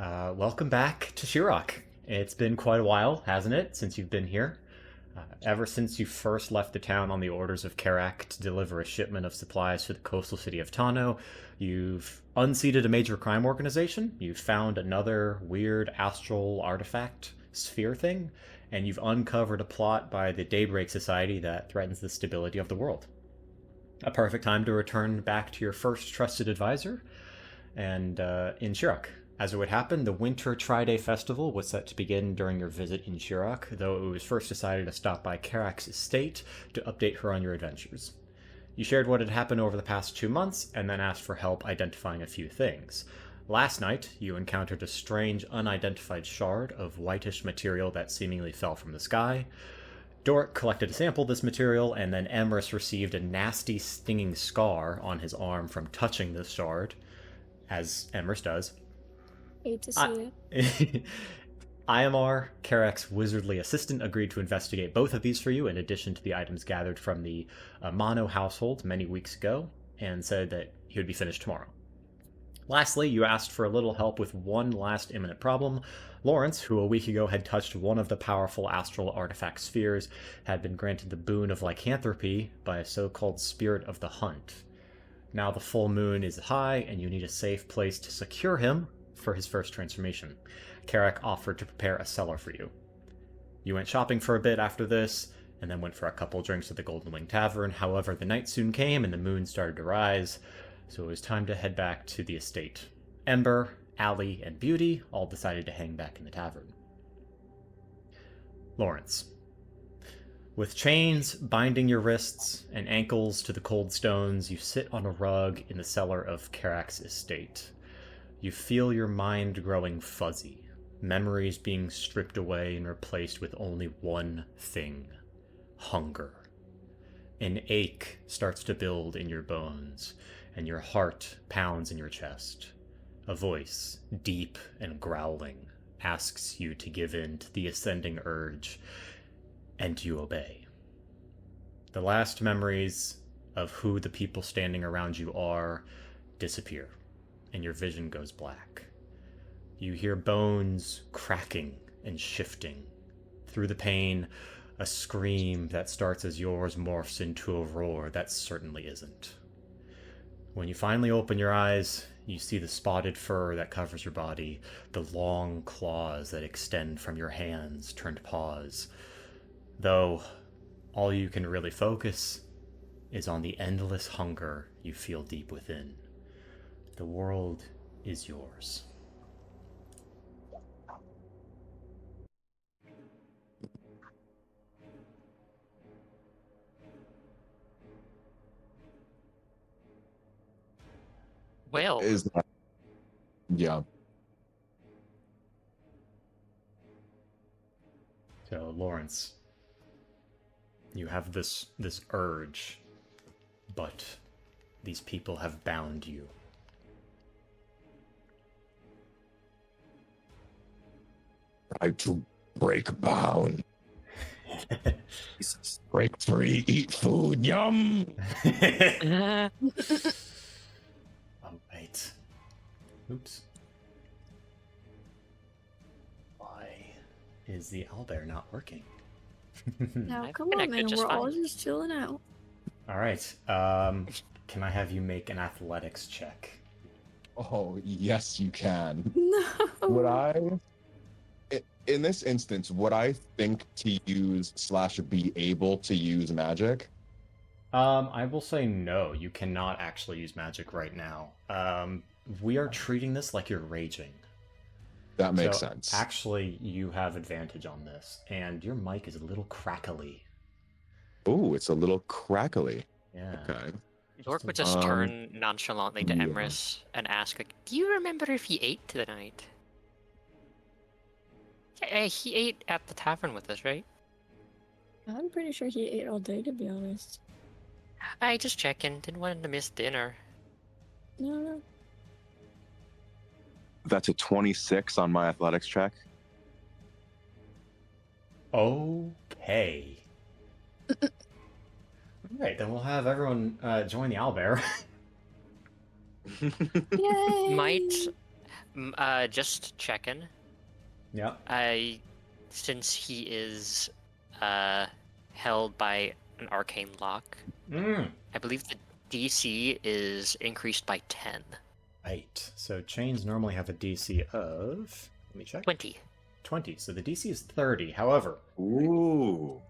Welcome back to Shirok. It's been quite a while, hasn't it, since you've been here? Ever since you first left the town on the orders of Kerak to deliver a shipment of supplies to the coastal city of Tano, you've unseated a major crime organization, you've found another weird astral artifact sphere thing, and you've uncovered a plot by the Daybreak Society that threatens the stability of the world. A perfect time to return back to your first trusted advisor, and in Shirok. As it would happen, the Winter Tri-Day Festival was set to begin during your visit in Shirok, though it was first decided to stop by Kerak's estate to update her on your adventures. You shared what had happened over the past 2 months, and then asked for help identifying a few things. Last night, you encountered a strange, unidentified shard of whitish material that seemingly fell from the sky. Doric collected a sample of this material, and then Emrys received a nasty, stinging scar on his arm from touching this shard, as Emrys does. Hate to see it. IMR, Kerak's wizardly assistant, agreed to investigate both of these for you, in addition to the items gathered from the Mono household many weeks ago, and said that he would be finished tomorrow. Lastly, you asked for a little help with one last imminent problem. Lawrence, who a week ago had touched one of the powerful astral artifact spheres, had been granted the boon of lycanthropy by a so-called spirit of the hunt. Now the full moon is high, and you need a safe place to secure him for his first transformation. Kerak offered to prepare a cellar for you. You went shopping for a bit after this, and then went for a couple drinks at the Golden Wing Tavern. However, the night soon came and the moon started to rise, so it was time to head back to the estate. Ember, Allie, and Beauty all decided to hang back in the tavern. Lawrence. With chains binding your wrists and ankles to the cold stones, you sit on a rug in the cellar of Kerak's estate. You feel your mind growing fuzzy, memories being stripped away and replaced with only one thing: hunger. An ache starts to build in your bones, and your heart pounds in your chest. A voice, deep and growling, asks you to give in to the ascending urge, and you obey. The last memories of who the people standing around you are disappear, and your vision goes black. You hear bones cracking and shifting. Through the pain, a scream that starts as yours morphs into a roar that certainly isn't. When you finally open your eyes, you see the spotted fur that covers your body, the long claws that extend from your hands turned paws. Though, all you can really focus is on the endless hunger you feel deep within. The world is yours. Well, Is that, yeah. So, Lawrence, you have this urge, but these people have bound you. Try to break bound. Break free, eat food, yum! Oh, wait. Oops. Why is the owlbear not working? Now, I come on, connected man. just We're all fine. just chilling out. Alright, can I have you make an athletics check? Oh, yes, you can. No. Would in this instance, would I think to use / be able to use magic? I will say no, you cannot actually use magic right now. We are treating this like you're raging. That makes So, sense. Actually, you have advantage on this, and your mic is a little crackly. Ooh, it's a little crackly. Yeah. Okay. Dork would just Um, turn nonchalantly to yeah. Emrys and ask, like, do you remember if he ate tonight? Yeah, he ate at the tavern with us, right? I'm pretty sure he ate all day, to be honest. I just checking. Didn't want to miss dinner. No. That's a 26 on my athletics check. Okay. Alright, then we'll have everyone join the owlbear. Yay! Might Just checking. Yeah. Since he is held by an arcane lock, I believe the DC is increased by 10. Right. So chains normally have a DC of, let me check. 20. 20. So the DC is 30. However, Ooh.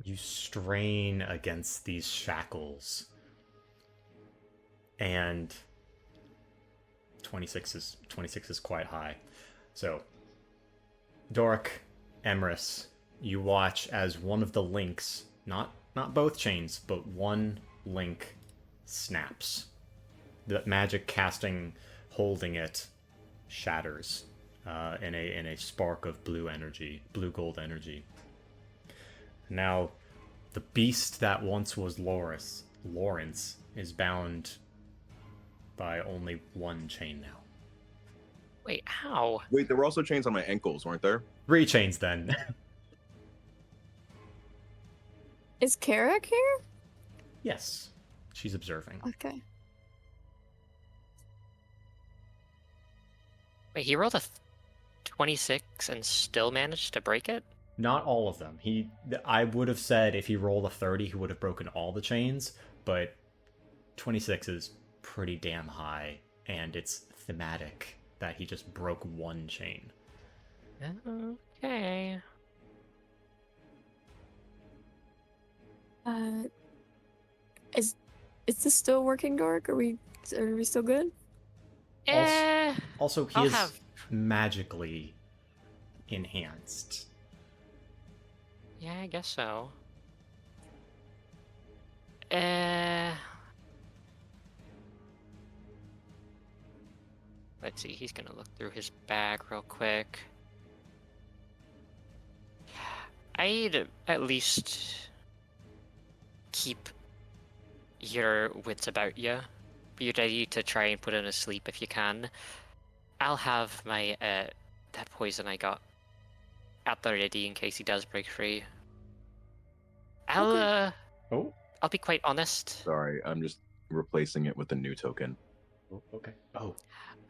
you strain against these shackles, and 26 is quite high. So, Doric, Emrys, you watch as one of the links, not both chains, but one link snaps. The magic casting holding it shatters in a spark of blue gold energy. Now, the beast that once was Lawrence is bound by only one chain now. Wait, how? Wait, there were also chains on my ankles, weren't there? 3 chains then. Is Kerak here? Yes, she's observing. Okay. Wait, he rolled a 26 and still managed to break it? Not all of them. I would have said if he rolled a 30, he would have broken all the chains, but 26 is pretty damn high, and it's thematic that he just broke one chain. Okay. Is this still working, Dork? Are we still good? Also, he I'll is have- magically enhanced. Yeah, I guess so. Let's see, he's gonna look through his bag real quick. I'd at least keep your wits about you. Be ready to try and put him to sleep if you can. I'll have my that poison I got at the ready in case he does break free. I'll be quite honest. Sorry, I'm just replacing it with a new token. Oh, okay. Oh.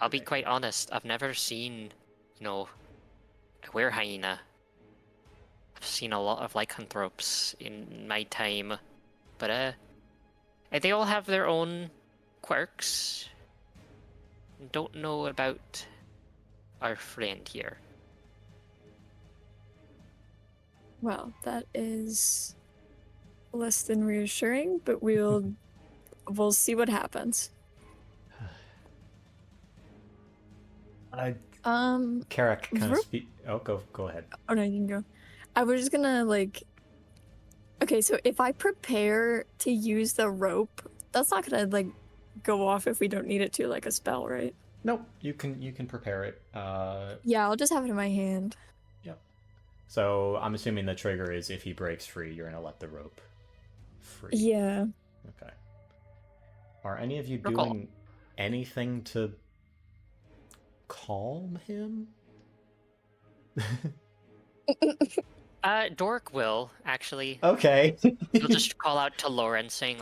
I'll be quite honest. I've never seen, a were hyena. I've seen a lot of lycanthropes in my time, but they all have their own quirks. Don't know about our friend here. Well, that is less than reassuring, but we'll see what happens. Kerak kind of Vroom. speak. Oh, go ahead. Oh no, you can go. I was just gonna okay, so if I prepare to use the rope, that's not gonna go off if we don't need it to, like a spell, right? Nope, you can prepare it. Yeah, I'll just have it in my hand. Yep. So I'm assuming the trigger is if he breaks free, you're gonna let the rope free. Yeah. Okay. Are any of you Good call. doing anything to calm him? Dork will, actually. Okay. He'll just call out to Lawrence, saying,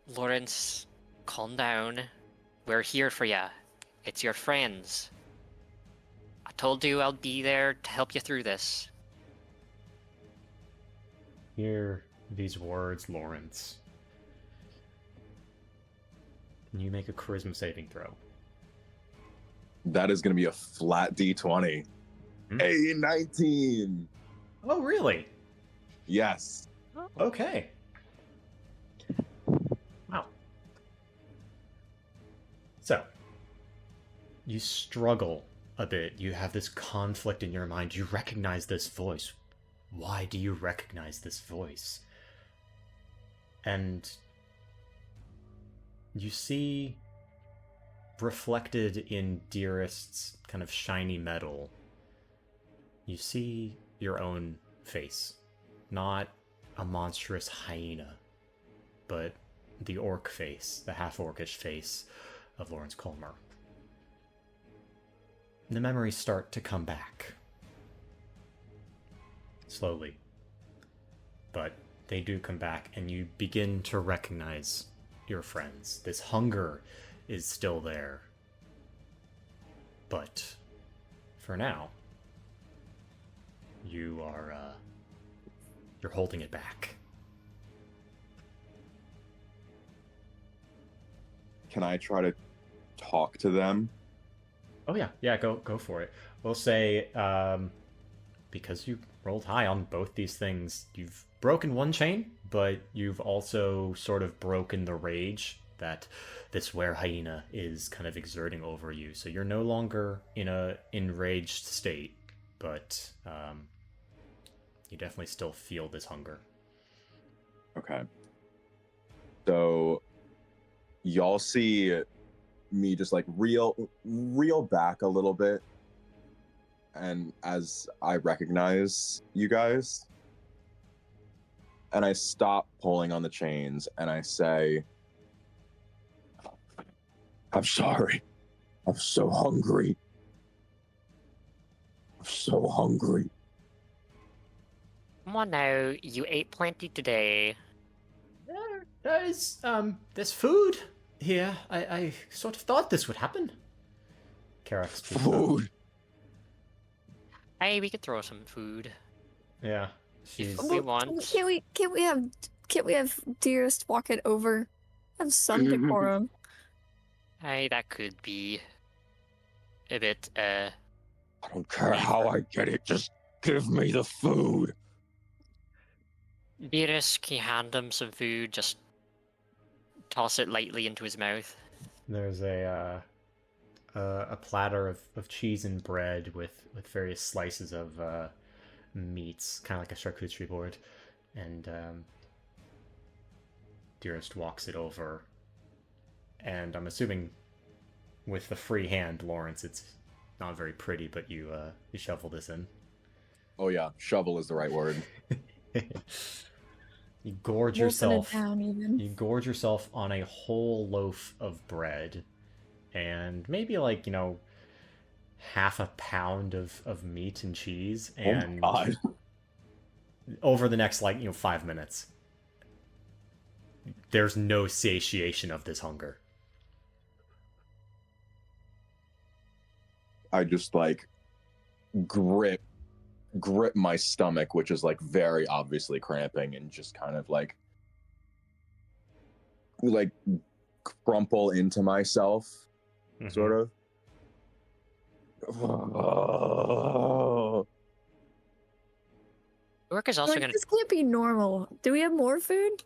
Lawrence, calm down. We're here for ya. It's your friends. I told you I'll be there to help you through this. Hear these words, Lawrence. Can you make a charisma saving throw? That is going to be a flat D20. Hmm? Hey, 19. Oh, really? Yes. Okay. Wow. So, you struggle a bit. You have this conflict in your mind. You recognize this voice. Why do you recognize this voice? And you see reflected in Dearest's kind of shiny metal, you see your own face. Not a monstrous hyena, but the orc face, the half-orcish face of Lawrence Colmer. The memories start to come back. Slowly. But they do come back, and you begin to recognize your friends. This hunger is still there. But for now, you're holding it back. Can I try to talk to them? Oh yeah, go for it. We'll say, because you rolled high on both these things, you've broken one chain, but you've also sort of broken the rage that this were hyena is kind of exerting over you. So you're no longer in a enraged state, but you definitely still feel this hunger. Okay. So y'all see me just like reel back a little bit, and as I recognize you guys, and I stop pulling on the chains, and I say, I'm sorry. I'm so hungry. I'm so hungry. Come on now, you ate plenty today. There's food here. I sort of thought this would happen. Kerak speaks up. Food. Hey, we could throw some food. Yeah, she's. If we want. Can't we have Dearest walk it over? Have some decorum. Hey, that could be a bit, I don't care how I get it, just give me the food. Beerus, can you hand him some food? Just toss it lightly into his mouth. There's a platter of cheese and bread with various slices of meats, kind of like a charcuterie board, and Dearest walks it over. And I'm assuming with the free hand, Lawrence, it's not very pretty, but you shovel this in. Oh yeah, shovel is the right word. You gorge Wolfing it yourself. down even. You gorge yourself on a whole loaf of bread, and maybe like half a pound of meat and cheese, and Oh my God. over the next 5 minutes, there's no satiation of this hunger. I just like grip my stomach, which is like very obviously cramping, and just kind of like crumple into myself, sort of. Work is also Like, gonna. this can't be normal. Do we have more food?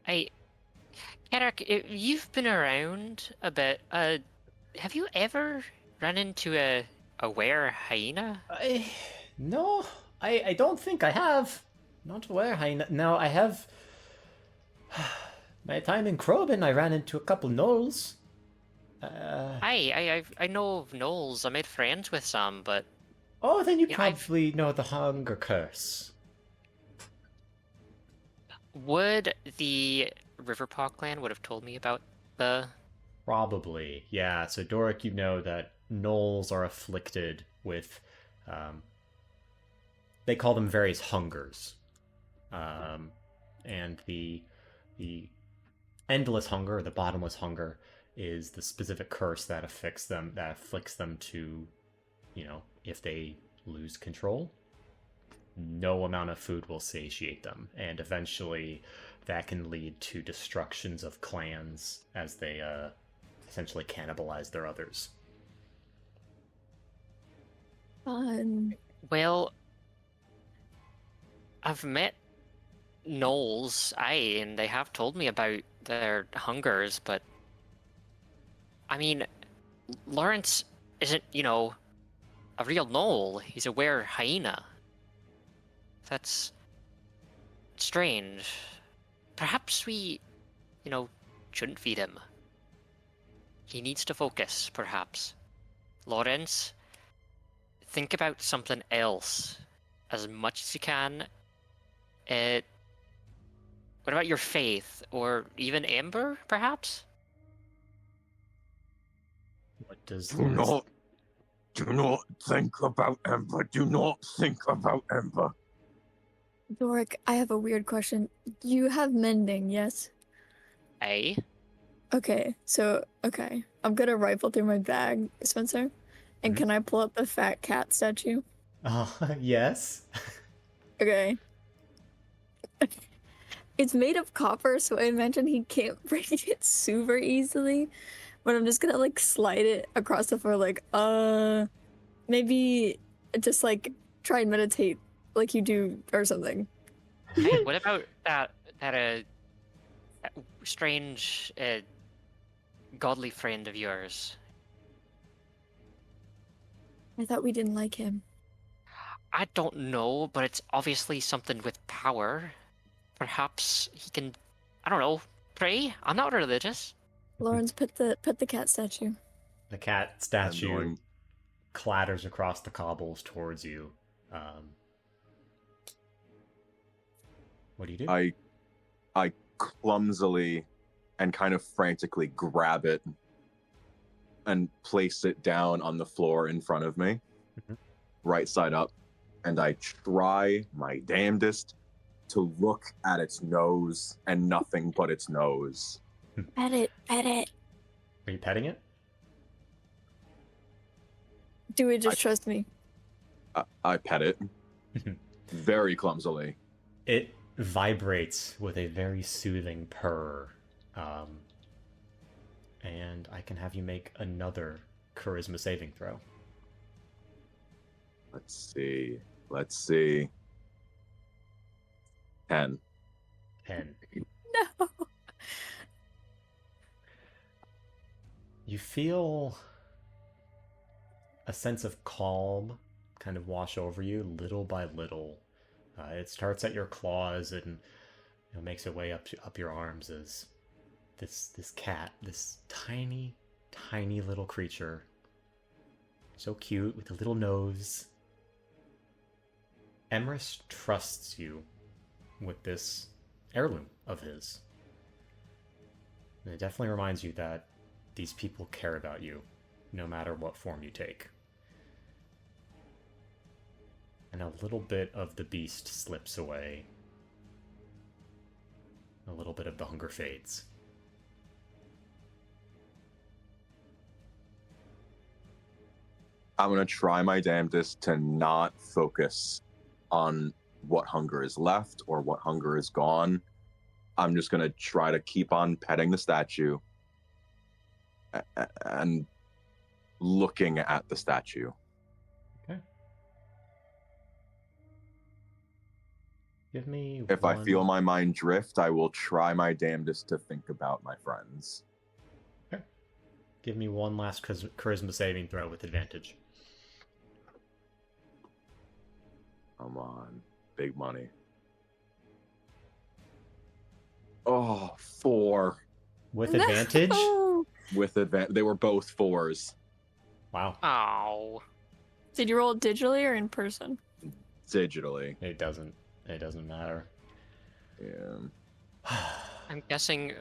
Hey, Kerak, you've been around a bit. Have you ever run into a were hyena? No, I don't think I have. Not aware. Now I have. My time in Krobin, I ran into a couple gnolls. I know of gnolls. I made friends with some, but Oh, then you Yeah, probably know the hunger curse. would the Riverpaw clan would have told me about the? Probably, yeah. So Doric, you know that gnolls are afflicted with, they call them various hungers, and the endless hunger, or the bottomless hunger, is the specific curse that afflicts them to, if they lose control, no amount of food will satiate them, and eventually that can lead to destructions of clans as they essentially cannibalize their others. Fun. Well, I've met gnolls, and they have told me about their hungers, but I mean, Lawrence isn't, a real gnoll. He's a were hyena. That's strange. Perhaps we, shouldn't feed him. He needs to focus, perhaps. Lawrence, think about something else as much as you can. What about your faith, or even Amber, perhaps? What does Do not think about Ember. Do not think about Ember. Doric, I have a weird question. You have mending, yes? Eh? Okay, I'm gonna rifle through my bag, Spencer. And Mhm. can I pull up the fat cat statue? Yes. Okay. It's made of copper, so I imagine he can't break it super easily. But I'm just gonna like slide it across the floor, like, maybe just like try and meditate like you do or something. Hey, what about that strange godly friend of yours? I thought we didn't like him. I don't know, but it's obviously something with power. Perhaps he can, I don't know, pray? I'm not religious. Lawrence, put the cat statue. The cat I'm statue going. clatters across the cobbles towards you. What do you do? I clumsily and kind of frantically grab it and place it down on the floor in front of me, Mhm. right side up, and I try my damnedest to look at its nose and nothing but its nose. Pet it, pet it. Are you petting it? Do it, just trust me. I pet it very clumsily. It vibrates with a very soothing purr. And I can have you make another charisma saving throw. Let's see. 10. 10. No. You feel a sense of calm kind of wash over you little by little. It starts at your claws and makes its way up your arms as this cat, this tiny, tiny little creature, so cute with a little nose. Emrys trusts you with this heirloom of his. And it definitely reminds you that these people care about you, no matter what form you take. And a little bit of the beast slips away. A little bit of the hunger fades. I'm gonna try my damnedest to not focus on what hunger is left or what hunger is gone. I'm just gonna try to keep on petting the statue and looking at the statue. Okay. Give me If I feel my mind drift, I will try my damnedest to think about my friends. Okay. Give me one last charisma saving throw with advantage. Come on. Big money. Oh, 4. With advantage? No! With advantage. They were both 4s. Wow. Oh. Did you roll it digitally or in person? Digitally. It doesn't matter. Yeah. I'm guessing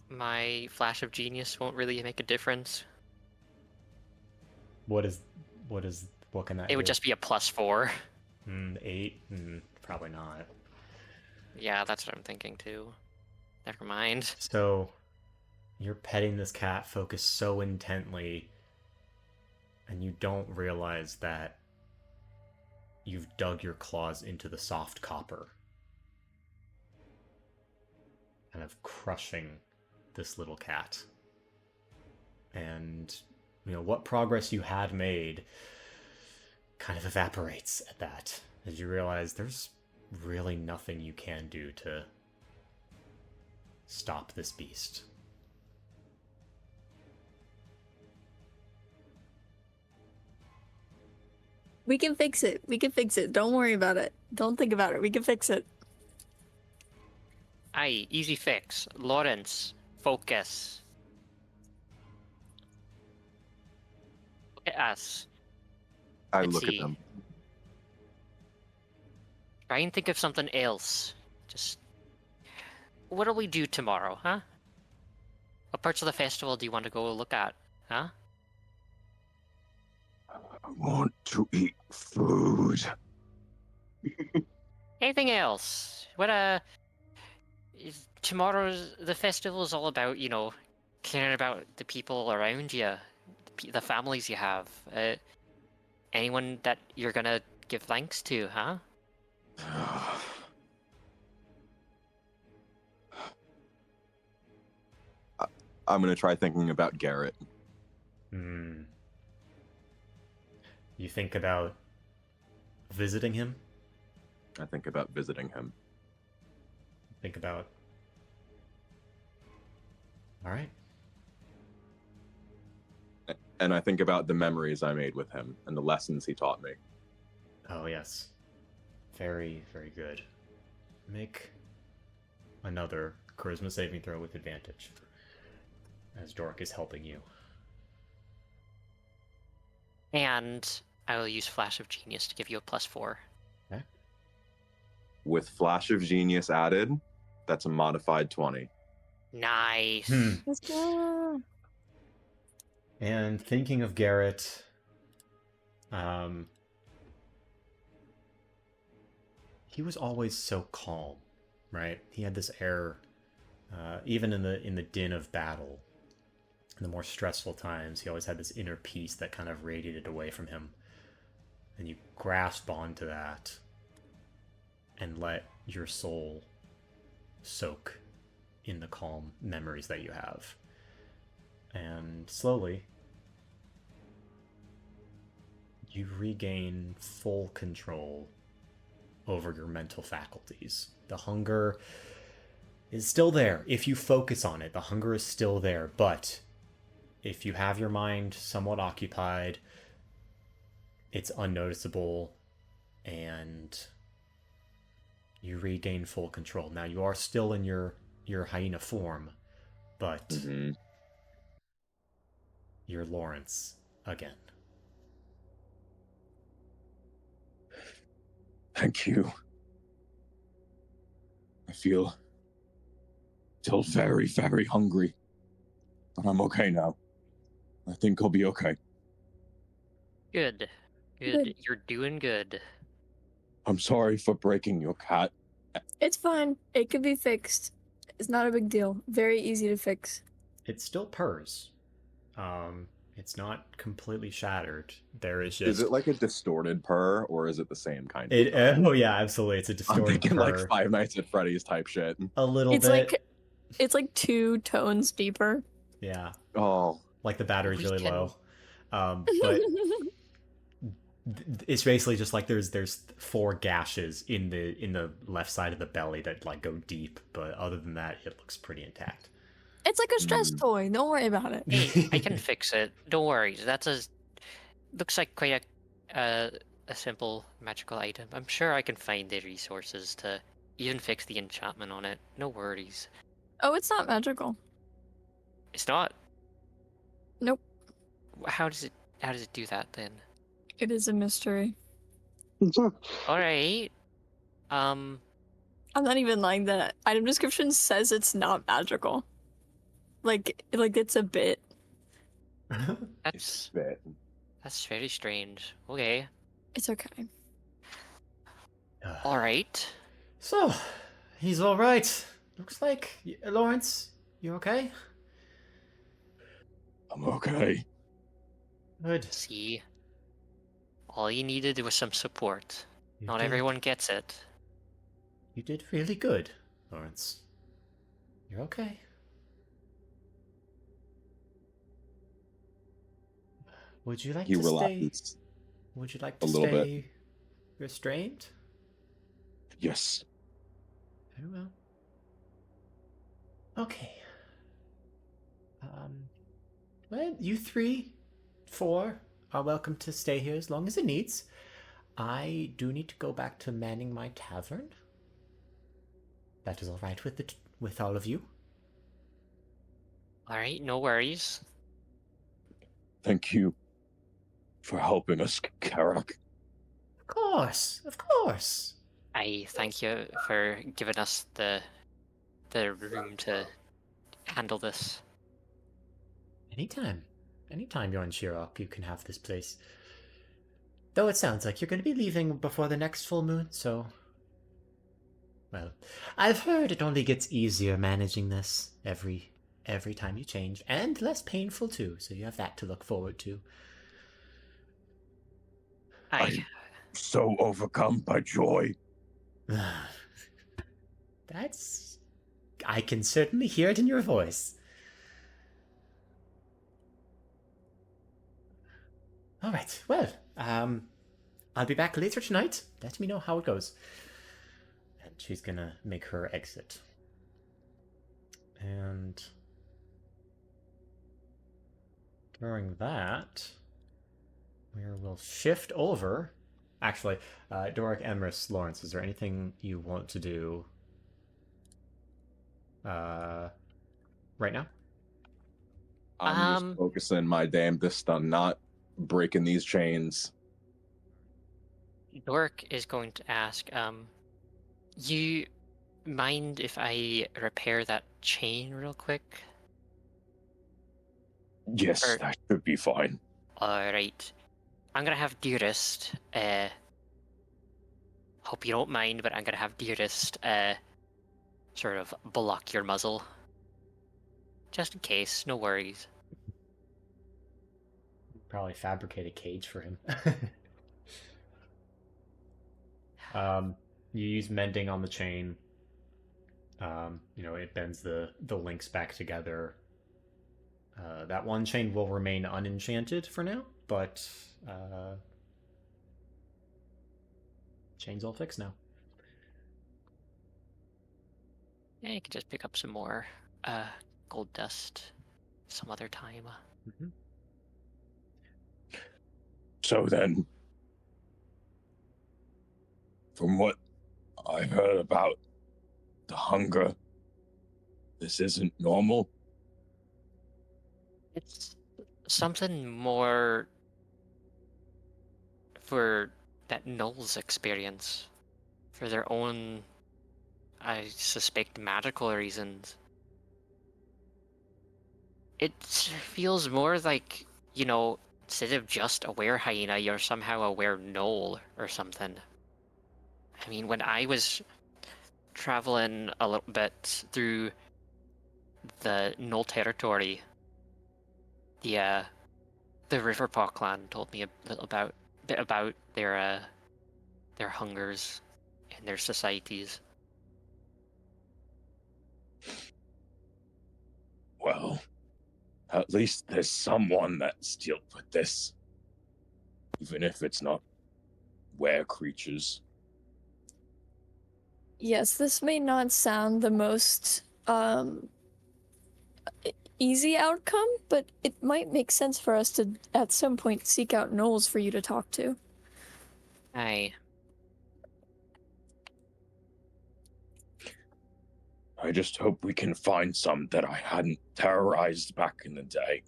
my flash of genius won't really make a difference. What can that It would do? just be a +4. 8? Probably not. Yeah, that's what I'm thinking too. Never mind. So, you're petting this cat focused so intently, and you don't realize that you've dug your claws into the soft copper, kind of crushing this little cat. And, what progress you had made kind of evaporates at that, as you realize there's really nothing you can do to stop this beast. We can fix it. We can fix it. Don't worry about it. Don't think about it. We can fix it. Aye, easy fix. Lawrence, focus. Look at us. I Let's look see. at them. Try and think of something else. Just... What'll we do tomorrow, huh? What parts of the festival do you want to go look at, huh? I want to eat food. Anything else? What, Tomorrow's the festival is all about, caring about the people around you, the families you have. Anyone that you're gonna give thanks to, huh? I'm gonna try thinking about Garrett. Hmm. You think about visiting him? I think about visiting him. Think about... Alright. And I think about the memories I made with him and the lessons he taught me. Oh, yes. Very, very good. Make another charisma saving throw with advantage. As Dork is helping you. And I will use Flash of Genius to give you a +4. Okay. With Flash of Genius added, that's a modified 20. Nice. Let's go. And thinking of Garrett, he was always so calm, right? He had this air, even in the din of battle, in the more stressful times, he always had this inner peace that kind of radiated away from him. And you grasp onto that and let your soul soak in the calm memories that you have. And slowly, you regain full control over your mental faculties. The hunger is still there. If you focus on it, the hunger is still there. But if you have your mind somewhat occupied, it's unnoticeable and you regain full control. Now, you are still in your hyena form, but you're Lawrence again. Thank you. I feel still very, very hungry. But I'm okay now. I think I'll be okay. Good. Good. You're doing good. I'm sorry for breaking your cat. It's fine. It could be fixed. It's not a big deal. Very easy to fix. It still purrs. It's not completely shattered. There is just... Is it like a distorted purr, or is it the same kind of it, purr? oh yeah, absolutely. It's a I'm distorted thinking purr. like Five Nights at Freddy's type shit. A little It's bit. like 2 tones deeper. Yeah. Oh, Like the battery's We really can- low. But it's basically just like there's 4 gashes in the left side of the belly that like go deep, but other than that, it looks pretty intact. It's like a stress toy. Don't worry about it. Hey, I can fix it. Don't worry. Looks like quite a simple magical item. I'm sure I can find the resources to even fix the enchantment on it. No worries. Oh, it's not magical. It's not. Nope. How does it do that then? It is a mystery. All right. I'm not even lying. The item description says it's not magical. Like it's a bit. That's bit. that's very strange. Okay. It's okay. All right. So, he's all right. Looks like Lawrence, you okay? I'm okay. Good. See, all you needed was some support. You Not did- everyone gets it. You did really good, Lawrence. You're okay. Would you like He to stay? relaxes. Would you like to A little bit. stay restrained? Yes. Very well. Okay. Well, you 3, 4 are welcome to stay here as long as it needs. I do need to go back to manning my tavern. That is all right with all of you. All right, no worries. Thank you for helping us, Kerak. Of course. I thank you for giving us the room to handle this. Anytime you're in Shirok, you can have this place. Though it sounds like you're going to be leaving before the next full moon, so Well, I've heard it only gets easier managing this every time you change, and less painful too, so you have that to look forward to. Aye. So overcome by joy. That's... I can certainly hear it in your voice. Alright, well, I'll be back later tonight. Let me know how it goes. And she's gonna make her exit. And during that, we will shift over. Actually, Doric, Emrys, Lawrence, is there anything you want to do right now? I'm just focusing my damnedest on not breaking these chains. Dork is going to ask, you mind if I repair that chain real quick? Yes, Or- that should be fine. Alright. I'm gonna have Dearest, hope you don't mind, but I'm gonna have Dearest, sort of block your muzzle. Just in case, no worries. Probably fabricate a cage for him. You use mending on the chain. It bends the links back together. That one chain will remain unenchanted for now, but chain's all fixed now. Yeah, you can just pick up some more gold dust some other time. Mm-hmm. So then, from what I've heard about the hunger, this isn't normal. It's something more for that Knowles experience, for their own, I suspect, magical reasons. It feels more like, instead of just a were hyena, you're somehow a were knoll or something. I mean, when I was traveling a little bit through the Knoll territory, the Riverpaw clan told me a bit about their hungers and their societies. Well, at least there's someone that's dealt with this. Even if it's not were creatures. Yes, this may not sound the most easy outcome, but it might make sense for us to at some point seek out Knowles for you to talk to. Aye. I just hope we can find some that I hadn't terrorized back in the day.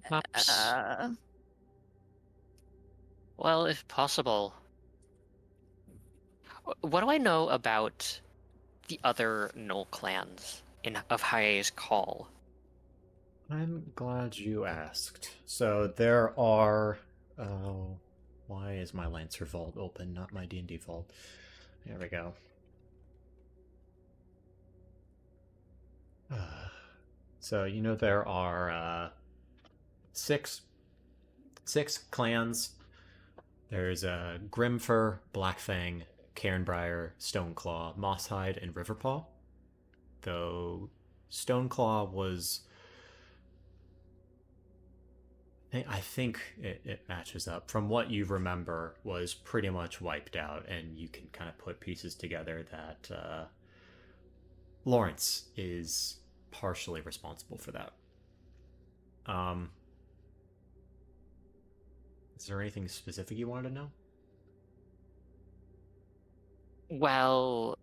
Perhaps. Uh, Well, if possible. What do I know about the other Knoll clans of Haye's Call? I'm glad you asked. So there are... Oh, why is my Lancer vault open, not my D&D vault? There we go. So, there are six clans. There's Grimfur, Blackfang, Cairnbriar, Stoneclaw, Mosshide, and Riverpaw. Though Stoneclaw was... I think it matches up. From what you remember, was pretty much wiped out, and you can kind of put pieces together that Lawrence is partially responsible for that. Is there anything specific you wanted to know? Well,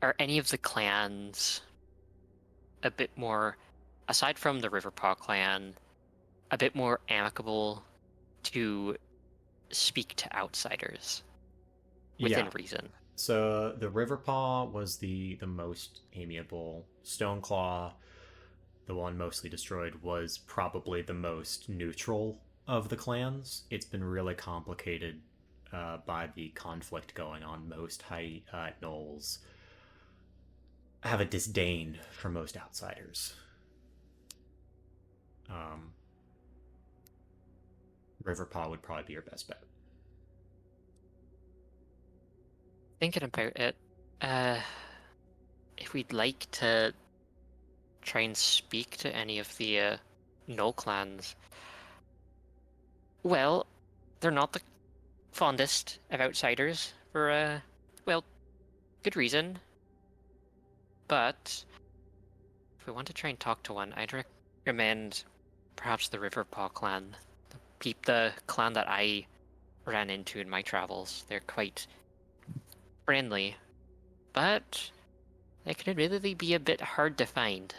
are any of the clans a bit more, aside from the Riverpaw clan, a bit more amicable to speak to outsiders within reason? So the Riverpaw was the most amiable. Stoneclaw, the one mostly destroyed, was probably the most neutral of the clans. It's been really complicated by the conflict going on. Most high gnolls have a disdain for most outsiders. Riverpaw would probably be your best bet. Thinking about it, if we'd like to try and speak to any of the Gnoll clans, well, they're not the fondest of outsiders for, well, good reason. But if we want to try and talk to one, I'd recommend perhaps the Riverpaw clan. The clan that I ran into in my travels. They're quite friendly, but they can admittedly be a bit hard to find.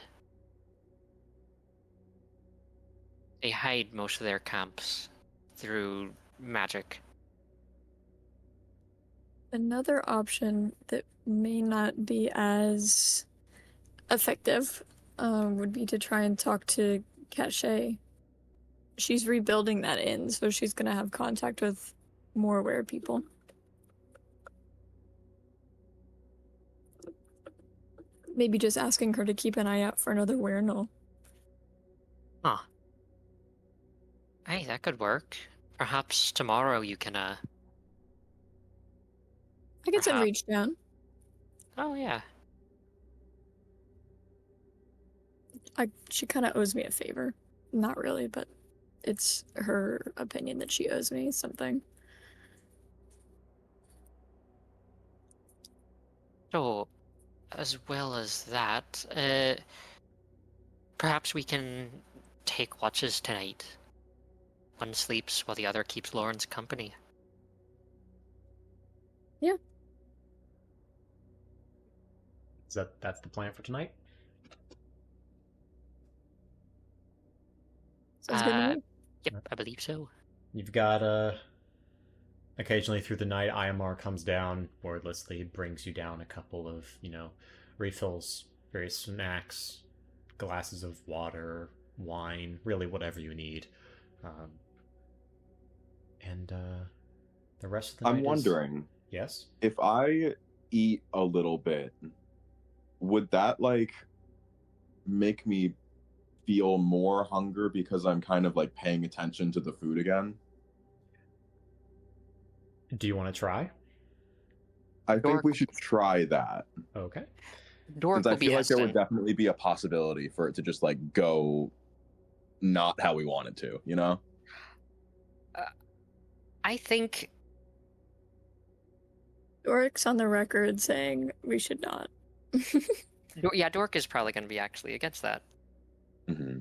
They hide most of their camps through magic. Another option that may not be as effective would be to try and talk to Cachet. She's rebuilding that inn, so she's going to have contact with more aware people. Maybe just asking her to keep an eye out for another were-gnoll. Huh. Hey, that could work. Perhaps tomorrow you can, I can send reach down. Oh, yeah. She kind of owes me a favor. Not really, but it's her opinion that she owes me something. So, as well as that, perhaps we can take watches tonight. One sleeps while the other keeps Lauren's company. Yeah. That's the plan for tonight? Sounds good to me. Yep, I believe so. You've got occasionally through the night, Iamar comes down wordlessly, brings you down a couple of, refills, various snacks, glasses of water, wine, really whatever you need. And the rest of the night I'm wondering, yes? if I eat a little bit, would that, make me feel more hunger because I'm kind of, paying attention to the food again? Do you want to try? I think we should try that. Okay. Dork Because I will be feel like there would hesitant. definitely be a possibility for it to just, go not how we want it to, you know? I think Dork's on the record saying we should not. yeah, Dork is probably going to be actually against that. Mm-hmm.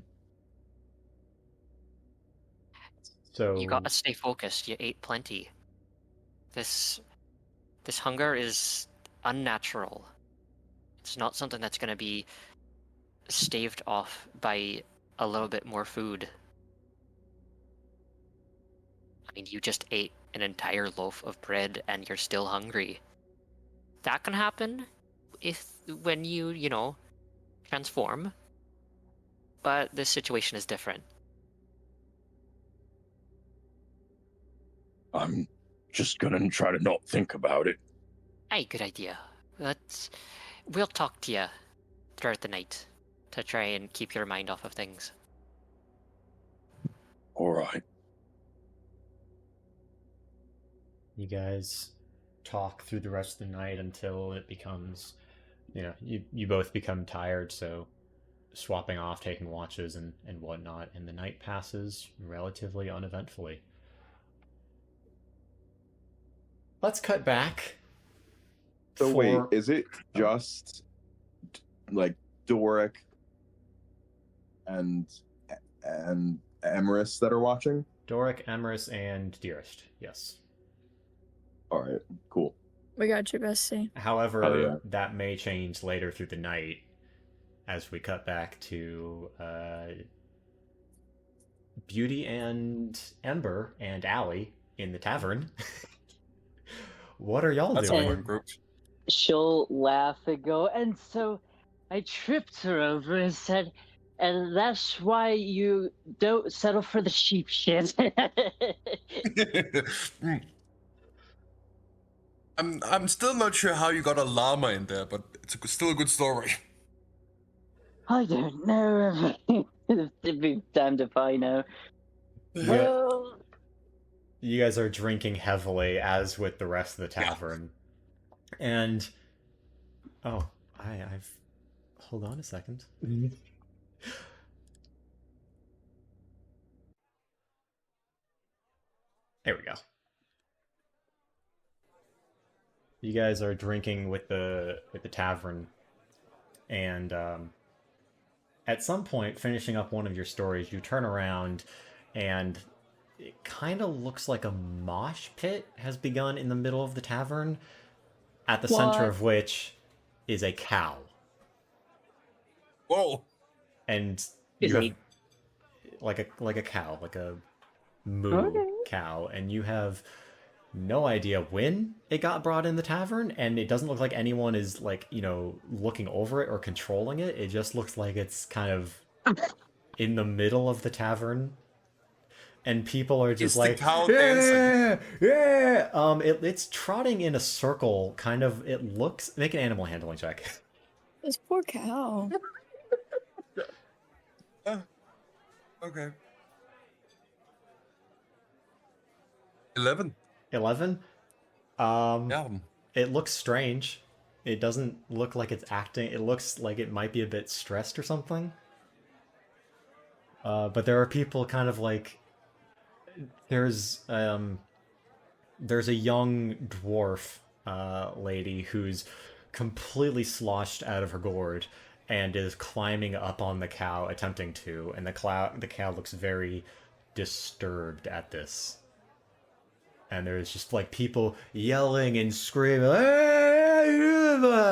So You gotta stay focused. You ate plenty. This hunger is unnatural. It's not something that's going to be staved off by a little bit more food. I mean, you just ate an entire loaf of bread and you're still hungry. That can happen when you transform. But this situation is different. I'm just gonna try to not think about it. Hey, good idea. We'll talk to you throughout the night to try and keep your mind off of things. All right. you guys talk through the rest of the night until it becomes, you both become tired, so swapping off, taking watches and whatnot, and the night passes relatively uneventfully. Let's cut back. So wait, is it just like Doric and Emerus that are watching? Doric, Emerus, and Dearest, yes. All right, cool. We got you, bestie. However, that may change later through the night as we cut back to Beauty and Ember and Allie in the tavern. What are y'all That's doing? a fun group. She'll laugh and go, and so I tripped her over and said, and that's why you don't settle for the cheap shit. I'm still not sure how you got a llama in there, but it's still a good story. I don't know. It'd be damned if I know. Yeah. Oh, You guys are drinking heavily, as with the rest of the tavern. And oh, I've hold on a second. There we go. You guys are drinking with the tavern, and at some point, finishing up one of your stories, you turn around, and it kind of looks like a mosh pit has begun in the middle of the tavern, at the center What? of which is a cow. Whoa. And Is you he- have like a cow, like a moo Okay. cow, and you have no idea when it got brought in the tavern, and it doesn't look like anyone is like, looking over it or controlling it. It just looks like it's kind of in the middle of the tavern, and people are just Is the like, cow yeah, yeah. It's trotting in a circle, kind of. It looks. Make an animal handling check. This poor cow. Okay. 11. 11. Yeah. It looks strange. It doesn't look like it's acting. It looks like it might be a bit stressed or something. But there are people kind of like, there's a young dwarf lady who's completely sloshed out of her gourd and is climbing up on the cow, attempting to, and the cow looks very disturbed at this. And there's just like people yelling and screaming.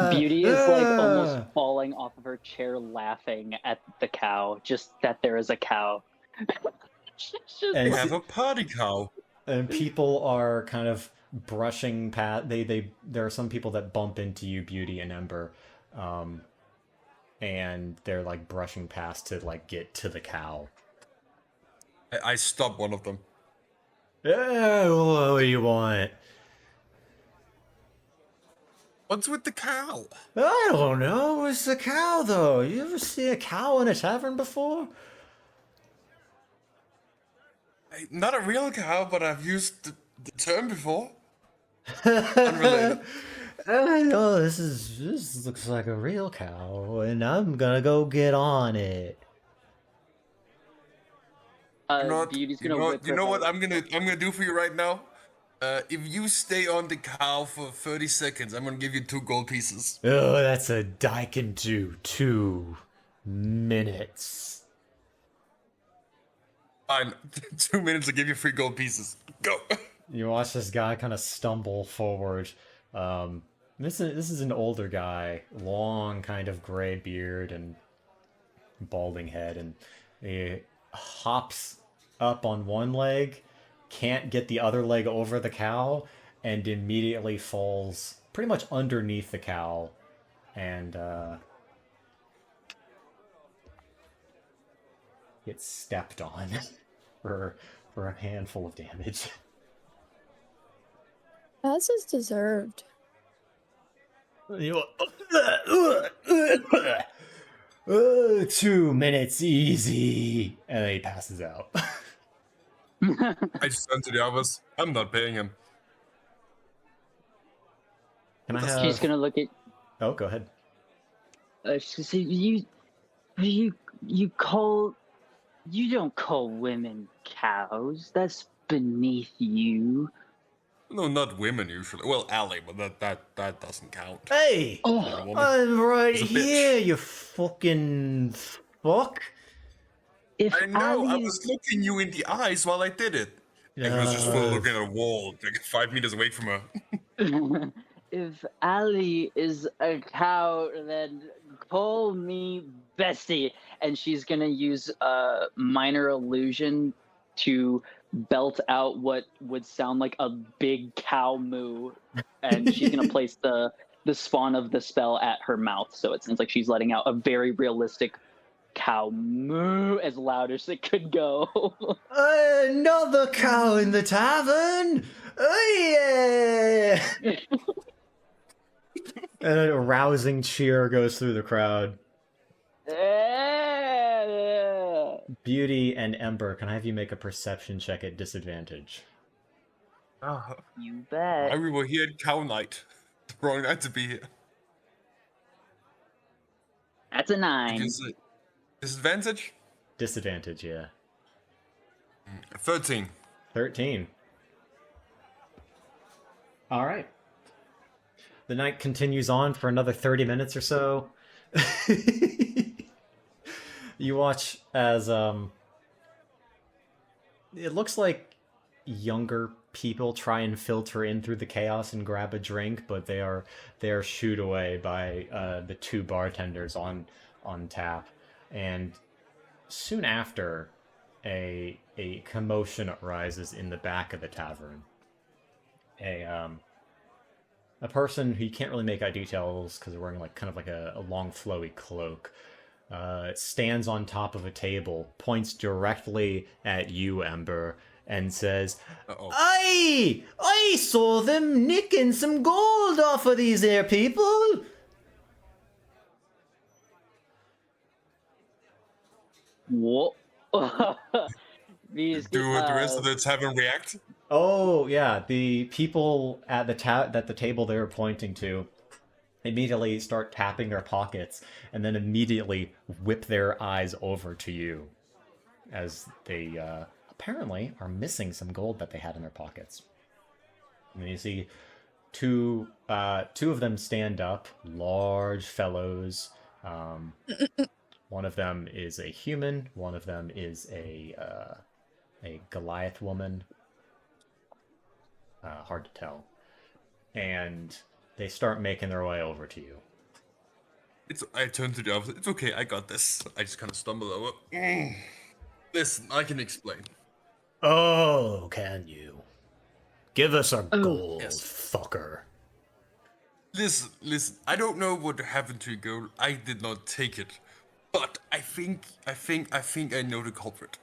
Beauty is like almost falling off of her chair laughing at the cow, just that there is a cow. She's just And We have a party cow. and people are kind of brushing past. There are some people that bump into you, Beauty and Ember, and they're like brushing past to like get to the cow. I stopped one of them. What do you want? What's with the cow? I don't know. It's a cow, though. You ever see a cow in a tavern before? Not a real cow, but I've used the term before. Unrelated. I know this looks like a real cow, and I'm gonna go get on it. Beauty's gonna whip You her know what head. I'm gonna do for you right now? If you stay on the cow for 30 seconds, I'm gonna give you 2 gold pieces. Oh, that's I can do 2 minutes. Fine. 2 minutes to give you 3 gold pieces. Go. You watch this guy kind of stumble forward. This is an older guy, long kind of gray beard and balding head, and he hops up on one leg, can't get the other leg over the cow, and immediately falls pretty much underneath the cow, and gets stepped on for a handful of damage. As is deserved. You 2 minutes easy, and then he passes out. I just turned to the others. I'm not paying him. Can I have? She's gonna look at. Oh, go ahead. She's gonna say, you don't call women cows. That's beneath you. No, not women usually. Well, Allie, but that doesn't count. Hey, You're a woman. I'm right He's a bitch. here, you fucking fuck. If I know. I Ali was looking you in the eyes while I did it. And he was just still looking at a wall, like 5 meters away from her. if Ali is a cow, then call me Bessie. And she's gonna use a minor illusion to belt out what would sound like a big cow moo, and she's gonna place the spawn of the spell at her mouth, so it sounds like she's letting out a very realistic cow moo as loud as it could go. Another cow in the tavern. Oh yeah! And a rousing cheer goes through the crowd. Beauty and Ember, can I have you make a perception check at disadvantage? You bet. Why we were here at Cow Night. The wrong night to be here. That's a 9. Because, disadvantage? Disadvantage, yeah. 13. 13. All right. The night continues on for another 30 minutes or so. You watch as it looks like younger people try and filter in through the chaos and grab a drink, but they are shooed away by the two bartenders on tap. And soon after, a commotion arises in the back of the tavern. A person who you can't really make out details because they're wearing kind of like a long flowy cloak stands on top of a table, points directly at you, Ember, and says, I saw them nicking some gold off of these there people. What? These Do the rest of the tavern react? Oh yeah, the people at the table they were pointing to immediately start tapping their pockets and then immediately whip their eyes over to you as they apparently are missing some gold that they had in their pockets. And then you see two of them stand up, large fellows. One of them is a human. One of them is a Goliath woman. Hard to tell. And they start making their way over to you. I turn to the officer. It's okay, I got this. I just kind of stumble over. Listen, I can explain. Oh, can you? Give us our gold, yes. fucker. Listen. I don't know what happened to your gold. I did not take it, but I think I know the culprit.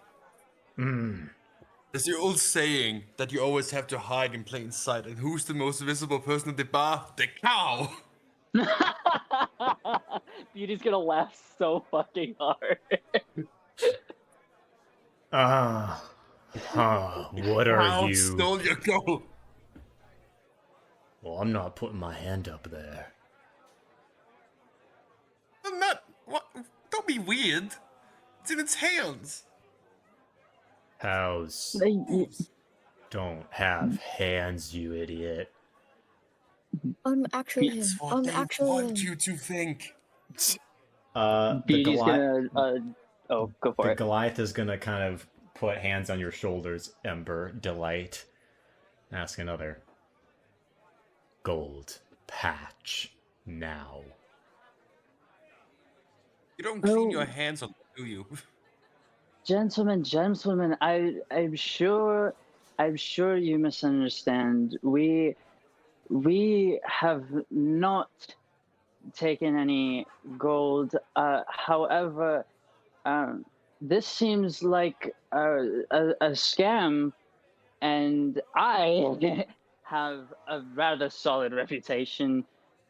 There's the old saying that you always have to hide in plain sight, and who's the most visible person at the bar? The cow. Beauty's gonna laugh so fucking hard. What are Cow you? stole your gold. Well, I'm not putting my hand up there. I'm not. What? Don't be weird. It's in its hands. Cows don't have hands, you idiot. Actually him. It's what they Actually him. want you to think. Beauty's gonna. Go for the it. Goliath is gonna kind of put hands on your shoulders, Ember, delight. Ask another. Gold patch now. You don't clean your hands on, do you? Gentlemen, I'm sure you misunderstand. We have not taken any gold. However, this seems like a scam, and I have a rather solid reputation.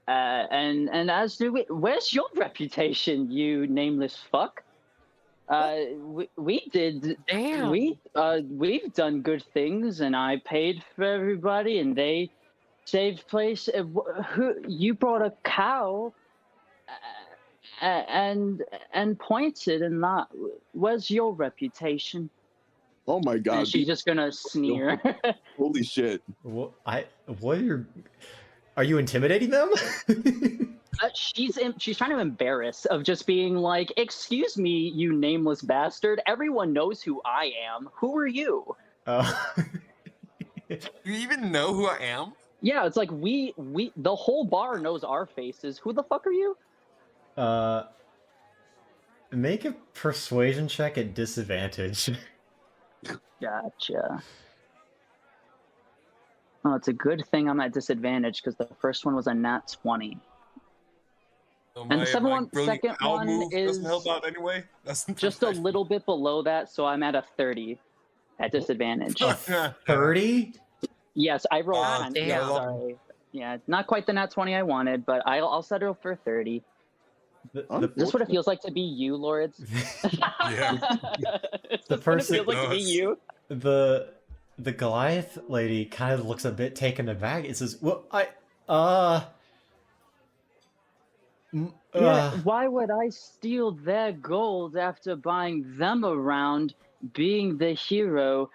And as do we. Where's your reputation, you nameless fuck? We did. Damn. We've done good things, and I paid for everybody, and they saved place. You brought a cow, and pointed, and that. Where's your reputation? Oh my god. And she's just gonna sneer. Holy shit. What are you intimidating them? She's trying to embarrass of just being like, "Excuse me, you nameless bastard. Everyone knows who I am. Who are you?" Do you even know who I am? Yeah, it's like we the whole bar knows our faces. Who the fuck are you? Make a persuasion check at disadvantage. Gotcha. Oh, it's a good thing I'm at disadvantage because the first one was a nat 20. So And the second cow one move is doesn't help out anyway. Doesn't just a little bit below that, so I'm at a 30 at disadvantage. 30? Yes, I rolled. Ah, 10. damn. Yeah, sorry. Yeah, not quite the nat 20 I wanted, but I'll settle for 30. Is this what it feels like to be you, Lords? Yeah. Is The this what it person- feels like to be Yes. you? the Goliath lady kind of looks a bit taken aback. It says, "Well, Yeah, why would I steal their gold after buying them around, being the hero,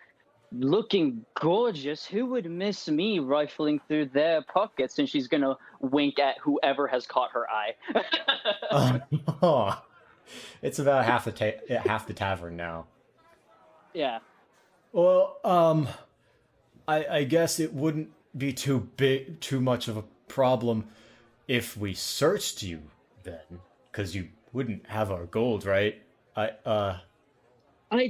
looking gorgeous? Who would miss me rifling through their pockets?" And she's gonna wink at whoever has caught her eye. It's about half the tavern now. Yeah. Well, I guess it wouldn't be too much of a problem if we searched you then, because you wouldn't have our gold, right? I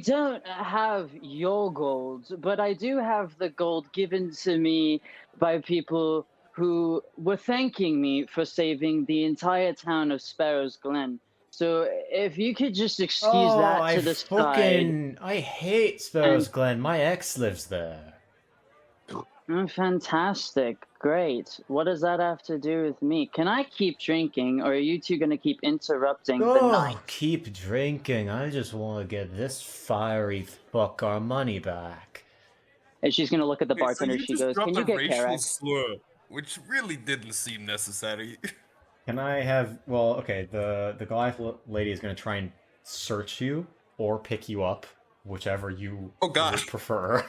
don't have your gold, but I do have the gold given to me by people who were thanking me for saving the entire town of Sparrow's Glen. So if you could just excuse that to the side. I hate Sparrow's Glen. My ex lives there. Oh, fantastic. Great. What does that have to do with me? Can I keep drinking, or are you two going to keep interrupting the night? Keep drinking. I just want to get this fiery fuck our money back. And she's going to look at the Wait, so bartender. you She just goes, dropped "Can you a get racial Kerak?" slur, which really didn't seem necessary. Can I have? Well, okay. The Goliath lady is going to try and search you or pick you up, whichever you Oh, God. would prefer.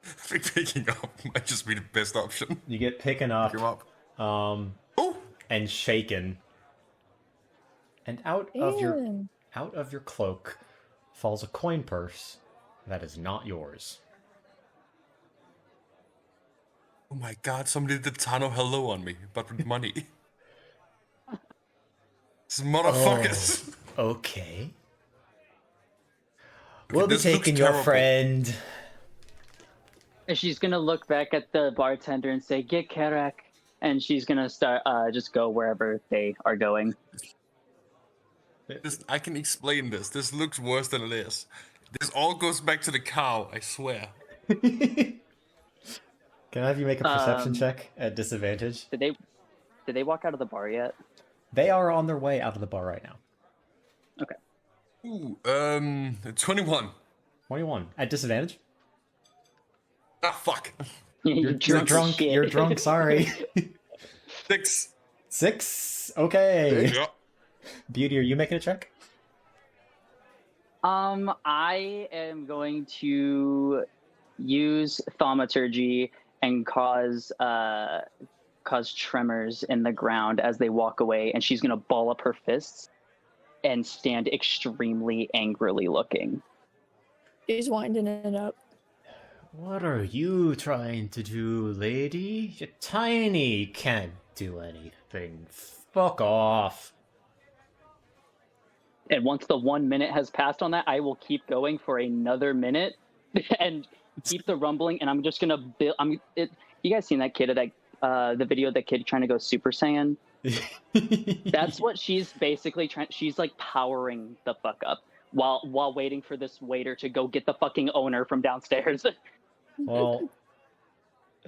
I think picking up might just be the best option. You get picking up, Pick him up. um, Oh, and shaken, and out of your cloak falls a coin purse that is not yours. oh my God! Somebody did Tano hello on me, but with money. These motherfuckers. Okay. Okay, We'll be this looks taking your terrible. friend. And she's going to look back at the bartender and say, "Get Kerak." And she's going to start, just go wherever they are going. I can explain this. This looks worse than it is. This all goes back to the cow. I swear. Can I have you make a perception Um, check at disadvantage? Did they walk out of the bar yet? They are on their way out of the bar right now. Ooh, 21. 21 at disadvantage. Ah, fuck. You're as drunk. shit. You're drunk. Sorry. 6. 6. Okay. Yeah. Beauty, are you making a check? I am going to use thaumaturgy and cause tremors in the ground as they walk away, and she's gonna ball up her fists and stand extremely angrily looking. She's winding it up. What are you trying to do, lady? You're tiny. Can't do anything. Fuck off. And once the 1 minute has passed on that, I will keep going for another minute and keep the rumbling. And I'm just gonna build. You guys seen that kid at the video of that kid trying to go Super Saiyan? That's what she's basically trying. She's like powering the fuck up while waiting for this waiter to go get the fucking owner from downstairs. Well,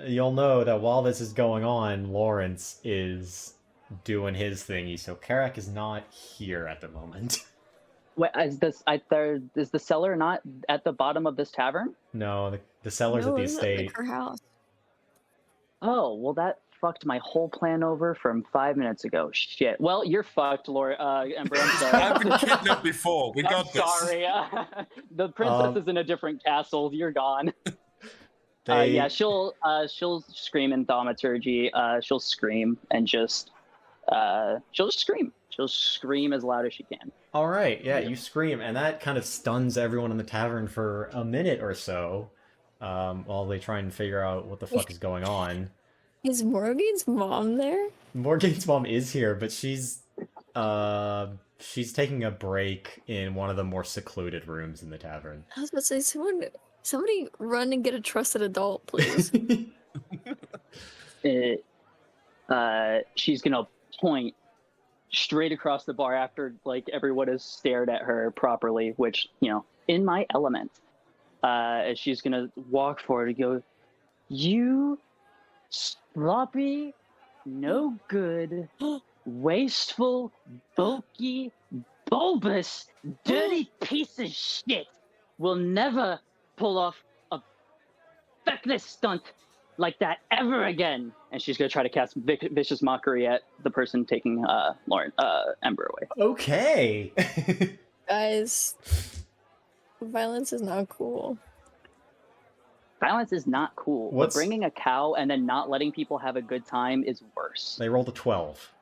you'll know that while this is going on, Lawrence is doing his thingy, so Kerak is not here at the moment. Wait, is the cellar not at the bottom of this tavern? No, the cellar's No, at the it's estate. her house. Oh, well, that fucked my whole plan over from 5 minutes ago. Shit. Well, you're fucked, Ember. I'm sorry. I've been kidnapped before. We got I'm this. sorry. The princess is in a different castle. You're gone. Yeah, she'll scream in thaumaturgy. She'll scream and she'll just scream. She'll scream as loud as she can. All right, yeah, you scream, and that kind of stuns everyone in the tavern for a minute or so, while they try and figure out what the fuck is going on. Is Morgan's mom there? Morgan's mom is here, but she's taking a break in one of the more secluded rooms in the tavern. I was about to say, somebody run and get a trusted adult, please. She's gonna point straight across the bar after like everyone has stared at her properly, which, in my element. And she's gonna walk forward and go, "You sloppy, no good, wasteful, bulky, bulbous, dirty piece of shit will never pull off a feckless stunt like that ever again." And she's gonna try to cast vicious mockery at the person taking Ember away. Okay. Guys, violence is not cool. Violence is not cool. What's- But bringing a cow and then not letting people have a good time is worse. They rolled a 12.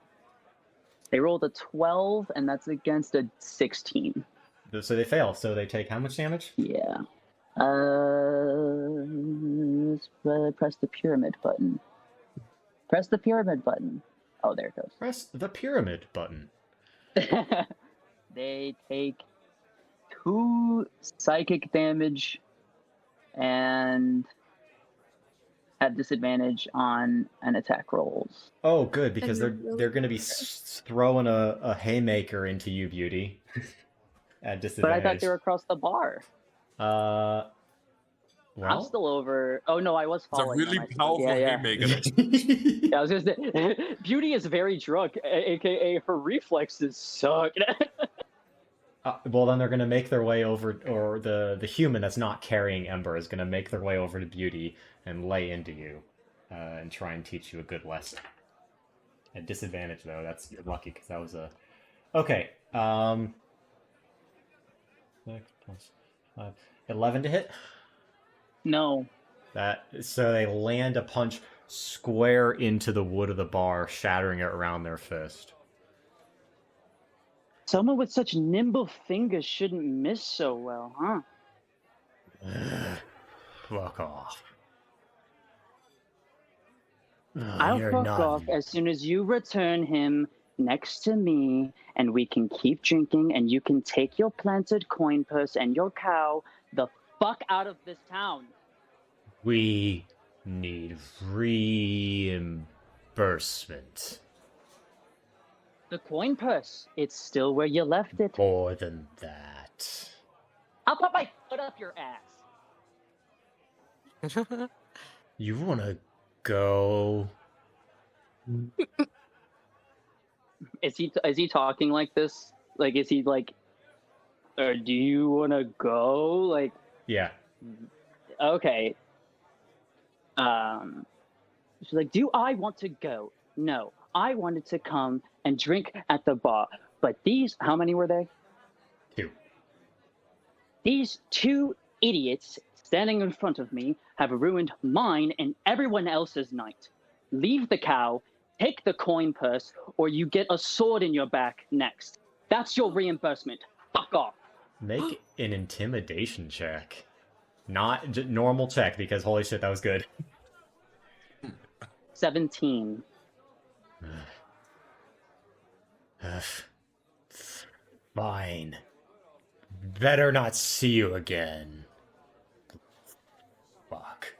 They rolled a 12, and that's against a 16. So they fail. So they take how much damage? Yeah. Press the pyramid button. Press the pyramid button. Oh, there it goes. Press the pyramid button. They take 2 psychic damage and have disadvantage on an attack rolls. Oh, good, because And they're going to be throwing a haymaker into you, Beauty. At But disadvantage. I thought they were across the bar. Well, I'm still over. Oh no, I was It's a falling. really then. powerful haymaker. Yeah, I was gonna say, Beauty is very drunk, aka her reflexes suck. Well, then they're going to make their way over, or the human that's not carrying Ember is going to make their way over to Beauty and lay into you, and try and teach you a good lesson. At disadvantage, though, you're lucky because that was a. Okay. 6 plus 5, 11 to hit. No. So they land a punch square into the wood of the bar, shattering it around their fist. Someone with such nimble fingers shouldn't miss so well, huh? Fuck off. I'll You're fuck none. off as soon as you return him next to me, and we can keep drinking, and you can take your planted coin purse and your cow the fuck out of this town. We need reimbursement. The coin purse, it's still where you left it. More than that. I'll put my foot up your ass. You wanna go? Is he talking like this? Like, is he like, or do you want to go? Like, Yeah. okay. She's like, do I want to go? No, I wanted to come and drink at the bar. But how many were they? 2. These 2 idiots standing in front of me have ruined mine and everyone else's night. Leave the cow, take the coin purse, or you get a sword in your back next. That's your reimbursement. Fuck off. Make an intimidation check. Not normal check, because holy shit, that was good. 17. Fine. Better not see you again. Fuck.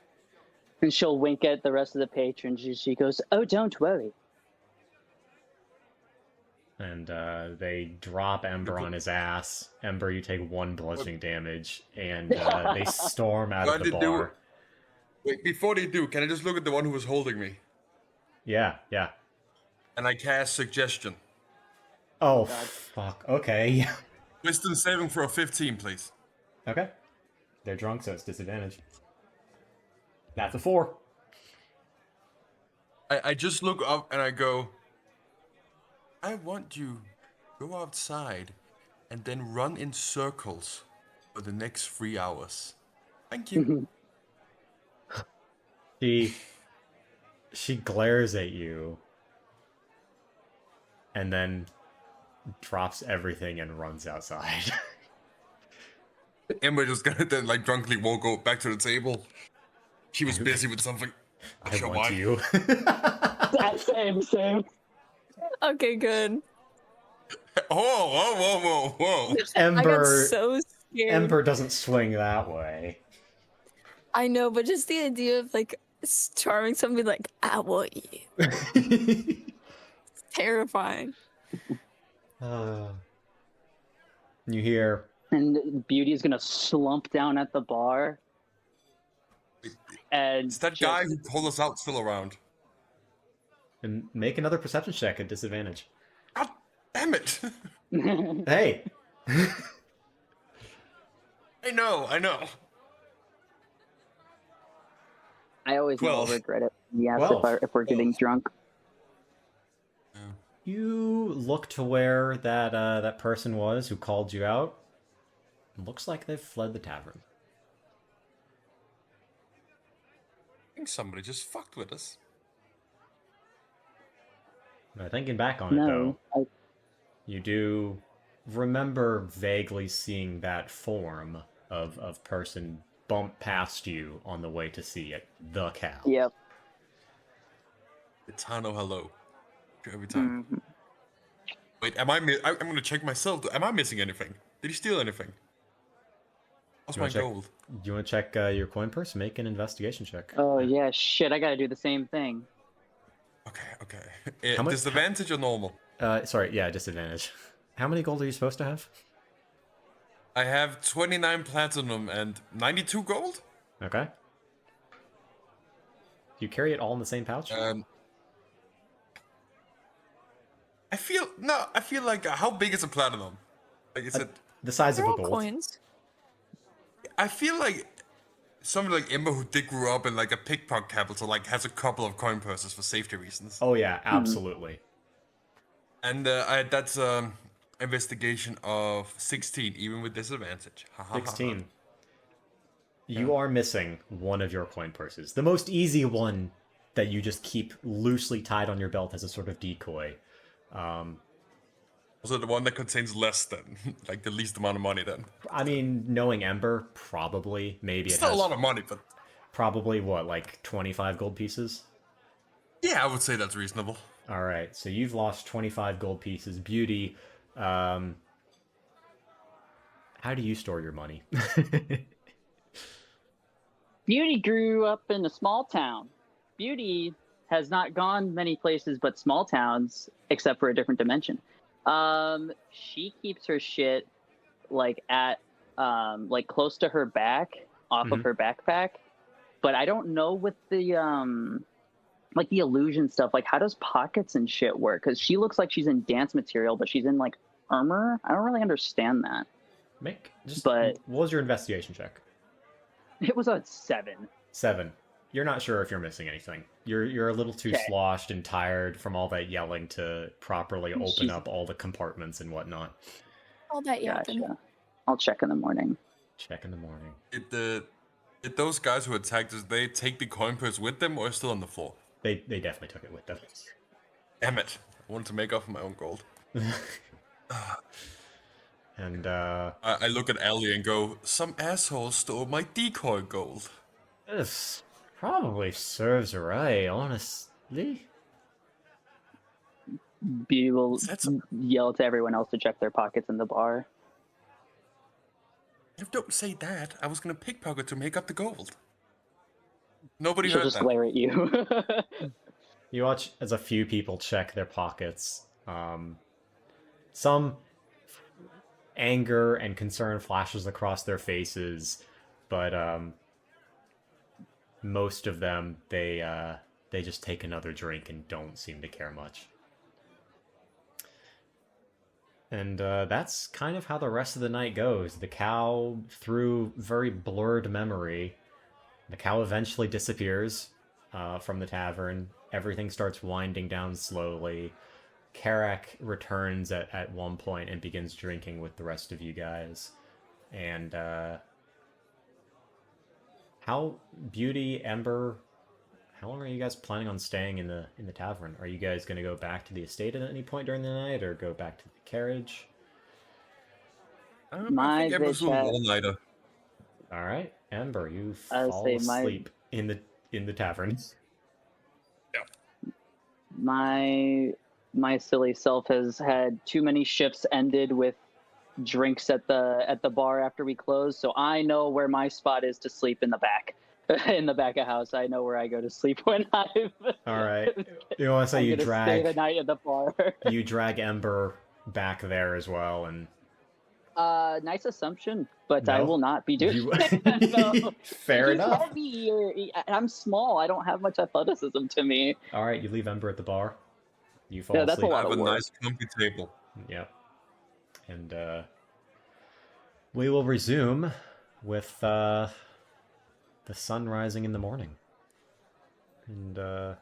And she'll wink at the rest of the patrons. She goes, oh, don't worry. And they drop Ember on his ass. Ember, you take 1 bludgeoning damage, and they storm out of the bar. Wait, before they do, can I just look at the one who was holding me? Yeah. And I cast suggestion. Oh, fuck. Okay. Wisdom saving for a 15, please. Okay. They're drunk, so it's disadvantage. That's a 4. I just look up and I go, I want you to go outside and then run in circles for the next 3 hours. Thank you. She glares at you and then drops everything and runs outside. Ember just gonna then like drunkenly walk back to the table. She was busy with something. Not I sure want why. you. Same. Okay, good. Whoa. I got Ember so scared. Ember doesn't swing that way. I know, but just the idea of like charming somebody like, I want you. It's terrifying. You hear And Beauty is gonna slump down at the bar. And Is that just- guy who pulled us out still around? And make another perception check at disadvantage. God damn it! Hey! I know. I always know I'll 12. regret it. Yes, 12. if we're getting drunk. You look to where that person was who called you out. Looks like they've fled the tavern. I think somebody just fucked with us. Now, thinking back on it, though, No, you do remember vaguely seeing that form of person bump past you on the way to see it, the cow. Yep. Etano hello. Every time. Mhm. Wait, I'm gonna check myself. Am I missing anything? Did he steal anything? What's You my wanna check- gold? You want to check your coin purse? Make an investigation check. Oh yeah, shit! I gotta do the same thing. Okay. How much- Disadvantage or normal? Sorry, yeah, disadvantage. How many gold are you supposed to have? I have 29 platinum and 92 gold. Okay. Do you carry it all in the same pouch? I feel like how big is a platinum? Like is it? The size They're of all a gold. coins. I feel like somebody like Ember who did grow up in like a pickpocket capital like has a couple of coin purses for safety reasons. Oh yeah, absolutely. And that's investigation of 16, even with disadvantage. Ha, ha, ha, ha. 16. You are missing one of your coin purses. The most easy one that you just keep loosely tied on your belt as a sort of decoy. Also, the one that contains less than, like the least amount of money. Then I mean, knowing Ember, probably, maybe it's it still has a lot of money, but probably what, like 25 gold pieces? yeah, I would say that's reasonable. All right, so you've lost 25 gold pieces. Beauty, how do you store your money? Beauty grew up in a small town. Beauty has not gone many places but small towns, except for a different dimension. She keeps her shit like at like close to her back, off of her backpack. But I don't know with the like the illusion stuff. Like, how does pockets and shit work? Because she looks like she's in dance material, but she's in like armor. I don't really understand that. What was your investigation check? It was a 7. 7. You're not sure if you're missing anything. You're a little too Okay. sloshed and tired from all that yelling to properly open She's- up all the compartments and whatnot. All that yapping. Gotcha. I'll check in the morning. Check in the morning. Did those guys who attacked us, they take the coin purse with them or still on the floor? They definitely took it with them. Damn it! I wanted to make off my own gold. And I look at Ellie and go, some asshole stole my decoy gold. this probably serves her right, honestly. Beauty will That's- yell to everyone else to check their pockets in the bar. Don't say that. I was gonna pickpocket to make up the gold. Nobody She'll heard just that. glare at you. You watch as a few people check their pockets. Some anger and concern flashes across their faces, but most of them they just take another drink and don't seem to care much. And that's kind of how the rest of the night goes. The cow, through very blurred memory, the cow eventually disappears from the tavern. Everything starts winding down slowly. Kerak returns at one point and begins drinking with the rest of you guys. And how Beauty, Ember, how long are you guys planning on staying in the tavern? Are you guys going to go back to the estate at any point during the night, or go back to the carriage? I My think Ember's bitch an had- all-nighter. All right, Ember, you I'll fall say my- asleep in the tavern. My silly self has had too many shifts ended with drinks at the bar after we close, so I know where my spot is to sleep in the back. In the back of house, I know where I go to sleep when I'm. All right, you want to say I'm you gonna stay the drag night at the bar. you drag Ember back there as well, and Nice assumption, but I No? will not be doing You- it. No. Fair He's enough. heavy, and I'm small. I don't have much athleticism to me. All right, you leave Ember at the bar. You fall Yeah, that's a asleep. lot I have of a work. nice comfy table. Yep. And we will resume with the sun rising in the morning. And yeah,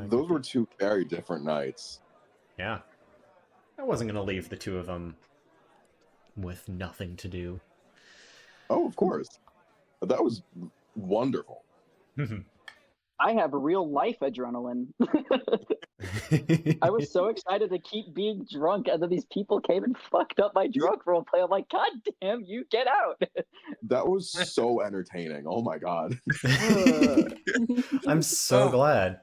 Those were two very different nights. yeah. I wasn't gonna leave the two of them with nothing to do. Oh, of course. That was wonderful. I have real life adrenaline. I was so excited to keep being drunk, and then these people came and fucked up my drunk roleplay. I'm like, God damn you, get out! That was so entertaining. Oh my god. I'm so glad.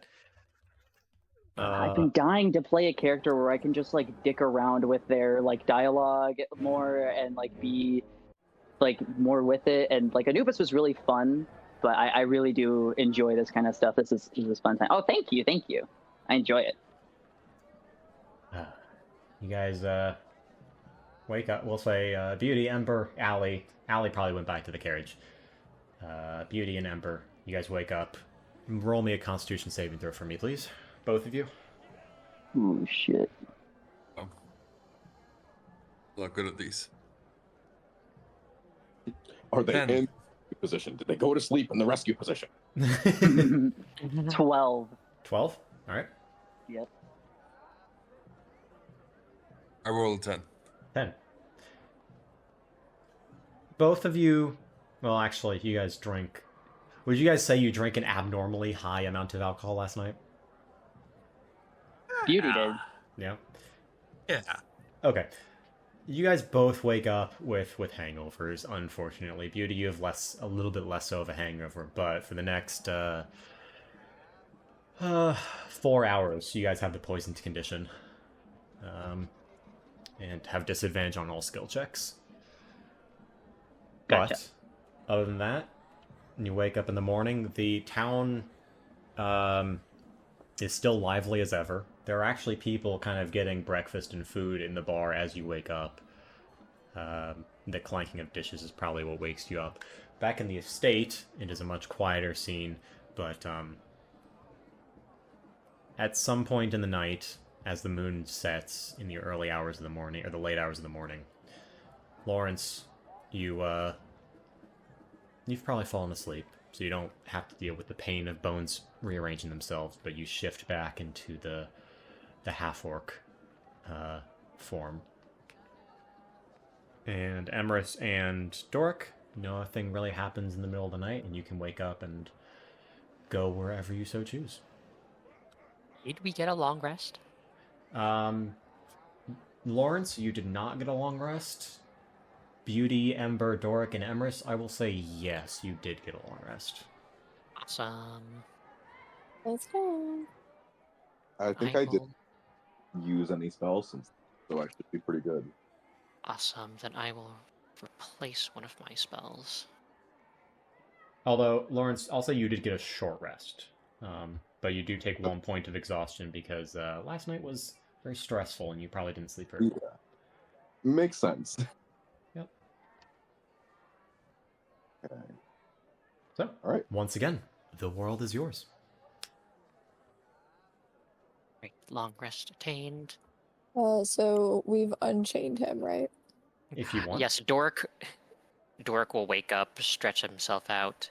I've been dying to play a character where I can just like dick around with their like dialogue more and like be like more with it. And like Anubis was really fun, but I really do enjoy this kind of stuff. This is fun time. Oh, thank you. I enjoy it. You guys wake up. We'll say Beauty, Ember, Allie. Allie probably went back to the carriage. Beauty and Ember, you guys wake up. Roll me a Constitution saving throw for me, please. Both of you. Oh shit. Not good at these. Are they 10. in position? Did they go to sleep in the rescue position? 12. 12? Alright. Yep. I rolled a 10. 10. Both of you, well, actually, you guys drink. Would you guys say you drank an abnormally high amount of alcohol last night? Beauty did. Yeah. Yeah. Okay. You guys both wake up with hangovers, unfortunately. Beauty, you have a little bit less so of a hangover, but for the next 4 hours, you guys have the poisoned condition. And have disadvantage on all skill checks. Gotcha. But other than that, when you wake up in the morning, the town is still lively as ever. There are actually people kind of getting breakfast and food in the bar as you wake up. The clanking of dishes is probably what wakes you up. Back in the estate, it is a much quieter scene, but at some point in the night, as the moon sets in the early hours of the morning, or the late hours of the morning, Lawrence, you've probably fallen asleep, so you don't have to deal with the pain of bones rearranging themselves, but you shift back into the half-orc form. And Emrys and Doric, nothing really happens in the middle of the night, and you can wake up and go wherever you so choose. Did we get a long rest? Lawrence, you did not get a long rest. Beauty, Ember, Doric, and Emrys, I will say yes, you did get a long rest. Awesome. Let's go. I think I didn't use any spells, so I should be pretty good. Awesome. Then I will replace one of my spells. Although, Lawrence, I'll say you did get a short rest. But you do take 1 point of exhaustion because last night was very stressful and you probably didn't sleep very well. Yeah. Makes sense. Yep. Okay. So, all right. Once again, the world is yours. Right, long rest attained. So we've unchained him, right? If you want. Yes, Doric will wake up, stretch himself out.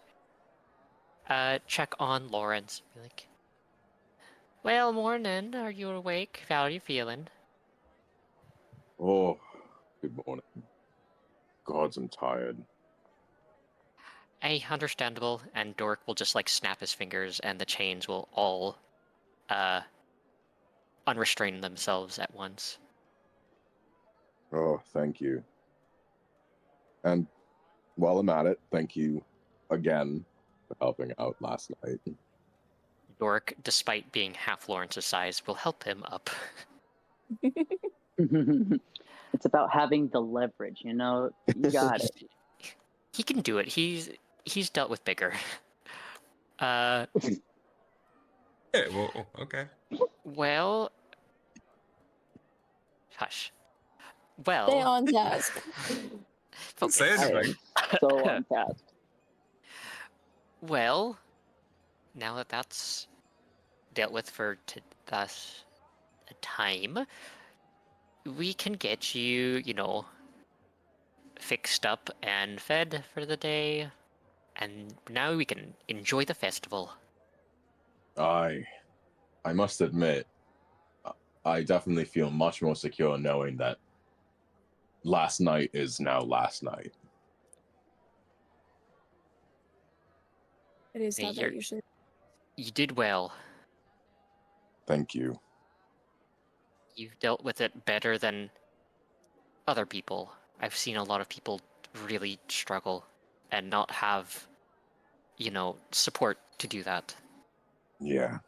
Check on Lawrence. Be like, well, morning. Are you awake? How are you feeling? Oh, good morning. Gods, I'm tired. Understandable. And Doric will just like snap his fingers, and the chains will all unrestrain themselves at once. Oh, thank you. And while I'm at it, thank you again for helping out last night. Doric, despite being half Lawrence's size, will help him up. It's about having the leverage, you know? You got it. He can do it. He's dealt with bigger. Yeah, well, okay. Well, hush. Well, Stay on task. Don't say focus. I anything. am so on task. Well, now that that's dealt with for thus a time, we can get you, fixed up and fed for the day, and now we can enjoy the festival. I must admit, I definitely feel much more secure knowing that last night is now last night. It is Hey, how that usually. You did well. Thank you. You've dealt with it better than other people. I've seen a lot of people really struggle and not have, support to do that. Yeah.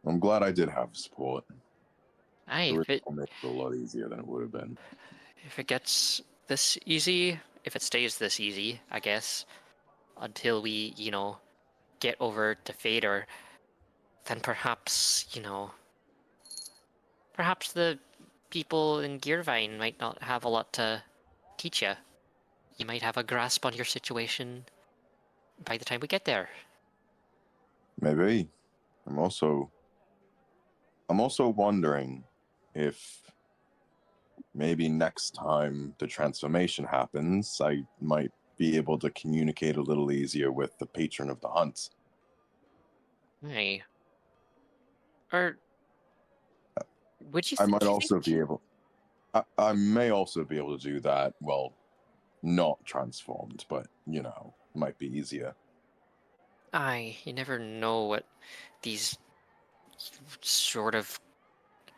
I'm glad I did have support. Aye, It will make it a lot easier than it would have been. if it gets this easy, if it stays this easy, I guess, until we, get over to Fader, then perhaps, perhaps the people in Gearvine might not have a lot to teach you. You might have a grasp on your situation by the time we get there. Maybe. I'm also wondering if maybe next time the transformation happens, I might be able to communicate a little easier with the patron of the hunt. Hey. Or would you? I might do you also think... be able. I may also be able to do that. Well, not transformed, but might be easier. Aye, you never know what these sort of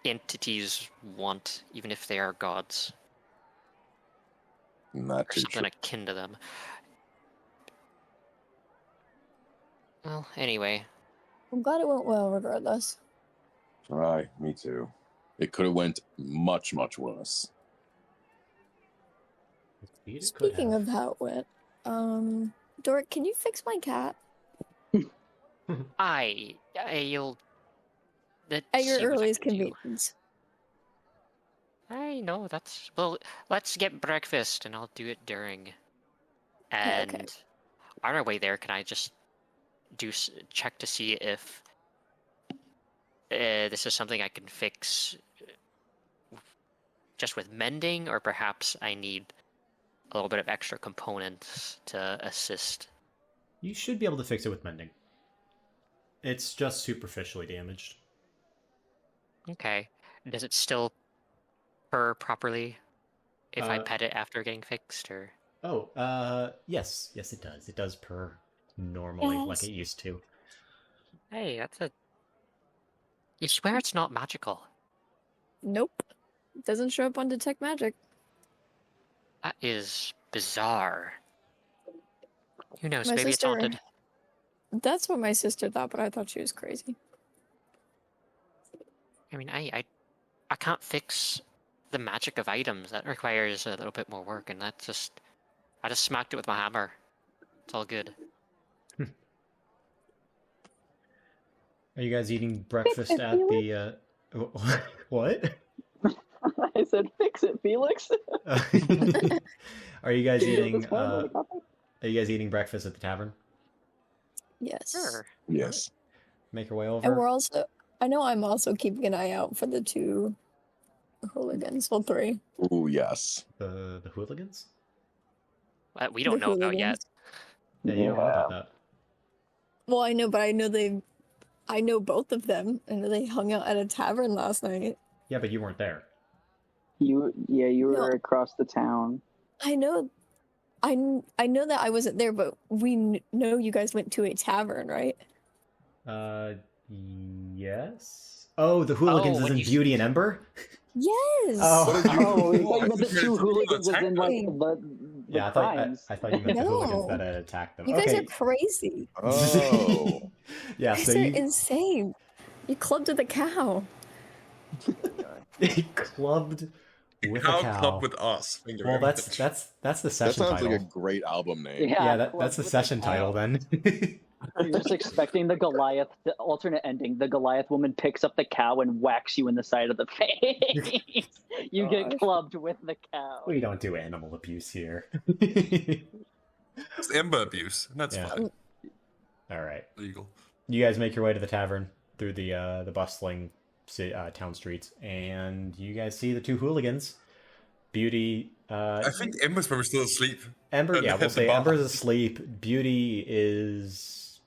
entities want, even if they are gods. And that Or too. something akin to them. Well, anyway. I'm glad it went well, regardless. Aye, me too. It could have went much, much worse. Indeed, it could Speaking have. of how it went, Doric, can you fix my cat You'll... Let's at your see what I earliest can do. convenience? I know, that's... Well, let's get breakfast, and I'll do it during. And Okay. on our way there, can I just check to see if this is something I can fix just with mending, or perhaps I need a little bit of extra components to assist? You should be able to fix it with mending. It's just superficially damaged. Okay. Does it still purr properly if I pet it after getting fixed, or? Yes, it does. It does purr normally, like Yes. it used to. Hey, that's a... You swear it's not magical? Nope. Doesn't show up on Detect Magic. That is bizarre. Who knows? My Maybe it's sister. haunted. That's what my sister thought, but I thought she was crazy. I mean, I can't fix the magic of items. That requires a little bit more work, and I just smacked it with my hammer. It's all good. Are you guys eating breakfast it, at the what? I said, fix it, Felix. Are you guys eating This one, the coffee? are you guys eating breakfast at the tavern? Yes. Sure. Yes. Make your way over. And we're also. I know I'm also keeping an eye out for the 2 hooligans. Well, 3. Oh yes. The hooligans? We don't The know about yet. hooligans. Yeah, you don't know about that. Well, I know, but I know both of them. I know they hung out at a tavern last night. Yeah, but you weren't there. You were No. across the town. I know. I know that I wasn't there, but we know you guys went to a tavern, right? Yes. Oh, the hooligans is when in you- Beauty and Ember? Yes. Oh. Oh, we Oh, thought I you meant the thought you 2 were hooligans as in like attacking. the Yeah, I thought crimes. you meant the hooligans No. that had attacked them. You guys Okay. are crazy. Oh. Yeah, You guys so are you insane. You clubbed with a cow. clubbed with Cow a cow. club with us. Thank you Well, very that's much. the That session sounds title. like a great album name. Yeah, Club that's the with a session cow. title then. You're just expecting the alternate ending. The Goliath woman picks up the cow and whacks you in the side of the face. You get Gosh. clubbed with the cow. We don't do animal abuse here. It's Ember abuse, and that's Yeah. fine. All right. Legal. You guys make your way to the tavern through the bustling town streets, and you guys see the two hooligans. Beauty. I think Ember's probably still asleep. Ember. Yeah, at we'll the say bar. Ember's asleep. Beauty is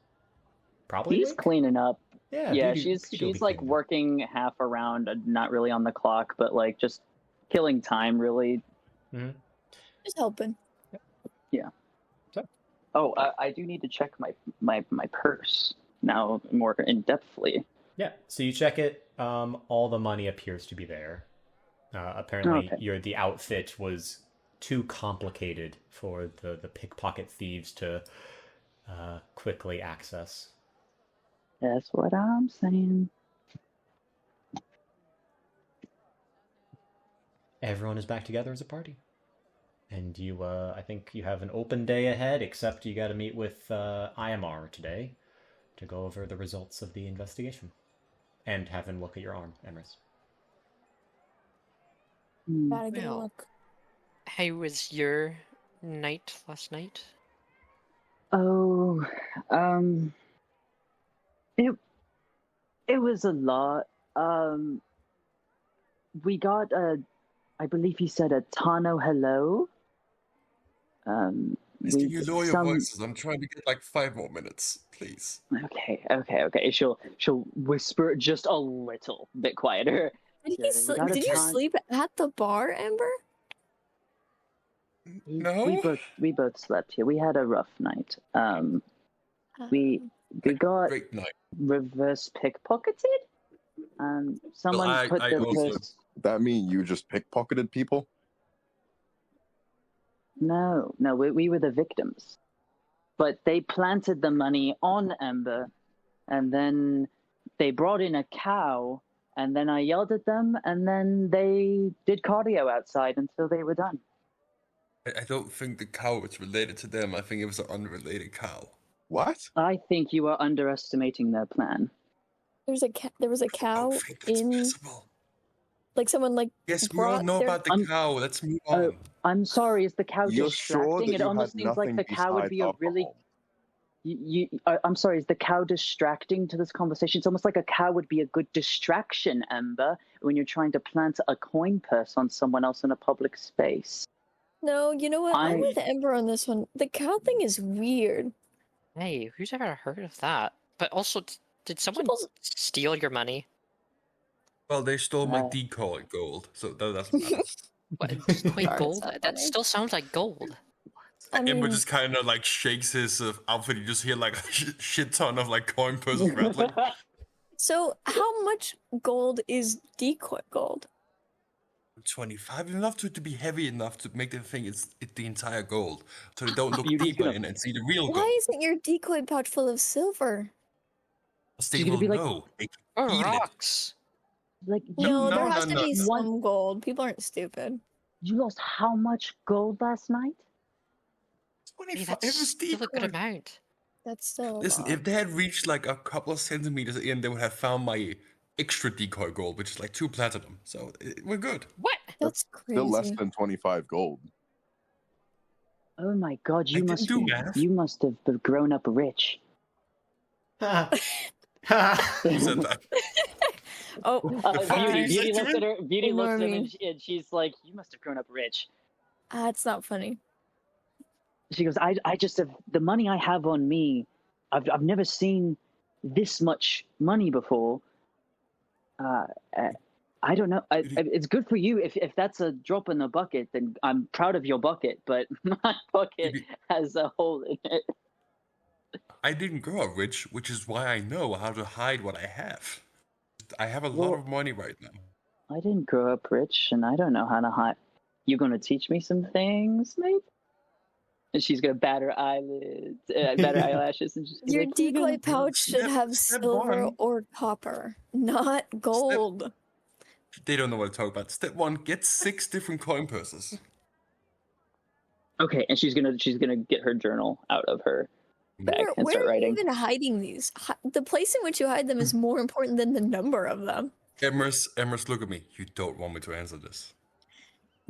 probably. He's awake? cleaning up. Yeah. Yeah, Beauty will be she's like cleaning up. working half around, not really on the clock, but like just killing time, really. Just helping. Oh, I do need to check my purse now more in depthly. Yeah. So you check it. All the money appears to be there. Apparently, Okay. the outfit was too complicated for the pickpocket thieves to quickly access. That's what I'm saying. Everyone is back together as a party. And you, I think you have an open day ahead, except you got to meet with IMR today to go over the results of the investigation. And have him look at your arm, Emrys. Gotta get a Well. look. How was your night last night? Oh, it was a lot. We got I believe he said a Tano hello. Please, can you lower your some- voices? I'm trying to get like 5 more minutes, please. Okay. She'll whisper just a little bit quieter. Did, Yeah, we got a did you ton- sleep at the bar, Ember? No? We both slept here. We had a rough night. We got Great night. reverse pickpocketed. Someone I put the also- purse. That mean you just pickpocketed people? No, we were the victims. But they planted the money on Ember, and then they brought in a cow, and then I yelled at them, and then they did cardio outside until they were done. I don't think the cow was related to them. I think it was an unrelated cow. What? I think you are underestimating their plan. There was a I cow don't think that's in, possible. like someone like. Yes, we all brought know their- about the I'm- cow. Let's move Oh, on. I'm sorry, is the cow You're sure distracting? that It you almost had seems like nothing the cow would be a besides really. alcohol? I'm sorry, is the cow distracting to this conversation? It's almost like a cow would be a good distraction, Ember, when you're trying to plant a coin purse on someone else in a public space. No, you know what? I'm I- with Ember on this one. The cow thing is weird. Hey, who's ever heard of that? But also, did someone People- steal your money? Well, they stole my Uh, decoy gold, so that doesn't matter. What, Sorry, decoy gold? it's not That funny. still sounds like gold. I Ember mean, just kind of like shakes his outfit. You just hear like a shit ton of like coin purses rattling. so how much gold is decoy gold? 25 enough to be heavy enough to make them think it's the entire gold, so they don't look Beauty's deeper gonna- in and see the real Why gold. isn't your decoy pouch full of silver? They She's gonna will be like- know. They can Or feel it. rocks. Like, No, there no, has to no, be no. some gold. People aren't stupid. you lost how much gold last night? Hey, 25. It that's was still a good decoy. amount. That's still a Listen, lot. if they had reached like a couple of centimeters in, they would have found my extra decoy gold, which is like 2 platinum. So we're good. What? That's crazy. Still less than 25 gold. Oh my god, you I must didn't do be, math. you must have grown up rich. Ha! Ha! Who said that? Oh, fuck Beauty, is Beauty that looks at her. Beauty looks at him, Ignore and she's like, "You must have grown up rich." it's not funny. She goes, I just have the money I have on me. I've never seen this much money before. I don't know. It's good for you if that's a drop in the bucket. Then I'm proud of your bucket, but my bucket Maybe- has a hole in it. I didn't grow up rich, which is why I know how to hide what I have. I have a lot Well- of money right now. I didn't grow up rich, and I don't know how to hide. You gonna teach me some things, maybe? And she's gonna bat her eyelids, bat her eyelashes, and she's Your like, "You're decoy gonna- pouch should Step- have step silver one. or copper, not gold. They don't know what to talk about. Step 1, get 6 different coin purses. Okay, and she's gonna get her journal out of her bag and Where start are you writing. even hiding these? The place in which you hide them is more important than the number of them. Emrys, look at me. You don't want me to answer this.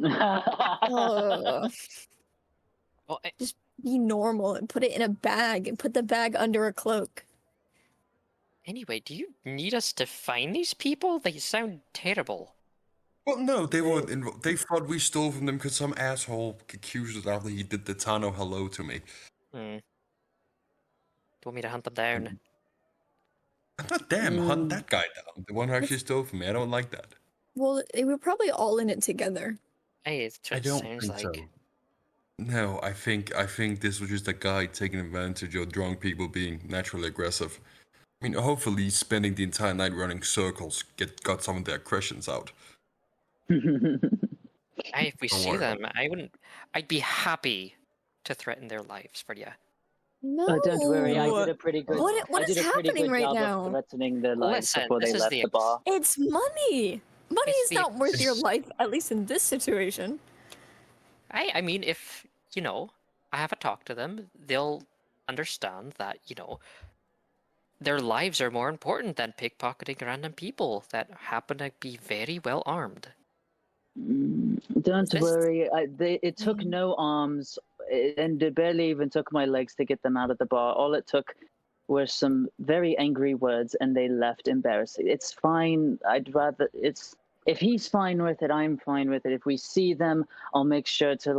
Ugh. Well, Just be normal and put it in a bag and put the bag under a cloak. anyway, do you need us to find these people? They sound terrible. Well, no, they thought we stole from them because some asshole accused us after he did the Tano hello to me. Hmm. Do you want me to hunt them down? I'm not damn hunt that guy down. The one who actually stole from me. I don't like that. Well, they were probably all in it together. Hey, it's I what it don't sounds think like. so. No, I think this was just a guy taking advantage of drunk people being naturally aggressive. I mean, hopefully spending the entire night running circles got some of their aggressions out. Hey, if we Don't see worry them, I'd be happy to threaten their lives for you. No. Oh, don't worry, I did a pretty good. What I is did a pretty happening good right job now? of threatening their lives Listen, before they this is left the the bar. It's money. Money It's is the- not worth your life, at least in this situation. I mean, if, I have a talk to them, they'll understand that, their lives are more important than pickpocketing random people that happen to be very well armed. Don't This- worry, it took no arms, and it barely even took my legs to get them out of the bar. All it took were some very angry words, and they left embarrassing. It's fine. If he's fine with it, I'm fine with it. If we see them, I'll make sure to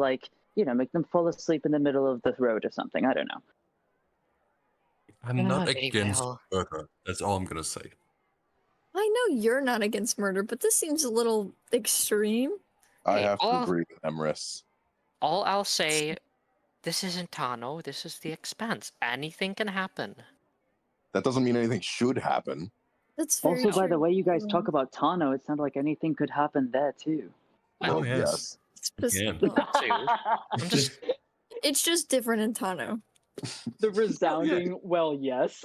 make them fall asleep in the middle of the road or something. I don't know. I'm not very against well. murder. That's all I'm gonna say. I know you're not against murder, but this seems a little extreme. I Hey, have to all- agree with Emrys. All I'll say, this isn't Tano, this is the Expanse. Anything can happen. That doesn't mean anything should happen. That's very Also, by the true. way you guys talk about Tano, it sounded like anything could happen there too. Oh, Well, yes. It's just, Again. I'm just it's just different in Tano. The resounding, well, yes.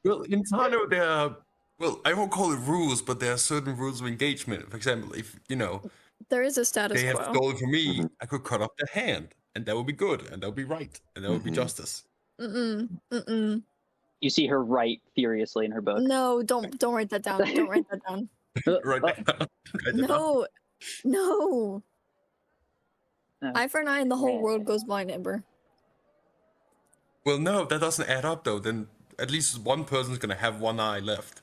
Well, in Tano, there are, well, I won't call it rules, but there are certain rules of engagement. For example, if, There is a status they have quo. stolen from me, I could cut off their hand, and that would be good, and that would be right, and that would be Mhm. justice. Mm-mm. You see her write furiously in her book. No, don't write that down. Don't write that down. Right now. No. No. No. Eye for an eye and the whole world goes blind, Ember. Well, no, that doesn't add up, though. Then at least one person's going to have one eye left.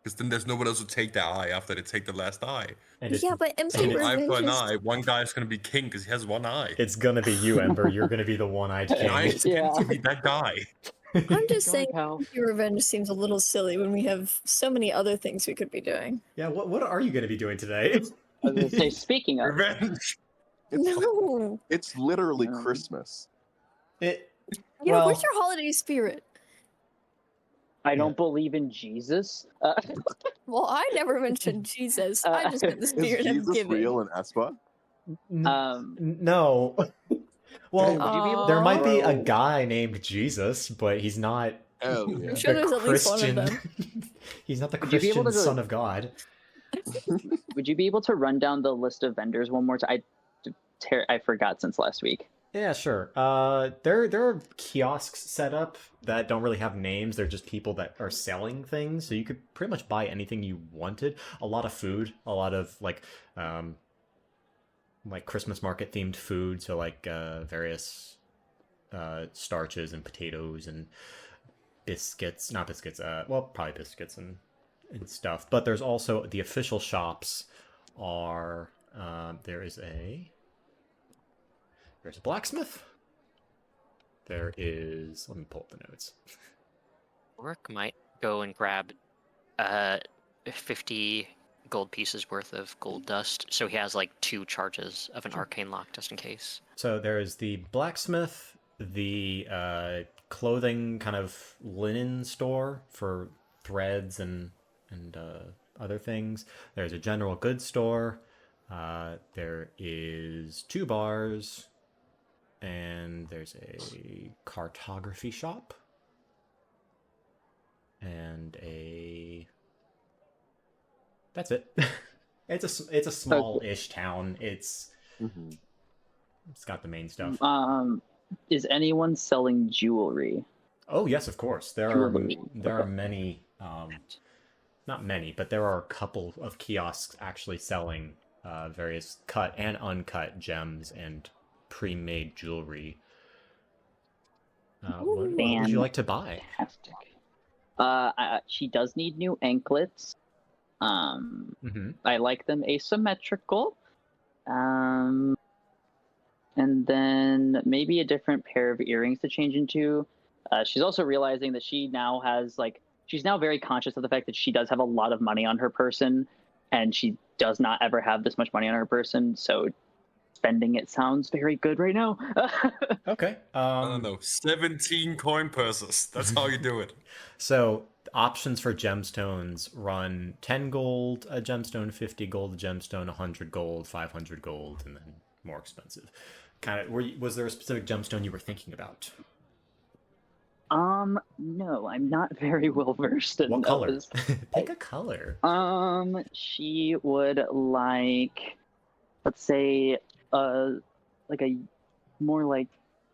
Because then there's no one else to take their eye after they take the last eye. And it's, Yeah, but So empty it's- eye for revenge an is... eye, one guy's going to be king because he has one eye. it's gonna be you, Ember. You're gonna be the one-eyed And I king. intend to be that guy. I'm just Go on, saying pal. empty revenge seems a little silly when we have so many other things we could be doing. Yeah, what are you gonna be doing today? I was gonna say, speaking of, Revenge. No. It's literally Um, Christmas. It, You know, well, where's your holiday spirit? I don't believe in Jesus. Well, I never mentioned Jesus. I just meant the Is spirit of Jesus giving. real in Espa? no. Well, would you be able there might be a Bro. guy named Jesus, but he's not Hell yeah. I'm sure the there's at least one of Christian. them. He's not the Would you be able Christian to- son of God. Would you be able to run down the list of vendors one more time? I forgot since last week. Yeah, sure. There are kiosks set up that don't really have names. They're just people that are selling things, so you could pretty much buy anything you wanted. A lot of food, a lot of like Christmas market themed food, so various starches and potatoes and biscuits, not biscuits, well, probably biscuits and stuff. But there's also the official shops are there's a blacksmith. There is, let me pull up the notes. Rourke might go and grab 50 gold pieces worth of gold dust, so he has like 2 charges of an arcane lock just in case. So there is the blacksmith, the clothing kind of linen store for threads and other things. There's a general goods store. There is 2 bars, and there's a cartography shop, and that's it. It's a small-ish town. It's got the main stuff. is anyone selling jewelry? Oh yes, of course. Jewelry. There are Okay. many, not many, but there are a couple of kiosks actually selling various cut and uncut gems and pre-made jewelry. What would you like to buy? Fantastic. She does need new anklets. Mm-hmm. I like them asymmetrical. And then maybe a different pair of earrings to change into. She's also realizing that she now has she's now very conscious of the fact that she does have a lot of money on her person, and she does not ever have this much money on her person. So spending it sounds very good right now. Okay. I don't know. 17 coin purses. That's how you do it. So options for gemstones run 10 gold a gemstone, 50 gold a gemstone, 100 gold, 500 gold, and then more expensive. Was there a specific gemstone you were thinking about? No, I'm not very well versed in What color? those. Pick a color. She would like, let's say, like a more like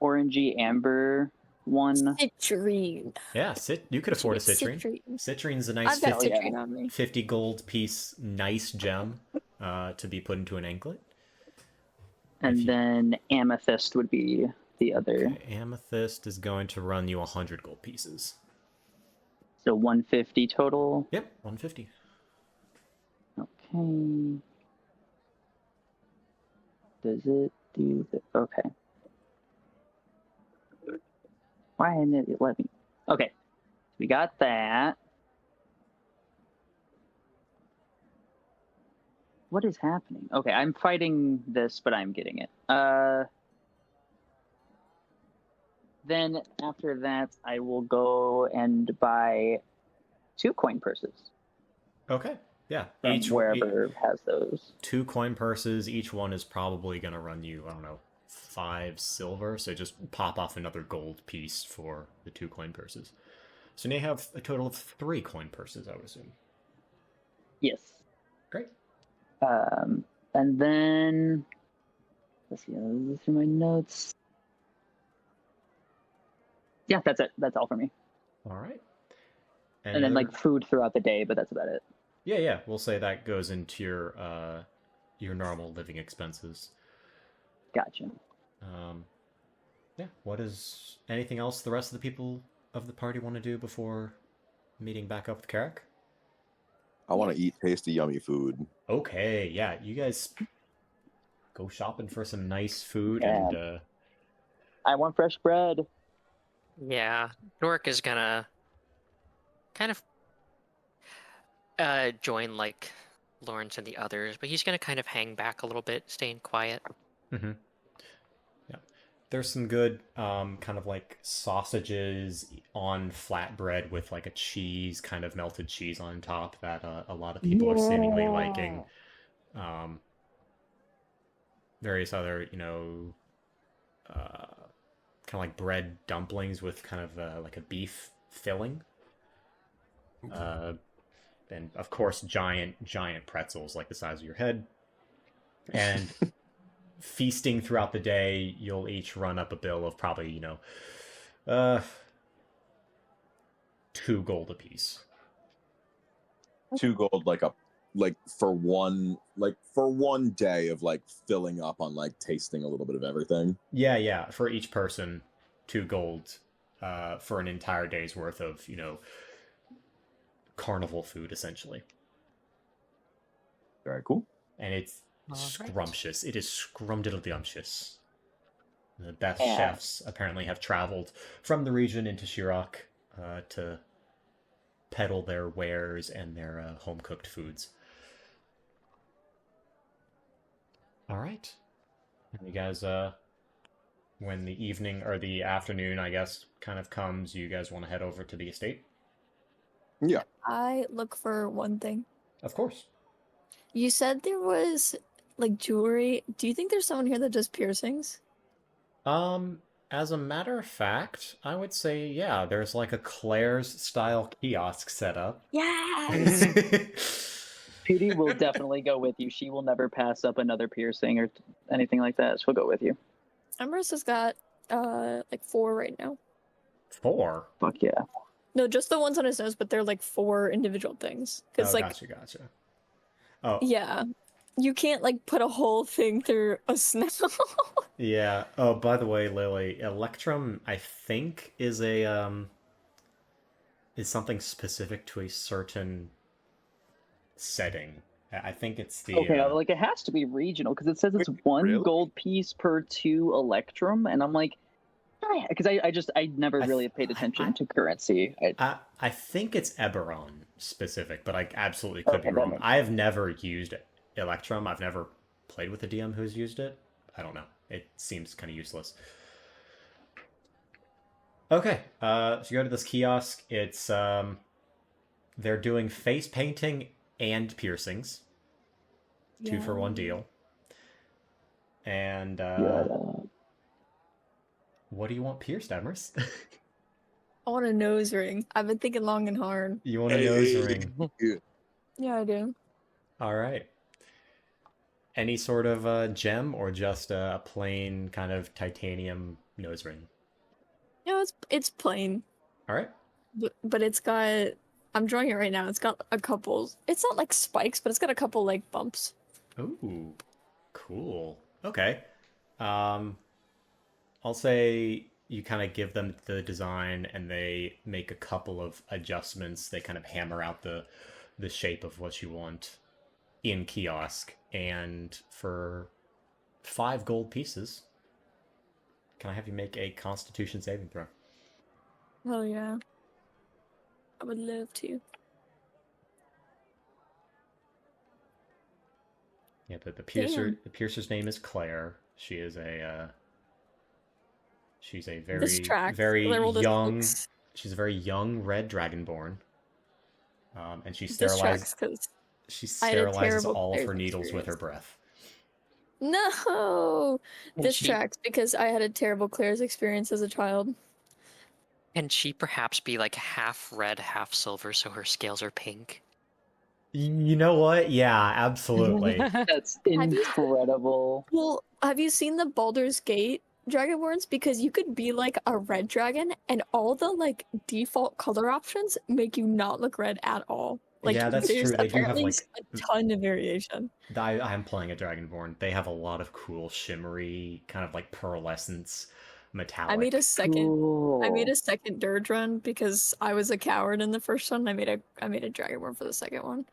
orangey amber one. Citrine. Yeah, you could afford a citrine. Citrine's a nice I've got 50, citrine on me. 50 gold piece, nice gem to be put into an anklet. And then amethyst would be the other. Okay, amethyst is going to run you 100 gold pieces. So 150 total. Yep, 150. Okay. Does it do the... Okay. Why didn't it let me... Okay. We got that. What is happening? Okay, I'm fighting this, but I'm getting it. Then after that, I will go and buy 2 coin purses. Okay, yeah. From wherever has those. 2 coin purses. Each one is probably going to run you, I don't know, 5 silver. So just pop off another gold piece for the 2 coin purses. So now you have a total of 3 coin purses, I would assume. Yes. Great. And then let's see. These are my notes. Yeah, that's it. That's all for me. All right. And then like food throughout the day, but that's about it. Yeah. We'll say that goes into your normal living expenses. Gotcha. Yeah. What is anything else the rest of the people of the party want to do before meeting back up with Kerak? I want to eat tasty, yummy food. Okay. Yeah. You guys go shopping for some nice food and. I want fresh bread. Yeah, Dork is gonna kind of join like Lawrence and the others, but he's gonna kind of hang back a little bit, staying quiet. Mm-hmm. Yeah, there's some good kind of like sausages on flatbread with like a cheese, kind of melted cheese on top that a lot of people are seemingly liking. Various other, kind of like bread dumplings with kind of like a beef filling. And of course, giant pretzels like the size of your head. And feasting throughout the day, you'll each run up a bill of probably, 2 gold apiece. 2 gold, for one day of like filling up on like tasting a little bit of everything. Yeah. For each person, 2 gold for an entire day's worth of, carnival food, essentially. Very cool. And it's scrumptious. It is scrumdiddlyumptious. The best chefs apparently have traveled from the region into Kerak to peddle their wares and their home-cooked foods. All right. And you guys, when the evening or the afternoon, I guess, kind of comes, you guys want to head over to the estate? Yeah. I look for one thing. Of course. You said there was like jewelry. Do you think there's someone here that does piercings? As a matter of fact, I would say, yeah, there's like a Claire's style kiosk set up. Yes! Petey will definitely go with you. She will never pass up another piercing or anything like that. She'll go with you. Marissa's got Like 4 right now. 4? Fuck yeah. No, just the ones on his nose, but they're like 4 individual things. Because Oh, like, gotcha. Oh, yeah, you can't like put a whole thing through a snout. yeah. Oh, by the way, Lily, Electrum, I think, is something specific to a certain setting. I think it's the Okay, like it has to be regional because it says it's Wait, 1 really? gold piece per 2 electrum, and I'm like, because I never I really th- paid attention I- to currency. I think it's Eberron specific, but I absolutely could Okay, be that wrong. makes I have never used Electrum. I've never played with a DM who's used it. I don't know. It seems kind of useless. Okay, so you go to this kiosk. It's they're doing face painting and piercings, 2 for 1 deal. And Yeah. what do you want pierced, Emrys? I want a nose ring. I've been thinking long and hard. You want a nose ring? Yeah, I do. All right. Any sort of gem or just a plain kind of titanium nose ring? No, it's plain, All right. but it's got. I'm drawing it right now. It's got a couple. It's not like spikes, but it's got a couple like bumps. Ooh, cool. Okay. Um, I'll say you kind of give them the design and they make a couple of adjustments. They kind of hammer out the shape of what you want in kiosk. And for 5 gold pieces, can I have you make a Constitution saving throw? Hell yeah. I would love to. Yeah, the Damn. piercer's name is Claire. She's a This track. very Literal young. this She's a very young red dragonborn. And she This tracks because she I had a sterilizes terrible all of her Claire's needles with her experience. breath. No, And this she- tracks because I had a terrible Claire's experience as a child. Can she perhaps be like half red, half silver, so her scales are pink? You know what? Yeah, absolutely. That's you- incredible. Well, have you seen the Baldur's Gate Dragonborns? Because you could be like a red dragon, and all the like default color options make you not look red at all. Like, Yeah, that's there's true. They do have, apparently like, a ton of variation. I'm playing a dragonborn. They have a lot of cool shimmery, kind of like pearlescence, metallic. I made a second. Cool. I made a second dirge run because I was a coward in the first one. I made a Dragonborn for the second one.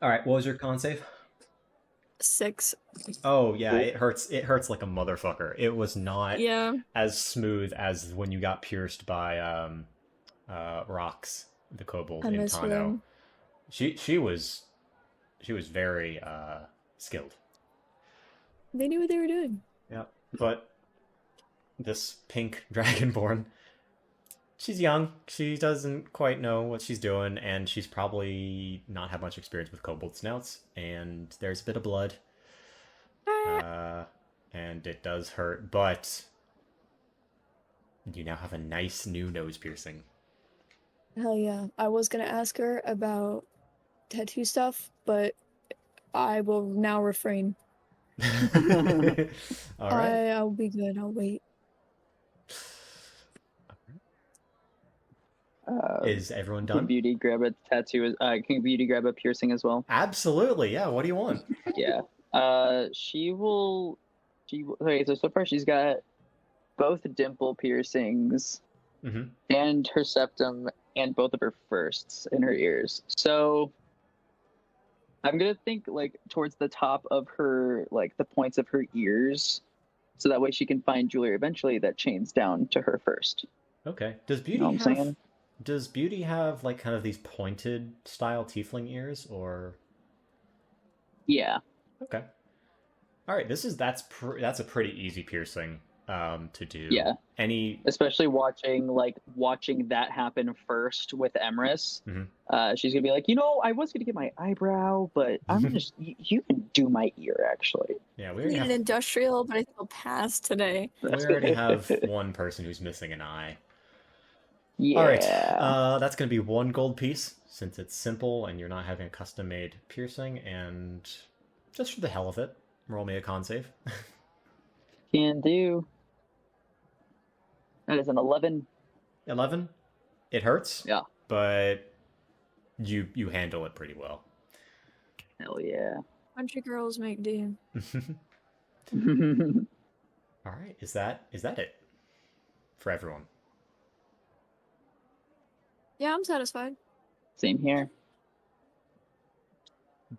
All right, what was your con save? 6. Oh yeah, Cool. it hurts. It hurts like a motherfucker. It was not Yeah. as smooth as when you got pierced by Rox, the kobold I in miss Tano. them. She was very skilled. They knew what they were doing. Yeah, but this pink dragonborn, she's young. She doesn't quite know what she's doing, and she's probably not had much experience with kobold snouts. And there's a bit of blood, and it does hurt. But you now have a nice new nose piercing. Hell yeah. I was gonna ask her about tattoo stuff, but I will now refrain. All right. I'll be good. I'll wait. Is everyone Can done? Beauty grab a tattoo? Can Beauty grab a piercing as well? Absolutely. Yeah. What do you want? Yeah. She will. Okay, so far she's got both dimple piercings Mm-hmm. and her septum and both of her firsts in her ears. So I'm gonna think like towards the top of her, like the points of her ears, so that way she can find jewelry eventually that chains down to her first. Okay. Does You Beauty know what I'm saying? Does Beauty have like kind of these pointed style tiefling ears, or Yeah. okay? All right. That's a pretty easy piercing to do. Yeah. Any Especially watching that happen first with Emrys. Mhm. She's gonna be like, I was gonna get my eyebrow, but I'm gonna just you can do my ear actually. yeah, I we need already an have industrial, but I think I'll pass today. we already have one person who's missing an eye. Yeah. All right. That's gonna be 1 gold piece since it's simple and you're not having a custom made piercing, and just for the hell of it, roll me a con save. Can do. That is an 11. 11. It hurts. Yeah. But you handle it pretty well. Hell yeah. Country girls make do. All right. Is that it for everyone? Yeah, I'm satisfied. Same here.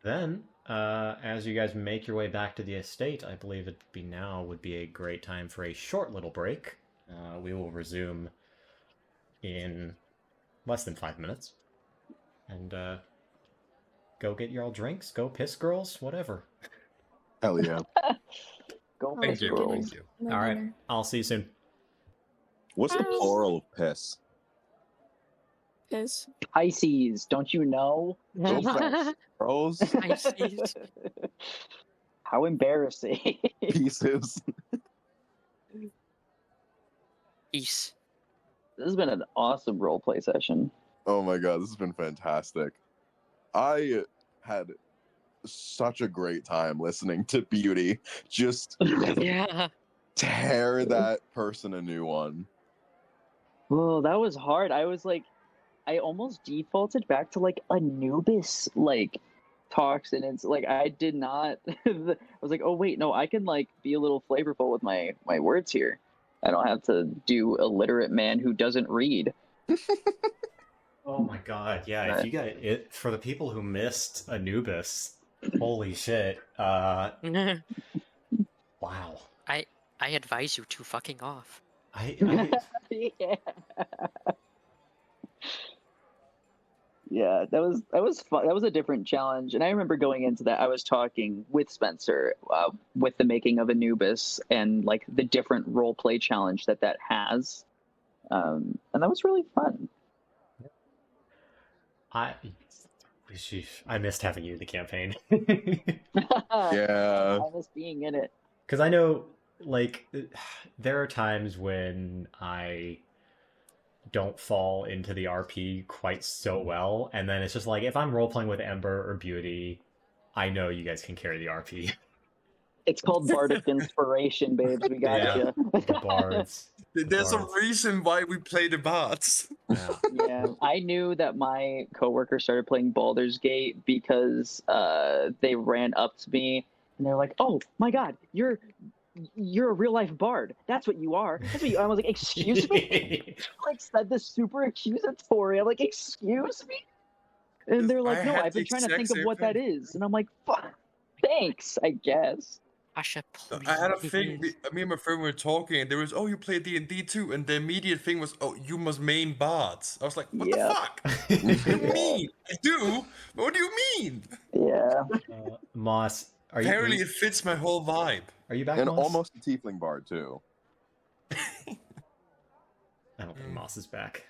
Then, as you guys make your way back to the estate, I believe would be a great time for a short little break. We will resume in less than 5 minutes. And go get your all drinks, go piss girls, whatever. Hell yeah. Go Thank piss you. girls. Thank you. My All right. dinner. I'll see you soon. What's the plural of piss? Piss. Pisces, don't you know? Jesus. Bros, Pisces. How embarrassing. pieces. East. This has been an awesome roleplay session. Oh my god, this has been fantastic. I had such a great time listening to Beauty just Yeah. tear that person a new one. Whoa, that was hard. I was like, I almost defaulted back to like Anubis like talks, and it's like I did not. I was like, oh wait, no, I can like be a little flavorful with my words here. I don't have to do illiterate man who doesn't read. Oh my god, yeah, if you got it for the people who missed Anubis, holy shit. Wow. I advise you to fucking off. I Yeah. Yeah, that was fun. That was a different challenge, and I remember going into that. I was talking with Spencer with the making of Anubis and like the different role play challenge that has, and that was really fun. I missed having you in the campaign. Yeah. I miss being in it. Because I know, like, there are times when I don't fall into the RP quite so well, and then it's just like, if I'm role-playing with Ember or Beauty, I know you guys can carry the RP. It's called Bardic Inspiration, babes. We got Yeah. you. The bards. There's a Bards. reason why we play the bards. Yeah. Yeah, I knew that my coworker started playing Baldur's Gate because they ran up to me and they're like, "Oh my God, you're a real life bard. That's what you are." That's what you are. I was like, "Excuse me?" Like said this super accusatory. I'm like, "Excuse me?" And they're like, I "No, had I've been the trying to exact think of same what that thing. is," and I'm like, "Fuck, thanks, I guess." Asha, please. I had a thing. Me and my friend were talking, and there was, "Oh, you play D&D too," and the immediate thing was, "Oh, you must main bards." I was like, "What Yeah. the fuck? What do you mean? I do. But what do you mean?" Yeah. Moss, Apparently, it fits my whole vibe. are you back, And Moss? almost a tiefling bard too. I don't think Moss is back.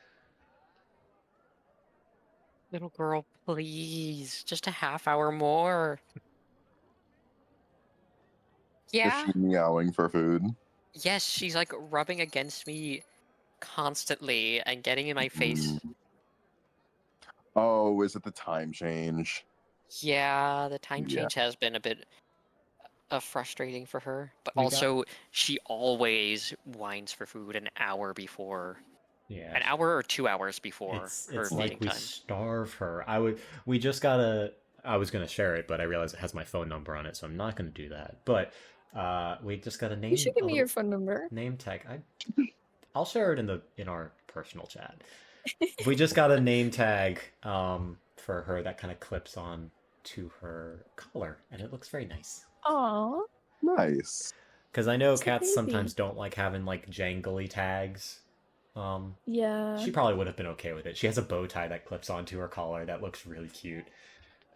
Little girl, please. Just a half hour more. Yeah. Is she meowing for food? Yes, she's like rubbing against me constantly and getting in my face. Oh, is it the time change? Yeah, the time Yeah. change has been a bit frustrating for her. But We got- also, she always whines for food an hour before. Yeah. An hour or 2 hours before It's her like meeting we time. starve her. I was gonna share it, but I realized it has my phone number on it, so I'm not gonna do that. But we just got a name. You should give a me your little phone number. name tag. I'll share it in our personal chat. We just got a name tag for her that kind of clips on to her collar, and it looks very nice. Aw. Nice. Because I know It's a cats baby. sometimes don't like having like jangly tags. Yeah. She probably would have been okay with it. She has a bow tie that clips onto her collar that looks really cute.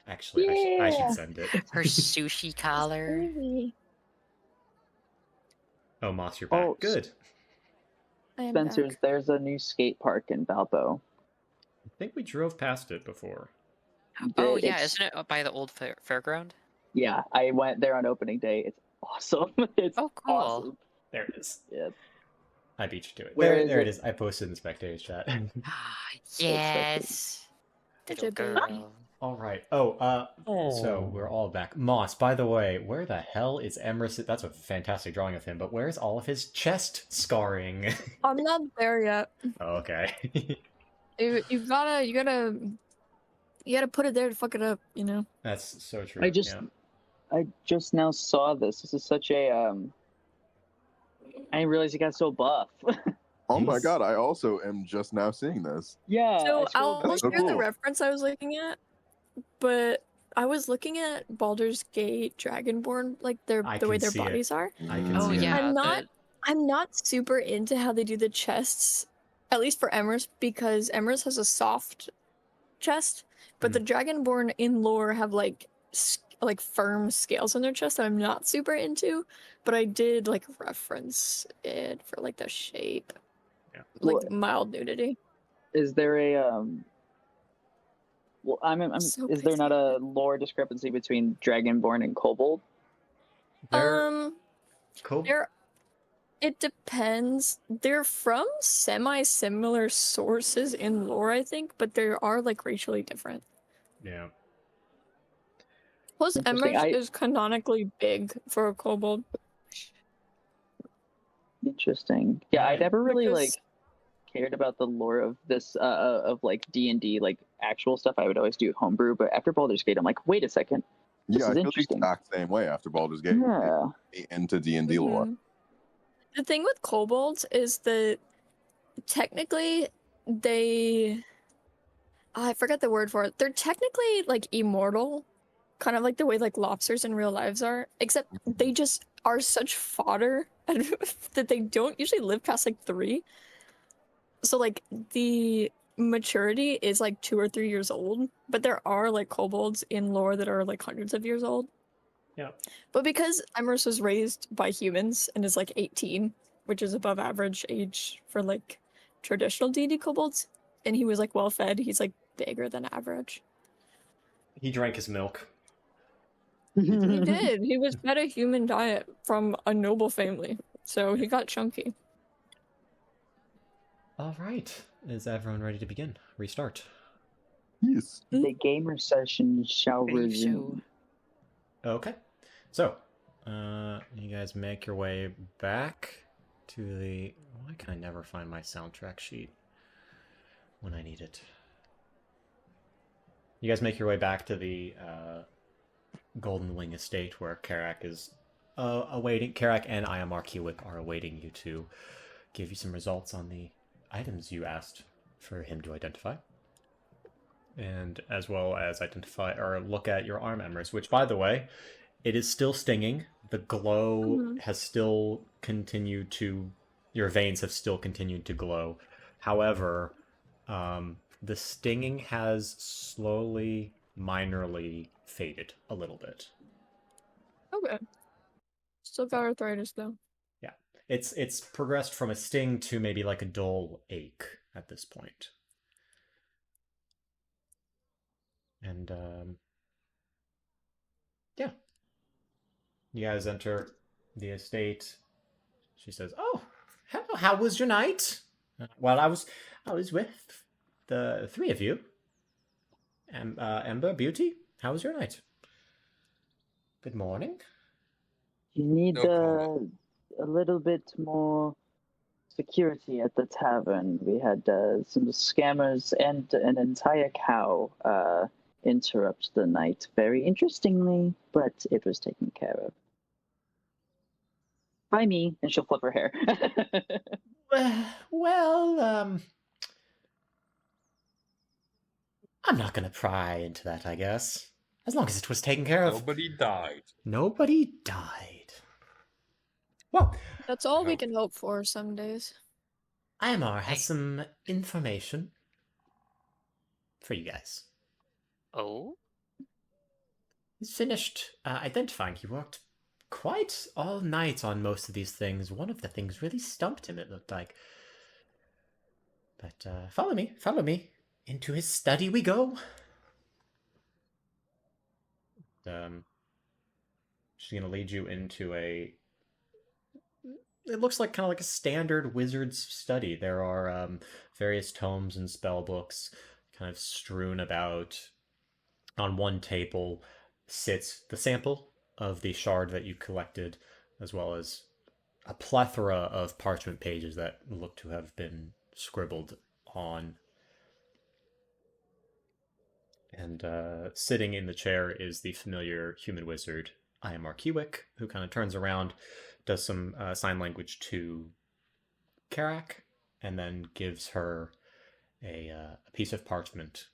Actually, I Yeah. should send it. Her sushi collar. Baby. Oh, Moss, you're back. Oh, Good. I am Spencer's, back. there's a new skate park in Valpo. I think we drove past it before. Oh yeah, It's- isn't it by the old fairground? Yeah, I went there on opening day. It's awesome. It's Oh, cool. awesome. There it is. Yeah. I beat you to it. Where There, is there it? it is. I posted in the spectators chat. Ah, yes. Such Little a baby. girl. All right. So we're all back. Moss, by the way, where the hell is Emerson? That's a fantastic drawing of him, but where's all of his chest scarring? I'm not there yet. Oh, okay. You gotta put it there to fuck it up, you know? That's so true. I just now saw this. This is such a I didn't realize he got so buff. Oh my He's- god, I also am just now seeing this. Yeah. So I scrolled I'll That's so share the cool. reference I was looking at, but I was looking at Baldur's Gate Dragonborn, like the way can their see it. bodies are. I can Oh see it. yeah, I'm not super into how they do the chests, at least for Emrys, because Emrys has a soft chest, but the Dragonborn in lore have like firm scales on their chest that I'm not super into, but I did like reference it for like the shape, like Well, mild nudity. Is there a Well, So is there not pixelated. a lore discrepancy between Dragonborn and Kobold? They're cool. It depends. They're from semi-similar sources in lore, I think, but they are like racially different. Yeah. Plus, Interesting. Emrys is canonically big for a kobold. Interesting. Yeah, I Right. never really like Because- cared about the lore of this of like D&D like actual stuff. I would always do homebrew, but after Baldur's Gate, I'm like, wait a second. This Yeah, I is feel the interesting. exact same way after Baldur's Gate. Yeah. Into D&D lore. Mhm. The thing with kobolds is that technically they I forget the word for it. They're technically like immortal, kind of like the way like lobsters in real lives are, except they just are such fodder that they don't usually live past like 3. So like the maturity is like 2 or 3 years old, but there are like kobolds in lore that are like hundreds of years old. Yeah. But because Emrys was raised by humans and is like 18, which is above average age for like traditional D&D kobolds, and he was like well fed, he's like bigger than average. He drank his milk. He did. He was fed a human diet from a noble family, so he got chunky. All right. Is everyone ready to begin? Restart. Yes. The gamer session shall resume. Okay. So, you guys make your way back to the... Why can I never find my soundtrack sheet when I need it? You guys make your way back to the Golden Wing Estate where Kerak is awaiting... Kerak and Iamar Kiwick are awaiting you to give you some results on the items you asked for him to identify. And as well as identify or look at your arm Emrys, which, by the way, it is still stinging. The glow has still continued to... Your veins have still continued to glow. However, the stinging has slowly, minorly faded a little bit. Okay. Still got arthritis though. Yeah. It's progressed from a sting to maybe like a dull ache at this point. And, yeah. You guys enter the estate. She says, "Oh, hello, how was your night?" Well, I was with the 3 of you. Ember, Beauty, how was your night? Good morning. You need No problem. a little bit more security at the tavern. We had some scammers and an entire cow interrupt the night very interestingly, but it was taken care of. By me, and she'll flip her hair. Well, I'm not gonna pry into that, I guess. As long as it was taken care of. Nobody died. Nobody died. Well, That's all we No. can hope for some days. Imar has some information for you guys. Oh? He's finished identifying. He worked quite all night on most of these things. One of the things really stumped him, it looked like. But follow me. Into his study we go. She's gonna lead you into a... It looks like kind of like a standard wizard's study. There are various tomes and spell books kind of strewn about. On one table sits the sample of the shard that you collected, as well as a plethora of parchment pages that look to have been scribbled on. And sitting in the chair is the familiar human wizard, Iamar Kiwick, who kind of turns around, does some sign language to Kerak, and then gives her a piece of parchment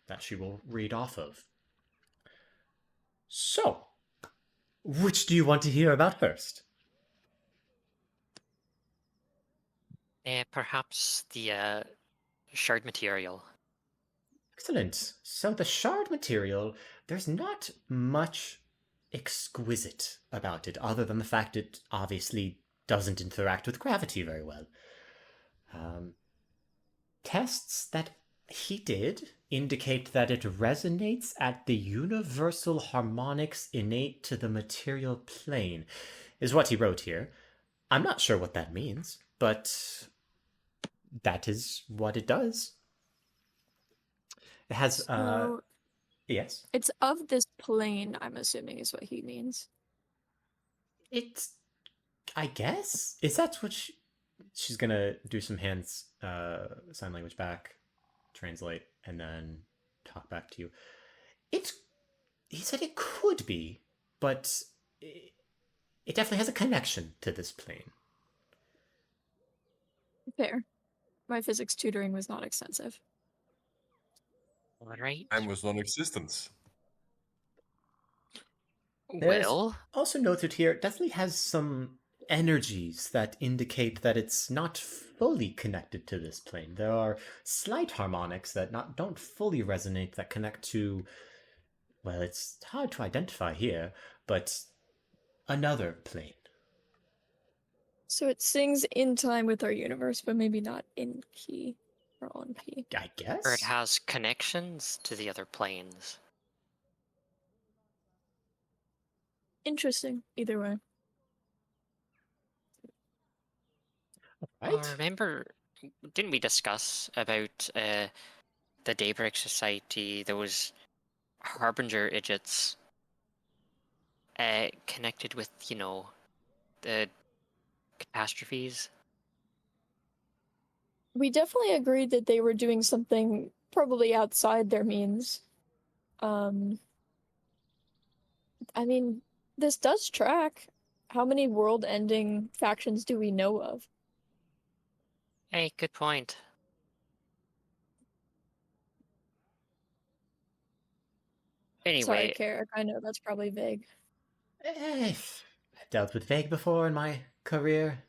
that she will read off of. So, which do you want to hear about first? Perhaps the shard material. Excellent. So the shard material, there's not much exquisite about it, other than the fact it obviously doesn't interact with gravity very well. Tests that he did indicate that it resonates at the universal harmonics innate to the material plane, is what he wrote here. I'm not sure what that means, but that is what it does. It has, So yes? it's of this plane, I'm assuming is what he means. It's, I guess? Is that what she's gonna do some hands, sign language back, translate, and then talk back to you. He said it could be, but it definitely has a connection to this plane. Fair. My physics tutoring was not extensive. All right. Time was non-existence. There's Well, also noted here, it definitely has some energies that indicate that it's not fully connected to this plane. There are slight harmonics that don't fully resonate that connect to, well, it's hard to identify here, but another plane. So it sings in time with our universe, but maybe not in key or on key. I guess? or it has connections to the other planes. Interesting, either way. Right? Remember, didn't we discuss about the Daybreak Society, those Harbinger idiots connected with, the catastrophes? We definitely agreed that they were doing something probably outside their means. I mean, this does track. How many world-ending factions do we know of? Hey, good point. Anyway, Sorry, Kerak, I know that's probably vague. I've dealt with vague before in my career.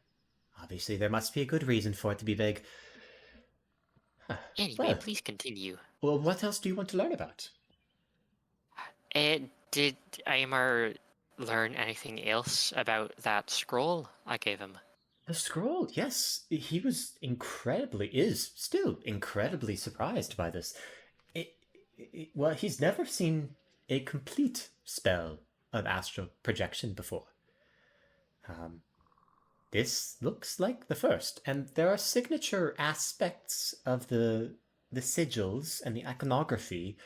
Obviously, there must be a good reason for it to be vague. anyway, please continue. Well, what else do you want to learn about? Did Aymar learn anything else about that scroll I gave him? The scroll, yes. He is still incredibly surprised by this. Well, he's never seen a complete spell of astral projection before. This looks like the first, and there are signature aspects of the sigils and the iconography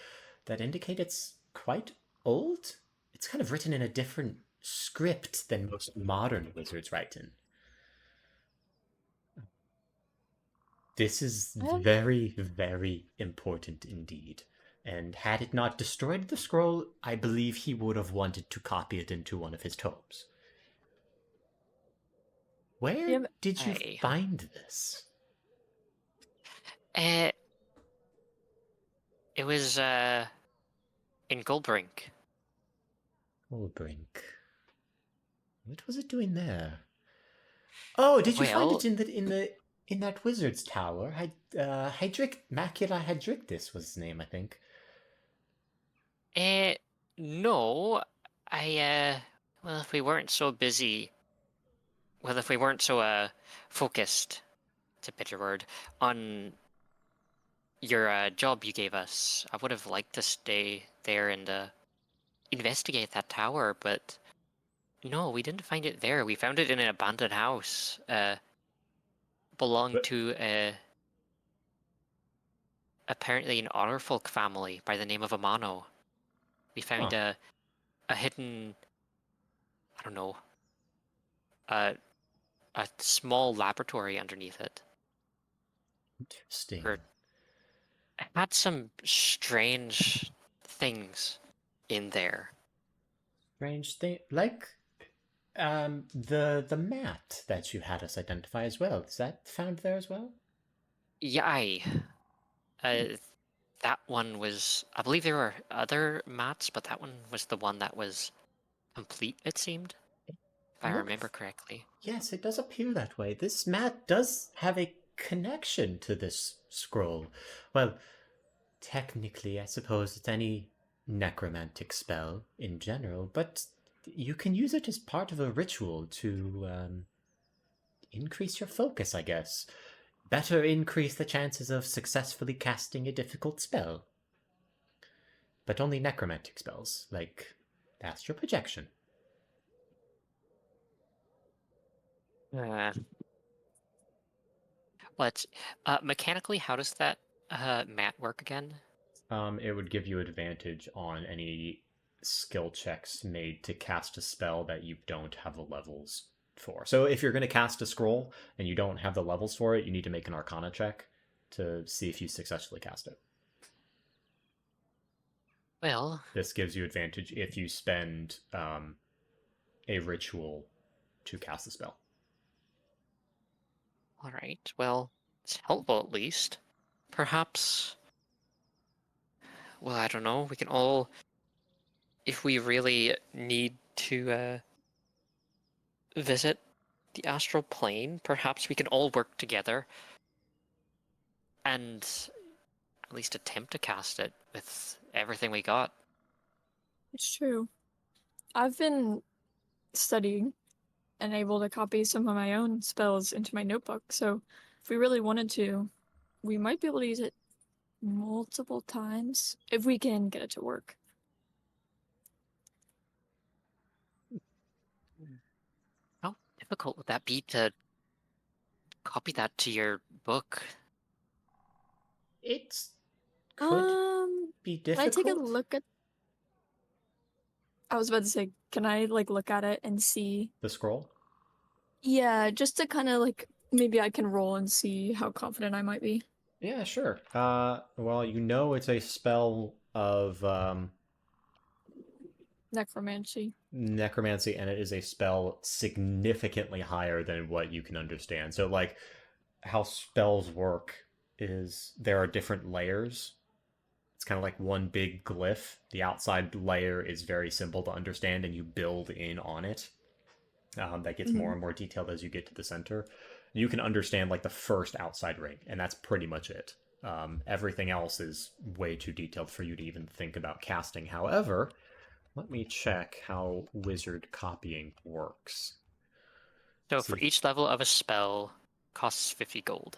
that indicate it's quite old. It's kind of written in a different script than most modern wizards write in. This is very, very important indeed. And had it not destroyed the scroll, I believe he would have wanted to copy it into one of his tomes. Where did you find this? It was in Goldbrink. Goldbrink. What was it doing there? Oh, did you find it in that wizard's tower? Macula Hydrictus was his name, I think. No. Well, if we weren't so busy, if we weren't so focused, it's a bitter word, on your job you gave us, I would have liked to stay there and investigate that tower, but no, we didn't find it there. We found it in an abandoned house. Belonged to apparently an Otterfolk family by the name of Amano. We found a hidden, I don't know, a small laboratory underneath it. Interesting. Or it had some strange things in there. Strange thing, like the mat that you had us identify as well. Is that found there as well? Yeah, that one was. I believe there were other mats, but that one was the one that was complete. It seemed, if I remember correctly. Yes, it does appear that way. This mat does have a connection to this scroll. Well, technically, I suppose it's any necromantic spell in general, but you can use it as part of a ritual to increase your focus, I guess. Better increase the chances of successfully casting a difficult spell. But only necromantic spells, like astral projection. Let's mechanically, how does that mat work again? It would give you advantage on any skill checks made to cast a spell that you don't have the levels for. So if you're going to cast a scroll and you don't have the levels for it, you need to make an Arcana check to see if you successfully cast it. Well, this gives you advantage if you spend a ritual to cast the spell. all right. Well, it's helpful at least. Perhaps. Well, I don't know. We can all, if we really need to visit the astral plane, perhaps we can all work together and at least attempt to cast it with everything we got. It's true. I've been studying and able to copy some of my own spells into my notebook, so if we really wanted to, we might be able to use it multiple times if we can get it to work. How difficult would that be to copy that to your book? It could be difficult. Can I take a look at... I was about to say, can I look at it and see the scroll? Yeah, just to kind of maybe I can roll and see how confident I might be. Yeah, sure. Well, you know it's a spell of Necromancy. necromancy, and it is a spell significantly higher than what you can understand. So, how spells work is there are different layers. It's kind of like one big glyph. The outside layer is very simple to understand, and you build in on it. That gets more and more detailed as you get to the center. You can understand the first outside ring, and that's pretty much it. Everything else is way too detailed for you to even think about casting. However, let me check how wizard copying works. So for each level of a spell, costs 50 gold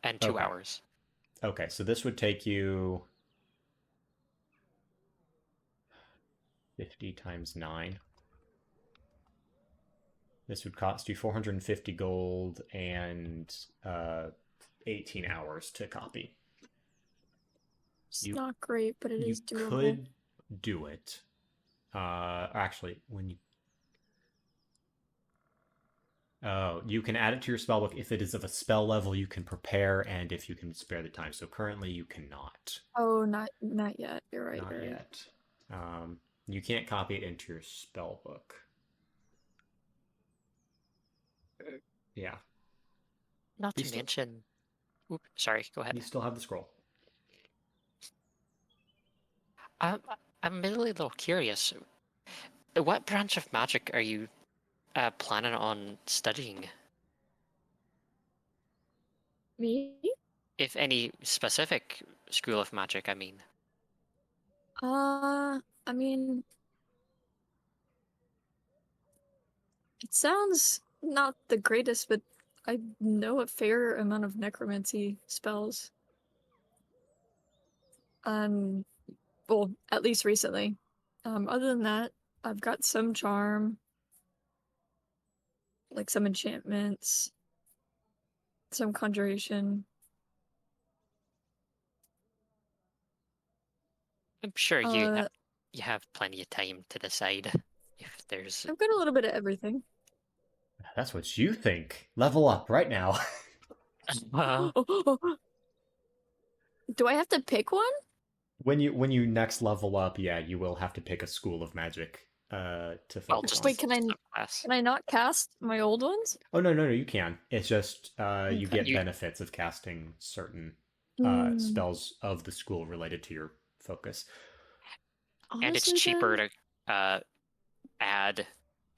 and 2 hours. Okay, so this would take you 50 times 9. This would cost you 450 gold and 18 hours to copy. It's not great, but it is doable. You could do it. Actually, when you... you can add it to your spellbook if it is of a spell level you can prepare and if you can spare the time. So currently you cannot. Oh, not yet. You're right. Not yet. You can't copy it into your spellbook. Yeah. Not to mention... Oops, sorry, go ahead. You still have the scroll. I'm admittedly a little curious. What branch of magic are you planning on studying? Me? If any specific school of magic, I mean. I mean... It sounds not the greatest, but I know a fair amount of necromancy spells. Well, at least recently. Other than that, I've got some charm, some enchantments, some conjuration. I'm sure you you have plenty of time to decide if there's. I've got a little bit of everything. That's what you think. Level up right now. Do I have to pick one? When you next level up, yeah, you will have to pick a school of magic to Well, focus just on. Wait, can I class. can I not cast my old ones? Oh no, you can. It's just you Okay. get You- benefits of casting certain Hmm. spells of the school related to your focus. And it's Honestly, cheaper then, to add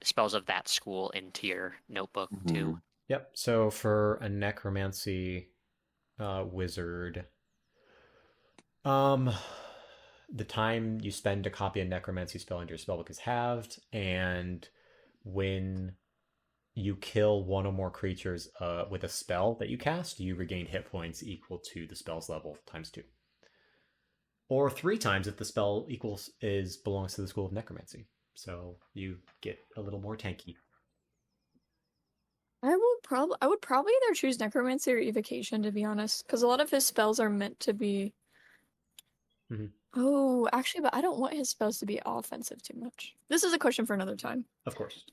spells of that school into your notebook too. Yep. So for a necromancy wizard, the time you spend to copy a necromancy spell into your spellbook is halved, and when you kill one or more creatures with a spell that you cast, you regain hit points equal to the spell's level times 2. Or 3 times if the spell belongs to the school of necromancy. So you get a little more tanky. I would probably either choose necromancy or evocation, to be honest, because a lot of his spells are meant to be. Mhm. Oh, actually, but I don't want his spells to be offensive too much. This is a question for another time. Of course.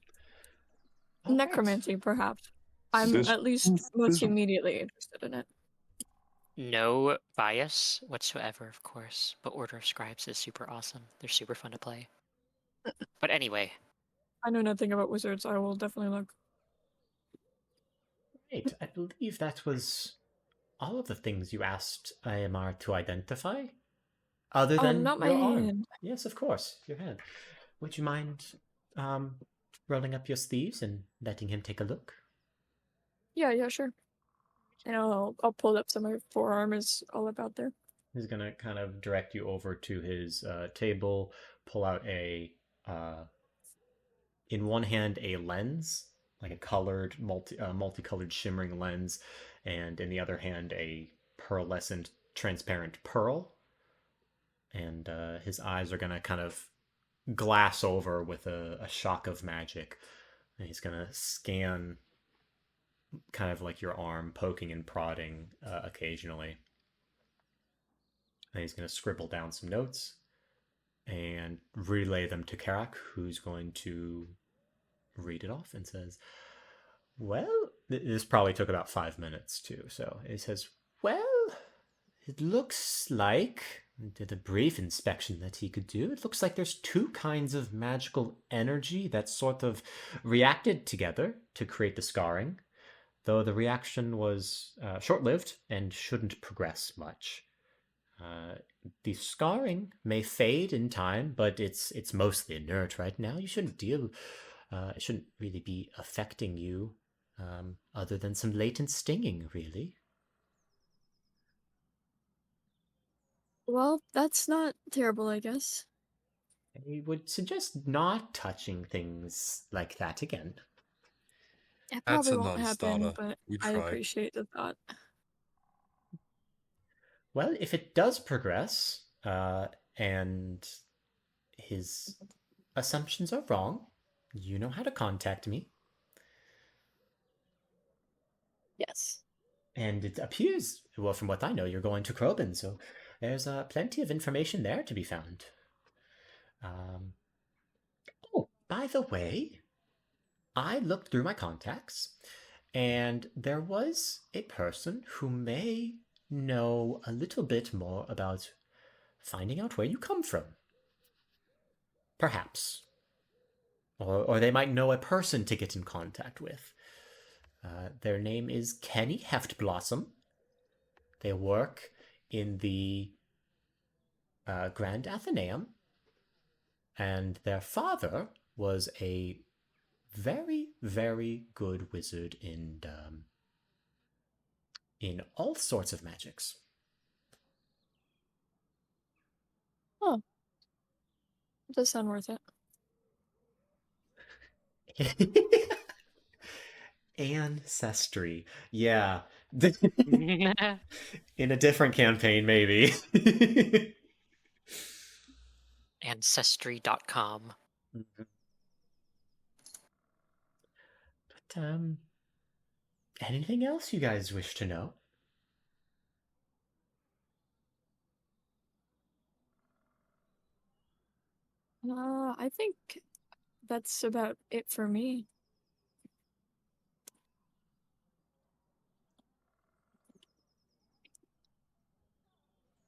All right. Necromancy, perhaps. I'm This- at least most this- immediately interested in it. No bias whatsoever, of course, but Order of Scribes is super awesome. They're super fun to play. But anyway, I know nothing about wizards. I will definitely look. Right. I believe that was all of the things you asked AMR to identify. Other than not my your arm. hand. Yes, of course, your hand. Would you mind rolling up your sleeves and letting him take a look? Yeah, sure. And I'll pull it up so my forearm is all about there. He's gonna kind of direct you over to his table, pull out in one hand a lens, like a colored multicolored shimmering lens, and in the other hand a pearlescent transparent pearl. And his eyes are gonna kind of glass over with a shock of magic, and he's gonna scan kind of like your arm, poking and prodding occasionally. And he's going to scribble down some notes and relay them to Kerak, who's going to read it off and says, well, this probably took about 5 minutes too. So he says, well, it looks like, did a brief inspection that he could do, it looks like there's 2 kinds of magical energy that sort of reacted together to create the scarring, though the reaction was short-lived and shouldn't progress much. The scarring may fade in time, but it's mostly inert right now. You shouldn't it shouldn't really be affecting you, other than some latent stinging, really. Well, that's not terrible, I guess. I would suggest not touching things like that again. It That's probably a won't happen, non-starter. but We I tried. appreciate the thought. Well, if it does progress, and his assumptions are wrong, you know how to contact me. Yes. And it appears, well, from what I know, you're going to Krobin, so there's plenty of information there to be found. Oh, by the way, I looked through my contacts, and there was a person who may know a little bit more about finding out where you come from. Perhaps. Or they might know a person to get in contact with. Their name is Kenny Heftblossom. They work in the Grand Athenaeum, and their father was a very, very good wizard in all sorts of magics. Oh. It does sound worth it. Ancestry. Yeah. In a different campaign, maybe. Ancestry.com. But, anything else you guys wish to know? I think that's about it for me.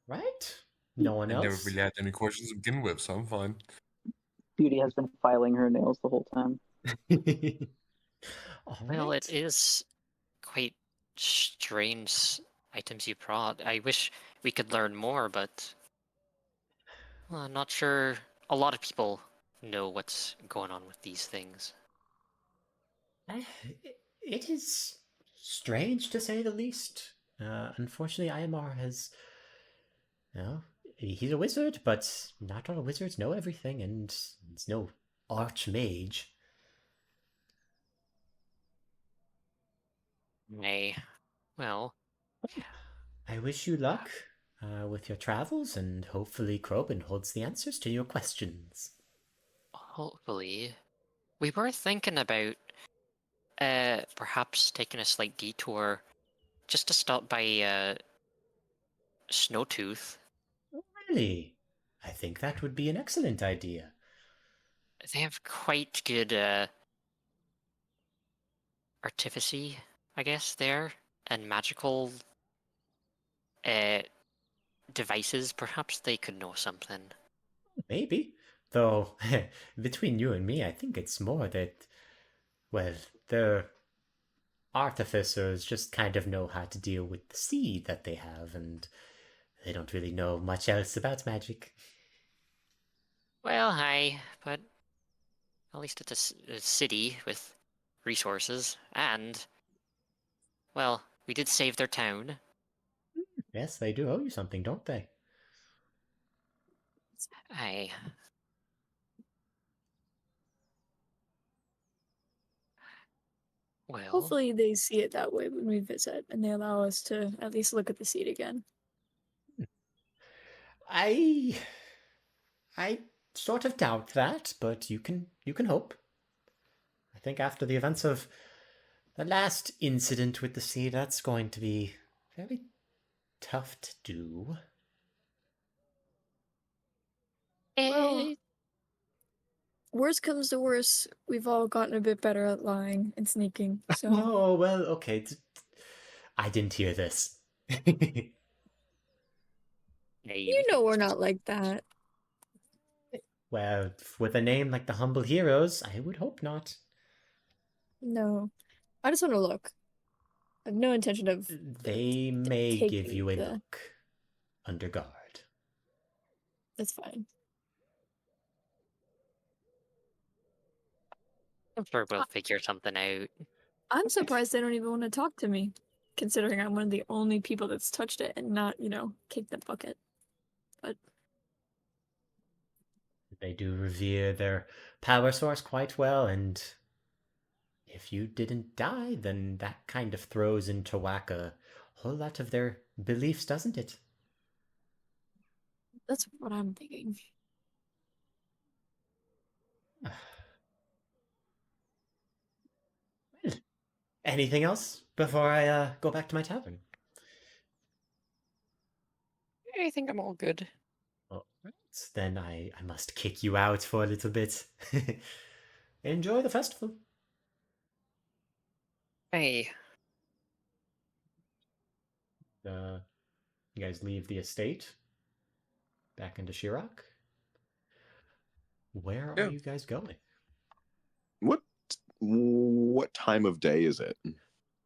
Right? No one I never else? really had any questions to begin with, so I'm fine. Beauty has been filing her nails the whole time. All Well, it right. is quite strange items you brought. I wish we could learn more, but well, I'm not sure a lot of people know what's going on with these things. It is strange to say the least. Unfortunately, IMR has, well, he's a wizard, but not all wizards know everything, and he's no archmage. Nay, well, I wish you luck with your travels, and hopefully Krobin holds the answers to your questions. hopefully. We were thinking about perhaps taking a slight detour just to stop by Snowtooth. Really? I think that would be an excellent idea. They have quite good artificy, I guess, there, and magical uh, devices. Perhaps they could know something. Maybe. Though, between you and me, I think it's more that, well, the artificers just kind of know how to deal with the seed that they have, and they don't really know much else about magic. Well, hi, but at least it's a city with resources, and, well, we did save their town. Yes, they do owe you something, don't they? Aye. Well, Hopefully, they see it that way when we visit, and they allow us to at least look at the seat again. I I sort of doubt that, but you can hope. I think after the events of the last incident with the sea, that's going to be very tough to do. Well, eh, worst comes to worst, we've all gotten a bit better at lying and sneaking, so Oh, well, okay. I didn't hear this. you know we're not like that. Well, with a name like the Humble Heroes, I would hope not. No, I just want to look. I have no intention of They may give taking you a the. look under guard. That's fine. I'm sure we'll figure something out. I'm surprised they don't even want to talk to me, considering I'm one of the only people that's touched it and not, kicked the bucket. But They do revere their power source quite well, and if you didn't die, then that kind of throws into whack a whole lot of their beliefs, doesn't it? that's what I'm thinking. Anything else before I go back to my tavern? I think I'm all good. All right, then I must kick you out for a little bit. Enjoy the festival. Hey, You guys leave the estate back into Kerak. Where are Yeah. you guys going? What time of day is it?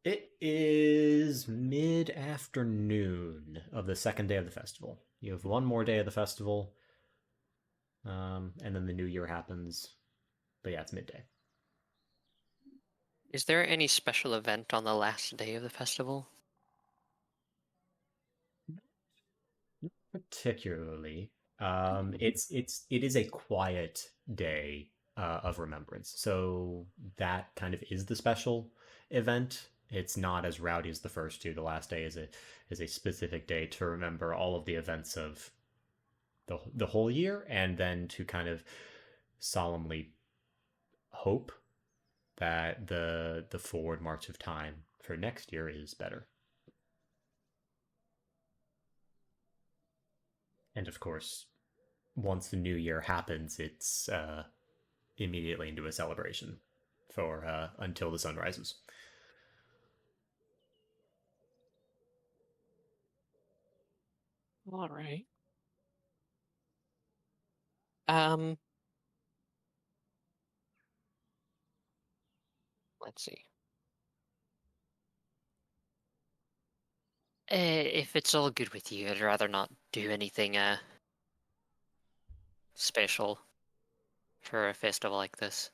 It is mid-afternoon of the second day of the festival. You have one more day of the festival, and then the new year happens. But yeah, it's midday. is there any special event on the last day of the festival? Particularly, it is a quiet day of remembrance. So that kind of is the special event. It's not as rowdy as the first two. The last day is a specific day to remember all of the events of the whole year, and then to kind of solemnly hope that the forward march of time for next year is better. And of course, once the new year happens, it's immediately into a celebration for until the sun rises. All right. Um, let's see. If it's all good with you, I'd rather not do anything special for a festival like this.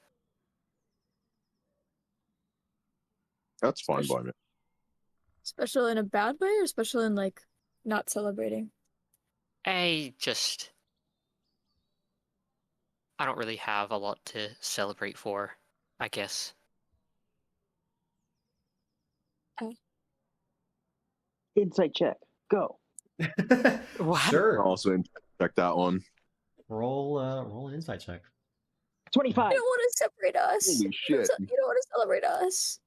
That's fine by me. Special in a bad way or special in like not celebrating? I don't really have a lot to celebrate for, I guess. Insight check. Go. What? Sure. Also, check that one. Roll an insight check. 25. You don't want to separate us. Holy shit. You don't want to celebrate us.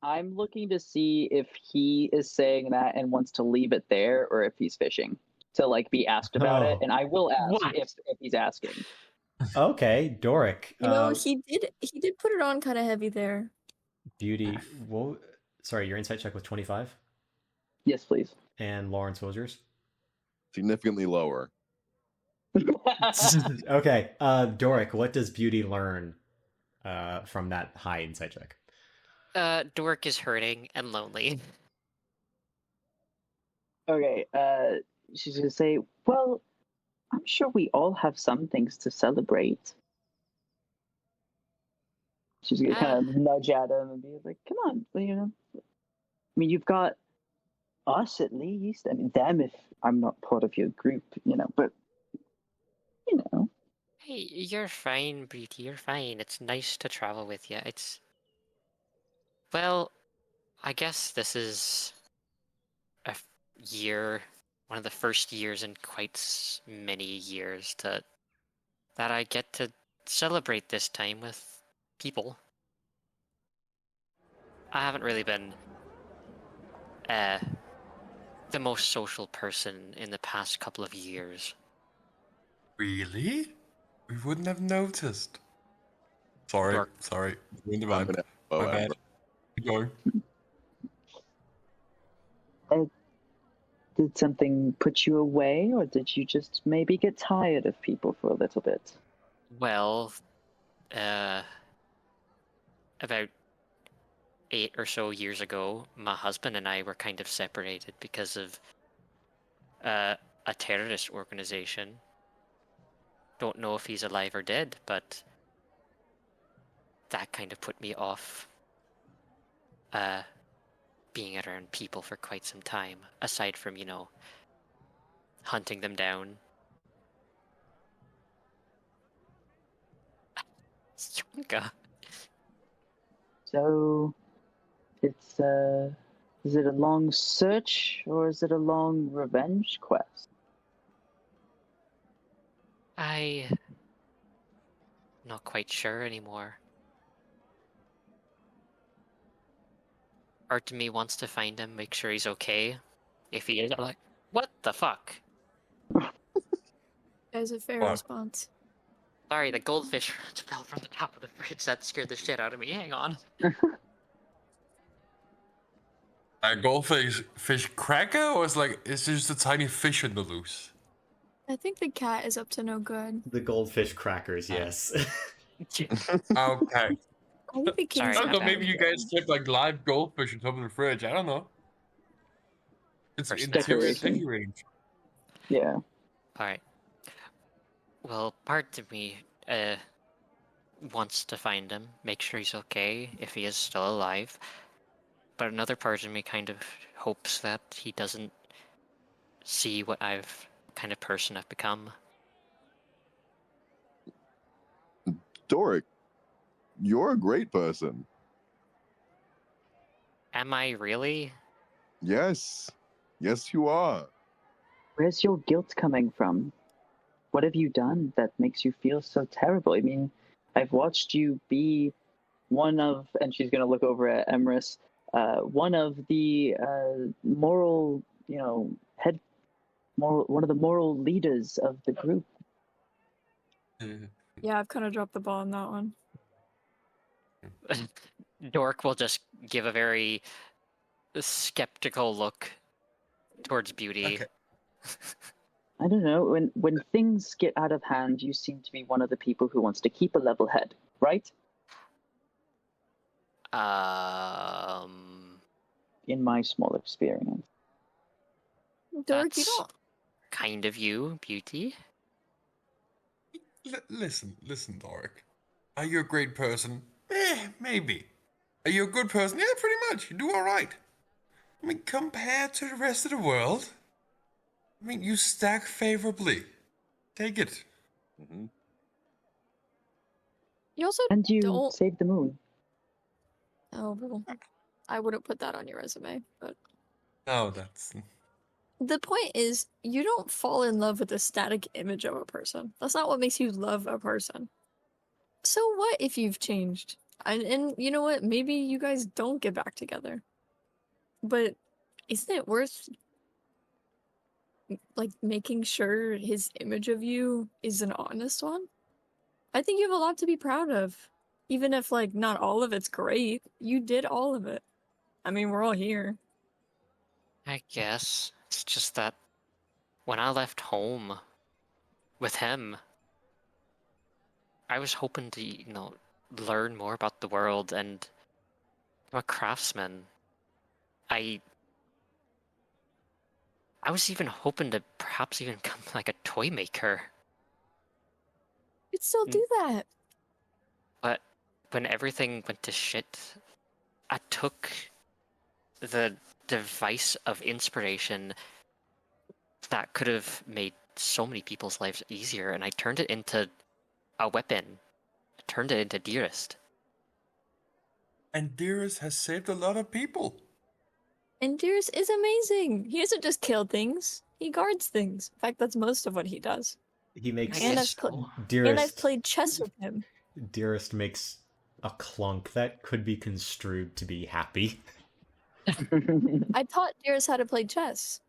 I'm looking to see if he is saying that and wants to leave it there, or if he's fishing to like be asked about it. Oh. And I will ask What? if he's asking. Okay, Doric. You know, he did put it on kind of heavy there. Beauty. Whoa. Sorry, your insight check was 25. Yes, please. And Lawrence, what was yours? Significantly lower. Okay, Doric, what does Beauty learn from that high insight check? Dork is hurting and lonely. Okay, she's gonna say, well, I'm sure we all have some things to celebrate. She's gonna kind of nudge at him and be like, come on, you know. I mean, you've got us at least. I mean, them if I'm not part of your group, you know, but, you know. Hey, you're fine, Beauty, you're fine. It's nice to travel with you. Well, I guess this is a year, one of the first years in quite many years that I get to celebrate this time with people. I haven't really been the most social person in the past couple of years. Really? We wouldn't have noticed. Sorry, Dork. sorry. Ruined the I'm vibe. gonna- My bad. Keep going. Did something put you away, or did you just maybe get tired of people for a little bit? Well, about 8 or so years ago, my husband and I were kind of separated because of a terrorist organization. Don't know if he's alive or dead, but that kind of put me off being around people for quite some time, aside from, you know, hunting them down. Yunga. So, it's is it a long search or is it a long revenge quest? Not quite sure anymore. Part of me wants to find him, make sure he's okay. If he is, I'm like, what the fuck? That is a fair What? response. Sorry, the goldfish fell from the top of the fridge. That scared the shit out of me. Hang on. A goldfish cracker, or is just a tiny fish in the loose? I think the cat is up to no good. The goldfish crackers, yes. Okay. I think the king's Sorry, I don't my know, bad. maybe you guys kept like live goldfish on top of the fridge. I don't know. It's For interior decoration. decorating. Yeah. Alright. Well, part of me wants to find him, make sure he's okay, if he is still alive. But another part of me kind of hopes that he doesn't see what kind of person I've become. Doric, you're a great person. Am I really? Yes. Yes, you are. Where's your guilt coming from? What have you done that makes you feel so terrible? I mean, I've watched you be one of, and she's going to look over at Emrys, one of the moral, you know, one of the moral leaders of the group. Yeah, I've kind of dropped the ball on that one. Dork will just give a very skeptical look towards Beauty. Okay. I don't know. When things get out of hand, you seem to be one of the people who wants to keep a level head, right? In my small experience. Dork, you That's don't. kind of you, Beauty. Listen, Doric. Are you a great person? Maybe. Are you a good person? Yeah, pretty much. You do all right. I mean, compared to the rest of the world, I mean, you stack favorably. Take it. Mm-hmm. You also And you don't. saved the moon. Oh, well, I wouldn't put that on your resume, but Oh, that's... the point is, you don't fall in love with a static image of a person. That's not what makes you love a person. So what if you've changed? And you know what? Maybe you guys don't get back together. But isn't it worth like making sure his image of you is an honest one? I think you have a lot to be proud of. Even if like not all of it's great, you did all of it. I mean, we're all here. I guess. It's just that when I left home with him, I was hoping to, learn more about the world, and I'm a craftsman. I was even hoping to perhaps even become like a toy maker. You'd still do that. But when everything went to shit, I took the device of inspiration that could have made so many people's lives easier, and I turned it into a weapon. I turned it into Dearest. And Dearest has saved a lot of people. And Dearest is amazing. He doesn't just kill things; he guards things. In fact, that's most of what he does. He makes And guess I've so. and I've Dearest. played chess with him. Dearest makes a clunk that could be construed to be happy. I taught Dearest how to play chess.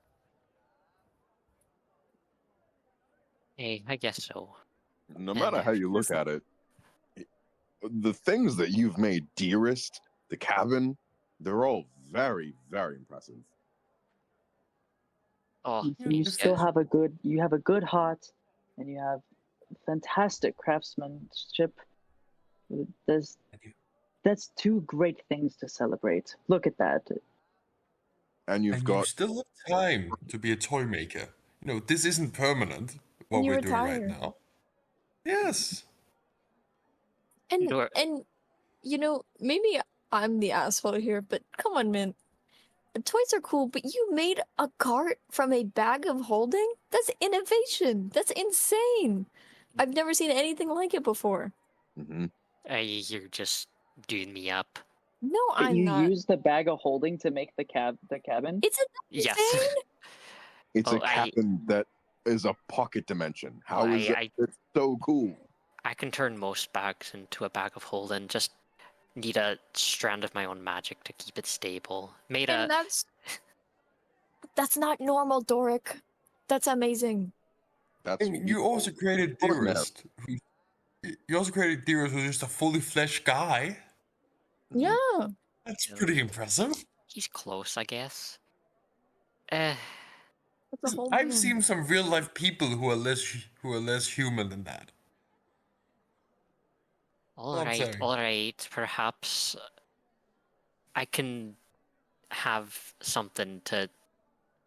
Hey, I guess so. No matter how you look at it, the things that you've made, Dearest, the cabin, they're all very, very impressive. Oh, You still have a good heart, and you have fantastic craftsmanship. That's two great things to celebrate. Look at that. And you've And got you still have time to be a toy maker. This isn't permanent, what You we're doing right retire. now. Yes. And Dor- maybe I'm the asshole here, but come on, man. Toys are cool, but you made a cart from a bag of holding? That's innovation. That's insane. I've never seen anything like it before. Mhm. you're just doing me up. No, But I'm you not. use the bag of holding to make the cabin. It's Yes. insane. It's Oh, a cabin that is a pocket dimension. How Oh, is it? It's so cool. I can turn most bags into a bag of holding. Just need a strand of my own magic to keep it stable. And that's not normal, Doric. That's amazing. That's And you also created Ordinary. Dearest. You also created Dearest who's just a fully fleshed guy. Yeah. That's pretty impressive. He's close, I guess. That's a whole I've man. seen some real life people who are less human than that. All I'm right, sorry. all right. Perhaps I can have something to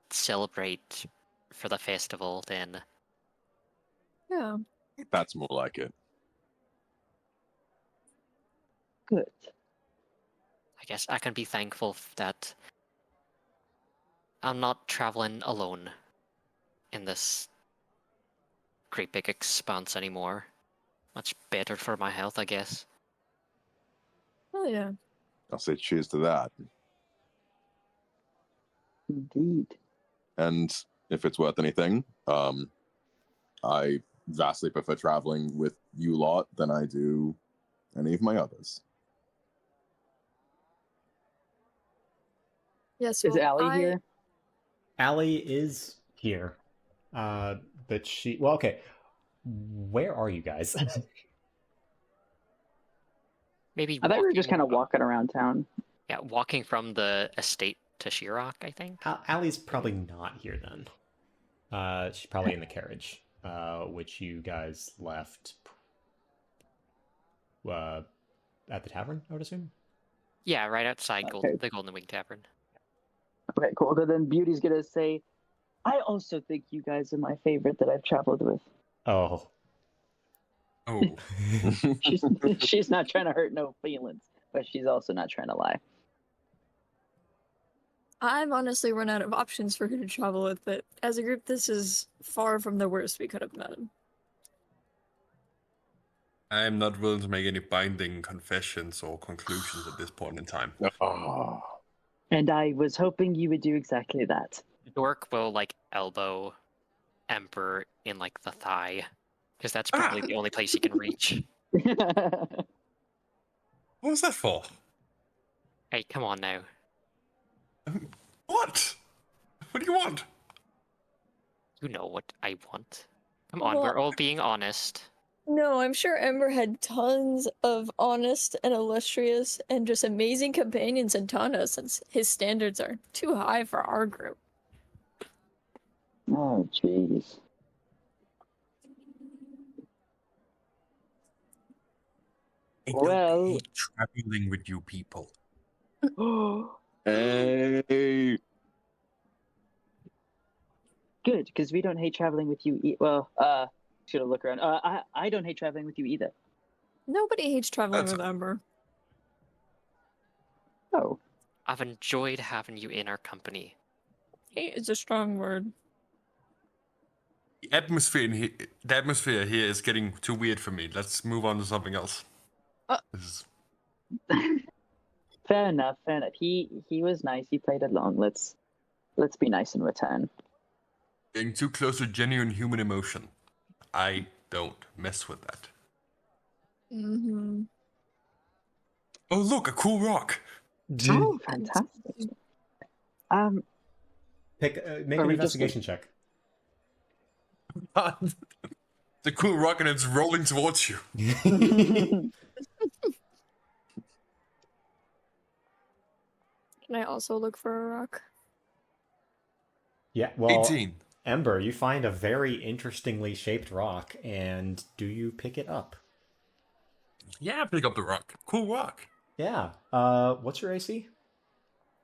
celebrate for the festival then. Yeah. That's more like it. Good. I guess I can be thankful that I'm not traveling alone in this great big expanse anymore. Much better for my health, I guess. Oh yeah. I'll say cheers to that. Indeed. And if it's worth anything, I vastly prefer traveling with you lot than I do any of my others. Yeah, so Is Allie here? Allie is here. But she. Well, okay. Where are you guys? Maybe I thought we were just walking- kind of walking around town. Yeah, walking from the estate to Shirok, I think. Allie's probably not here then. She's probably in the carriage, which you guys left at the tavern, I would assume. Yeah, right outside Okay. the Golden Wing Tavern. Okay, cool. But then Beauty's gonna say, I also think you guys are my favorite that I've traveled with. Oh. Oh, She's not trying to hurt no feelings, but she's also not trying to lie. I've honestly run out of options for who to travel with, but as a group, this is far from the worst we could have done. I am not willing to make any binding confessions or conclusions at this point in time. Oh. And I was hoping you would do exactly that. Dork will like elbow Emperor in like the thigh, because that's probably the only place he can reach. What was that for? Hey, come on now. What? What do you want? You know what I want. Come on, we're Well- all being honest. No, I'm sure Ember had tons of honest and illustrious and just amazing companions in Tana, since his standards are too high for our group. Oh, jeez. I don't Well- hate traveling with you people. Hey. Good, because we don't hate traveling with you. Well, should have looked around. I don't hate traveling with you either. Nobody hates traveling That's- with Ember. Oh, I've enjoyed having you in our company. Hate is a strong word. The atmosphere here is getting too weird for me. Let's move on to something else. This is- fair enough. Fair enough. He was nice. He played along. Let's be nice in return. getting too close to genuine human emotion. I don't mess with that. Mm-hmm. Oh, look, a cool rock. Oh, fantastic. Make Are an we just- investigation check. The cool rock and it's rolling towards you. Can I also look for a rock? Yeah, well, 18. Ember, you find a very interestingly shaped rock, and do you pick it up? Yeah, pick up the rock. Cool rock. Yeah. What's your AC?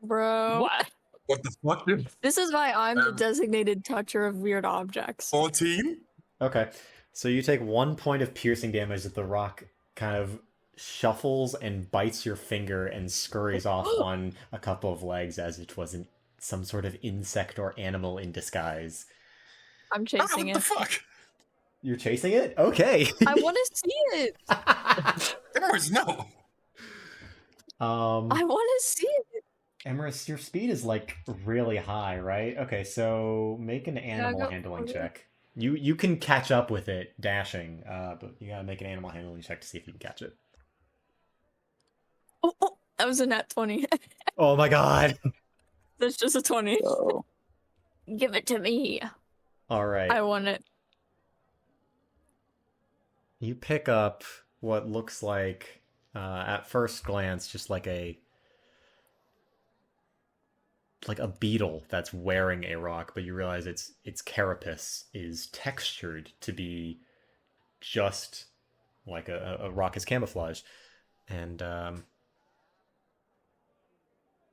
Bro. What? What the fuck, dude? This is why I'm the Um, designated toucher of weird objects. 14? Okay. So you take 1 point of piercing damage as the rock kind of shuffles and bites your finger and scurries off on a couple of legs as it was some sort of insect or animal in disguise. I'm Ah, chasing what the it. fuck? You're chasing it? Okay. I want to see it. Emerald, no. I want to see it. Emerus, your speed is like really high, right? Okay, so make an animal go- handling okay. check. You can catch up with it dashing, but you gotta make an animal handling check to see if you can catch it. Oh, that was a nat 20. Oh my god! That's just a 20. So, Give it to me. All right, I want it. you pick up what looks like, at first glance, just like a beetle that's wearing a rock, but you realize its carapace is textured to be just like a rock is camouflage, and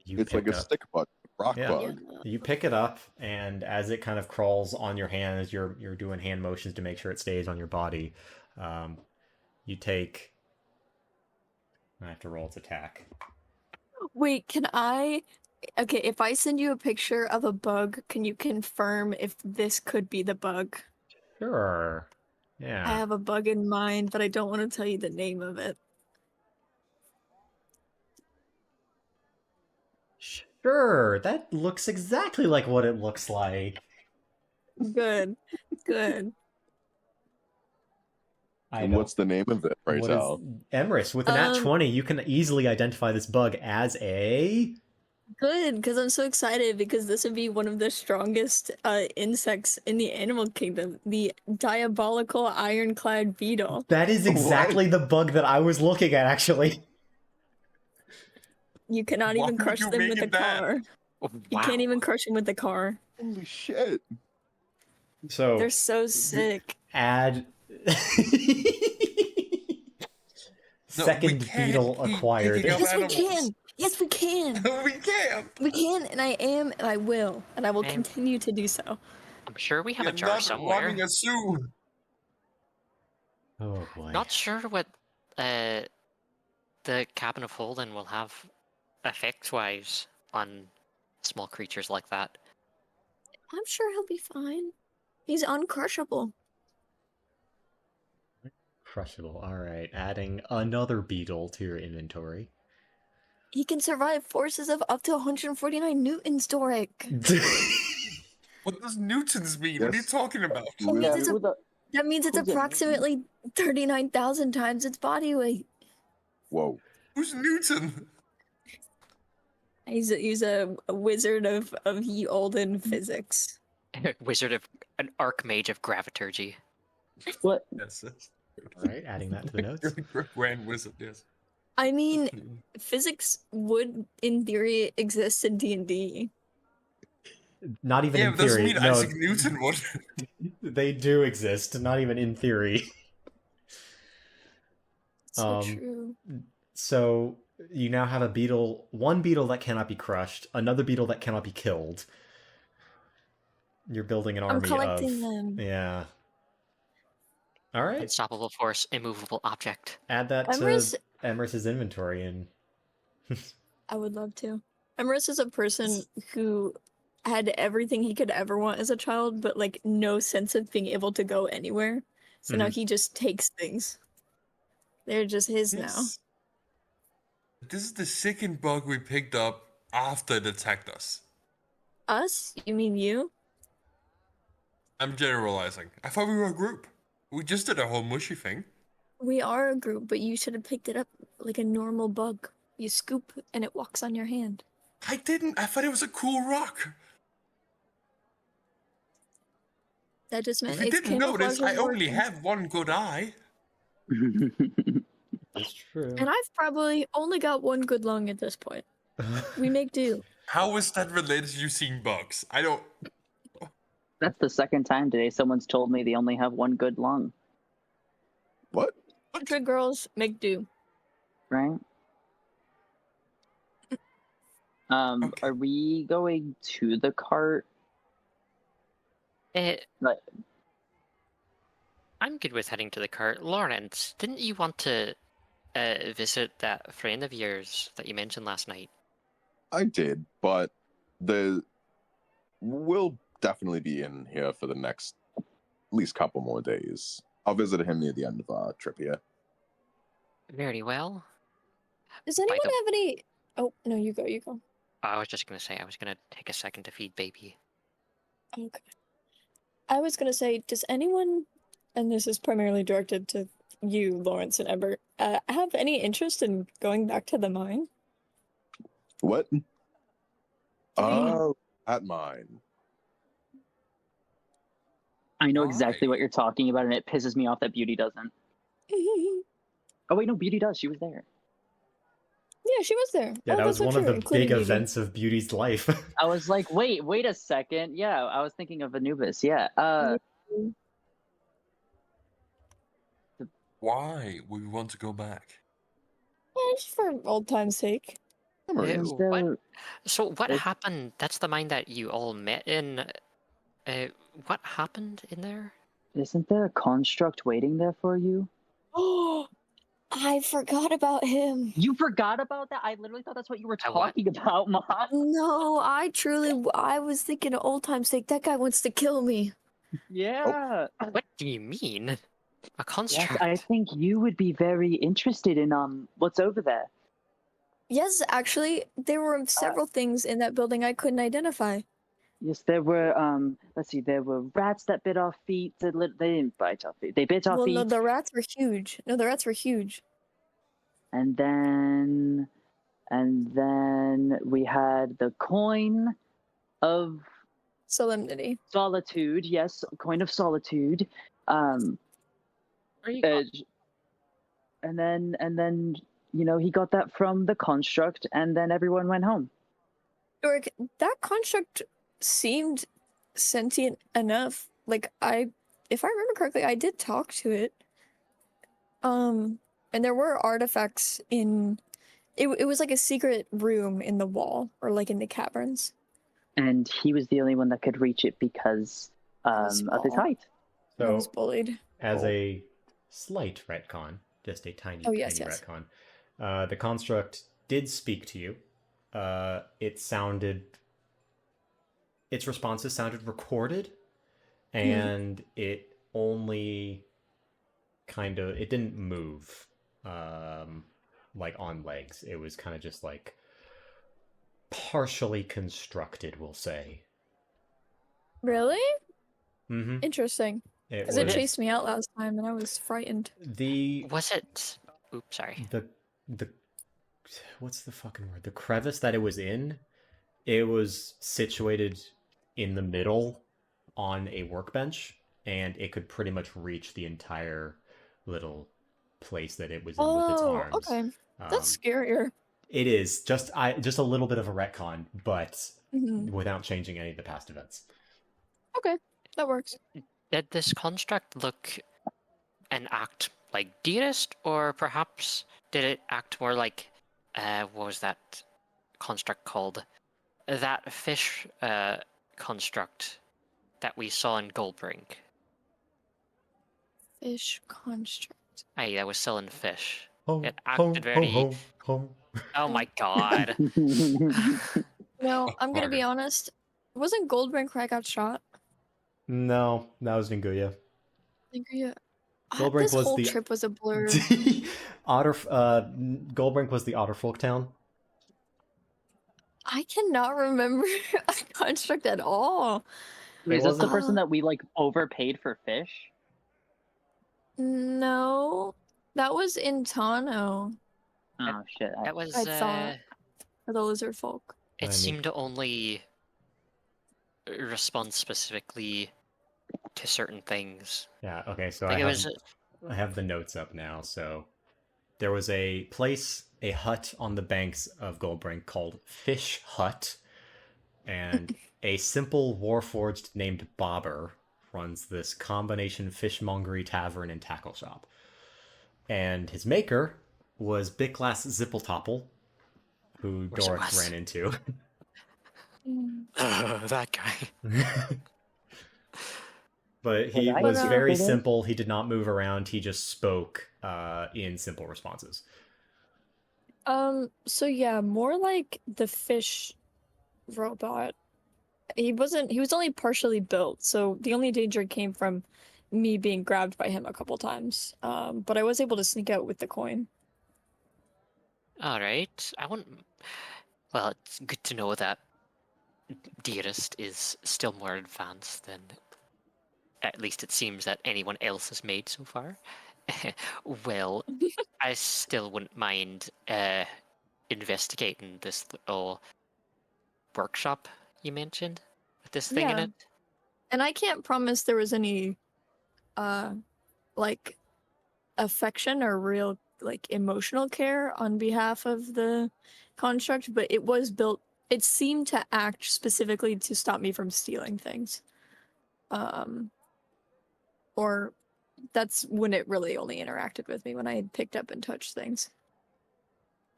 you It's like pick a up- stick bug, rock Yeah. bug. You pick it up, and as it kind of crawls on your hand, as you're doing hand motions to make sure it stays on your body, you take. I have to roll its attack. Wait, can I? Okay, if I send you a picture of a bug, can you confirm if this could be the bug? Sure. I Yeah. have a bug in mind, but I don't want to tell you the name of it. Sure. That looks exactly like what it looks like. Good. Good. I And know. what's the name of it right What now? is Emrys, with a nat 20, you can easily identify this bug as a Good, because I'm so excited because this would be one of the strongest insects in the animal kingdom, the diabolical ironclad beetle. That is exactly the bug that I was looking at, actually. You cannot Why even would crush you them make with a it that? car. Oh, You wow. can't even crush them with the car. Holy shit! So They're so sick. add second can't beetle keep acquired. picking up Yes, we animals. can. Yes, we can. We can't. We can, and I am, and I will, and I will I'm- continue to do so. I'm sure we have You're a jar not somewhere. running a zoo. Oh boy. Not sure what the Cabin of Holden will have effects-wise on small creatures like that. I'm sure he'll be fine. He's uncrushable. Crushable. Alright, adding another beetle to your inventory. He can survive forces of up to 149 newtons, Doric. What does newtons mean? What are you Yes. talking about? That means Yeah, it's who the That means it's Who's it? approximately 39,000 times its body weight. Whoa. Who's Newton? He's a wizard of ye olden physics. Wizard of an archmage of graviturgy. what? Yes, yes. Alright, adding that to the notes. Grand wizard, yes. I mean, physics would, in theory, exist in D&D. Not even Yeah, in but doesn't theory. mean No, Isaac Newton would. they do exist, not even in theory. So true. So you now have a beetle, one beetle that cannot be crushed, another beetle that cannot be killed. You're building an I'm army collecting of them. yeah. All right, Unstoppable force, immovable object. add that Emrys- to Emrys's inventory and I would love to. Emrys is a person who had everything he could ever want as a child, but like no sense of being able to go anywhere. So now Mhm. he just takes things. They're just his now. Yes. This is the second bug we picked up after it attacked us. Us? You mean you? I'm generalizing. I thought we were a group. We just did a whole mushy thing. We are a group, but you should have picked it up like a normal bug. You scoop and it walks on your hand. I didn't. I thought it was a cool rock. That just meant If you its didn't notice, camouflage I is only working. have one good eye. that's true. And I've probably only got one good lung at this point. We make do. How is that related to you seeing bugs? I don't. That's the second time today someone's told me they only have one good lung, What? Good girls make do. right? Okay. Are we going to the cart? Like, I'm good with heading to the cart. Lawrence, didn't you want to visit that friend of yours that you mentioned last night? I did, but we'll definitely be in here for the next at least couple more days. I'll visit him near the end of our trip here. Very well. Does anyone the- have any? Oh no, you go. You go. I was just gonna say I was gonna take a second to feed baby. Okay. I was gonna say, does anyone, and this is primarily directed to you, Lawrence and Ember, have any interest in going back to the mine? What? Dang. Oh, at mine. I know Why? exactly what you're talking about, and it pisses me off that Beauty doesn't. Oh wait, no, Beauty does. She was there. Yeah, she was there. Yeah, Oh, that that's was so one of true, the including big Beauty. events of Beauty's life. I was like, wait a second. Yeah, I was thinking of Anubis. Yeah. Why would we want to go back? Just for old time's sake. Memories. Is What? there, So what It- happened? That's the mine that you all met in. What happened in there? isn't there a construct waiting there for you? Oh, I forgot about him. You forgot about that? I literally thought that's what you were I what? talking about, Mom. No, I was thinking of old time's sake. That guy wants to kill me. Yeah. What do you mean? A Yes, construct? I think you would be very interested in what's over there. Yes, actually, there were several things in that building I couldn't identify. Yes, there were let's see, there were rats that bit our feet. They didn't bite our feet. They bit our Well, feet. no, the rats were huge. No, the rats were huge. And then And then we had the coin of Solemnity. solitude. Yes, coin of solitude. Where you Uh, got- and then he got that from the construct, and then everyone went home. Yorick, that construct seemed sentient enough. Like if I remember correctly, I did talk to it. And there were artifacts in. It was like a secret room in the wall, or like in the caverns. And he was the only one that could reach it because was of his small. height. I was So, bullied. as a slight retcon, just a tiny, Oh, yes, tiny yes. retcon, the construct did speak to you. Its responses sounded recorded, and it only it didn't move, like on legs. It was kind of just like partially constructed, we'll say. Really? Mm-hmm. Interesting. It Because was it chased me out last time, and I was frightened. Was it? Oops, sorry. the what's the fucking word? The crevice that it was in, it was situated in the middle on a workbench, and it could pretty much reach the entire little place that it was in with its arms. Okay. That's scarier. It is just a little bit of a retcon, but Mhm. without changing any of the past events. Okay, that works. Did this construct look and act like Dearest, or perhaps did it act more like what was that construct called? That fish construct that we saw in Goldbrink. Fish construct. Aye, that was selling fish. Home, It acted very. home. Oh my god! No, I'm gonna be Margaret. honest. Wasn't Goldbrink where I got shot? No, that was Ninguya. Goldbrink This was whole the trip was a blur. Goldbrink was the Otterfolk town. I cannot remember a construct at all. Wait, is this the wasn't- person that we overpaid for fish? No, that was in Tano Oh shit! That was. I thought. for the lizard folk. It I mean- seemed to only respond specifically to certain things. Yeah, okay, so Like I it was. have the notes up now. So there was a hut on the banks of Goldbrink called Fish Hut, and a simple warforged named Bobber runs this combination fishmongery tavern and tackle shop. And his maker was Bicklass Zippeltopple, who Where's Doric Wes? ran into. That guy. But he Well, was that- very But, simple. He did not move around. He just spoke in simple responses. So yeah, more like the fish robot. He was only partially built, so the only danger came from me being grabbed by him a couple times. But I was able to sneak out with the coin. All right. Well, it's good to know that Dearest is still more advanced than, at least it seems, that anyone else has made so far. Well, I still wouldn't mind investigating this little workshop you mentioned with this thing in Yeah. it. And I can't promise there was any like affection or real like emotional care on behalf of the construct, but it seemed to act specifically to stop me from stealing things. Or that's when it really only interacted with me, when I had picked up and touched things.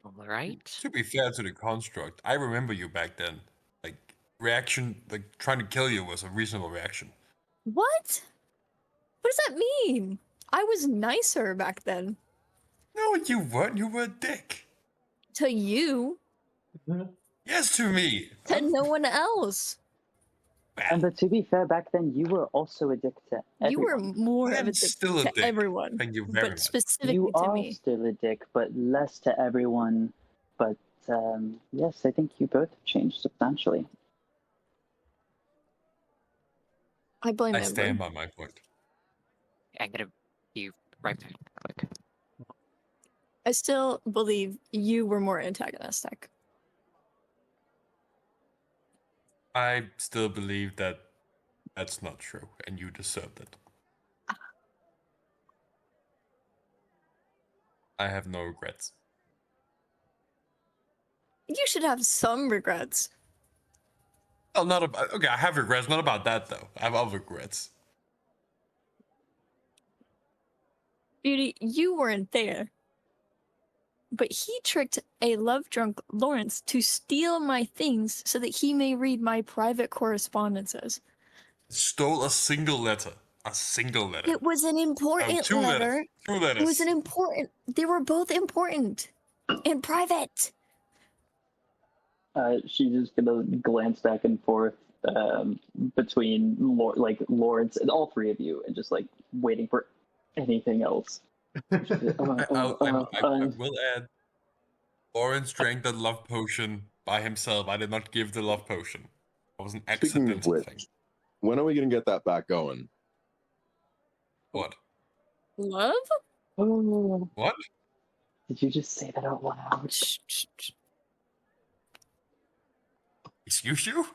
All right. To be fair to the construct, I remember you back then. Like reaction, like trying to kill you was a reasonable reaction. What? What does that mean? I was nicer back then. No, you weren't. You were a dick. To you, Yes, to me. to no one else. But to be fair, back then you were also a dick to everyone. You were more I of am a dick still a to dick. everyone. Thank you very But much. specifically You to are me. still a dick, but less to everyone. But yes, I think you both changed substantially. I blame I Ember. stand by my point. I'm gonna be right back. Quick. I still believe you were more antagonistic. I still believe that that's not true, and you deserved it. I have no regrets. You should have some regrets. Oh, not about. Okay, I have regrets. Not about that though. I have other regrets. Beauty, you weren't there. But he tricked a love-drunk Lawrence to steal my things so that he may read my private correspondences. Stole a single letter. A single letter. It was an important two letter. letters. 2 letters. It was an important. They were both important and private. She's just gonna glance back and forth between Lawrence and all three of you, and just like waiting for anything else. I will add. Lawrence drank the love potion by himself. I did not give the love potion. It was an Speaking of accidental which, thing. when are we gonna get that back going? What? Love? Oh, What? did you just say that out loud? Shh, shh, shh. Excuse you?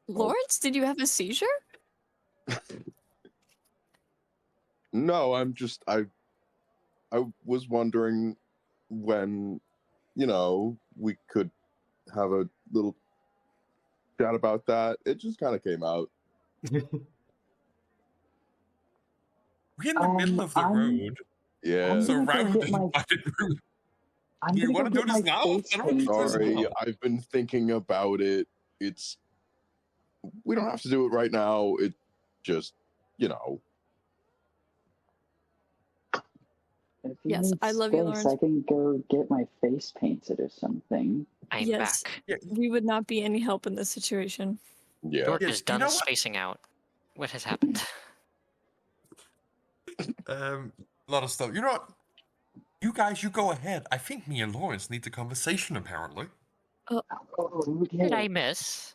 Lawrence, did you have a seizure? No, I was wondering when, we could have a little chat about that. It just kind of came out. We're in the middle of the road. Yeah. I'm gonna go Surrounded get my- by the road. I'm Do you gonna want go to do get this my now? face I don't want to do this Sorry, now. I've been thinking about it. We don't have to do it right now. It just, If you Yes, need I love you, space, Lawrence. I can go get my face painted or something. I'm Yes. back. We would not be any help in this situation. yeah. York Yeah, is you done know what? spacing out. What has happened? A lot of stuff. You know what? You guys, you go ahead. I think me and Lawrence need the conversation, apparently. Oh, What did okay. I miss?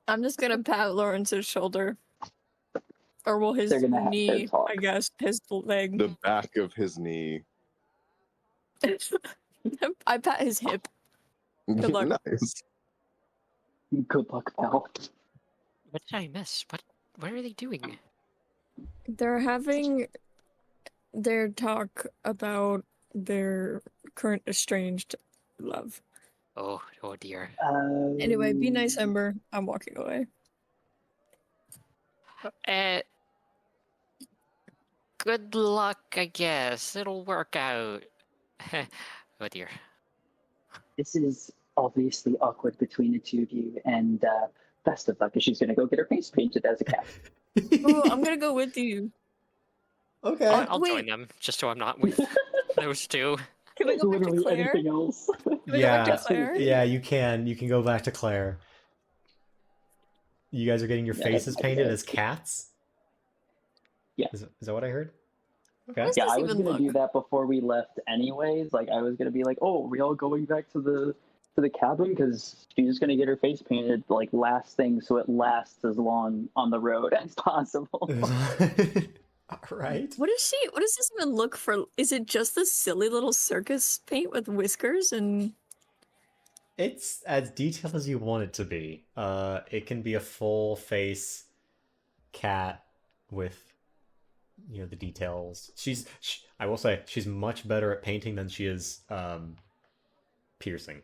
I'm just gonna pat Lawrence's shoulder. Or well, his They're gonna have their knee, talk. I guess. His leg. The back of his knee. I pat his hip. Good luck. Nice. Good luck, pal. What did I miss? What are they doing? They're having their talk about their current estranged love. Oh dear. Anyway, be nice, Ember. I'm walking away. Good luck, I guess. It'll work out. Oh dear. This is obviously awkward between the two of you, and best of luck, because she's gonna go get her face painted as a cat. Ooh, I'm gonna go with you. Okay. I'll wait. join them, just so I'm not with those two. Can we go back to Literally Claire? anything else. Can we go back Yeah. to Claire? Yeah, you can. You can go back to Claire. You guys are getting your Yeah, faces that's painted okay. as cats? Yeah. Is that what I heard? Okay. Does Yeah, this I was even gonna do look? that before we left, anyways. Like, I was gonna be like, "Oh, are we all going back to the cabin?" Because she's gonna get her face painted like last thing, so it lasts as long on the road as possible. All right. What does this even look for? Is it just this silly little circus paint with whiskers and It's as detailed as you want it to be. It can be a full face cat with, the details. I will say, she's much better at painting than she is piercing.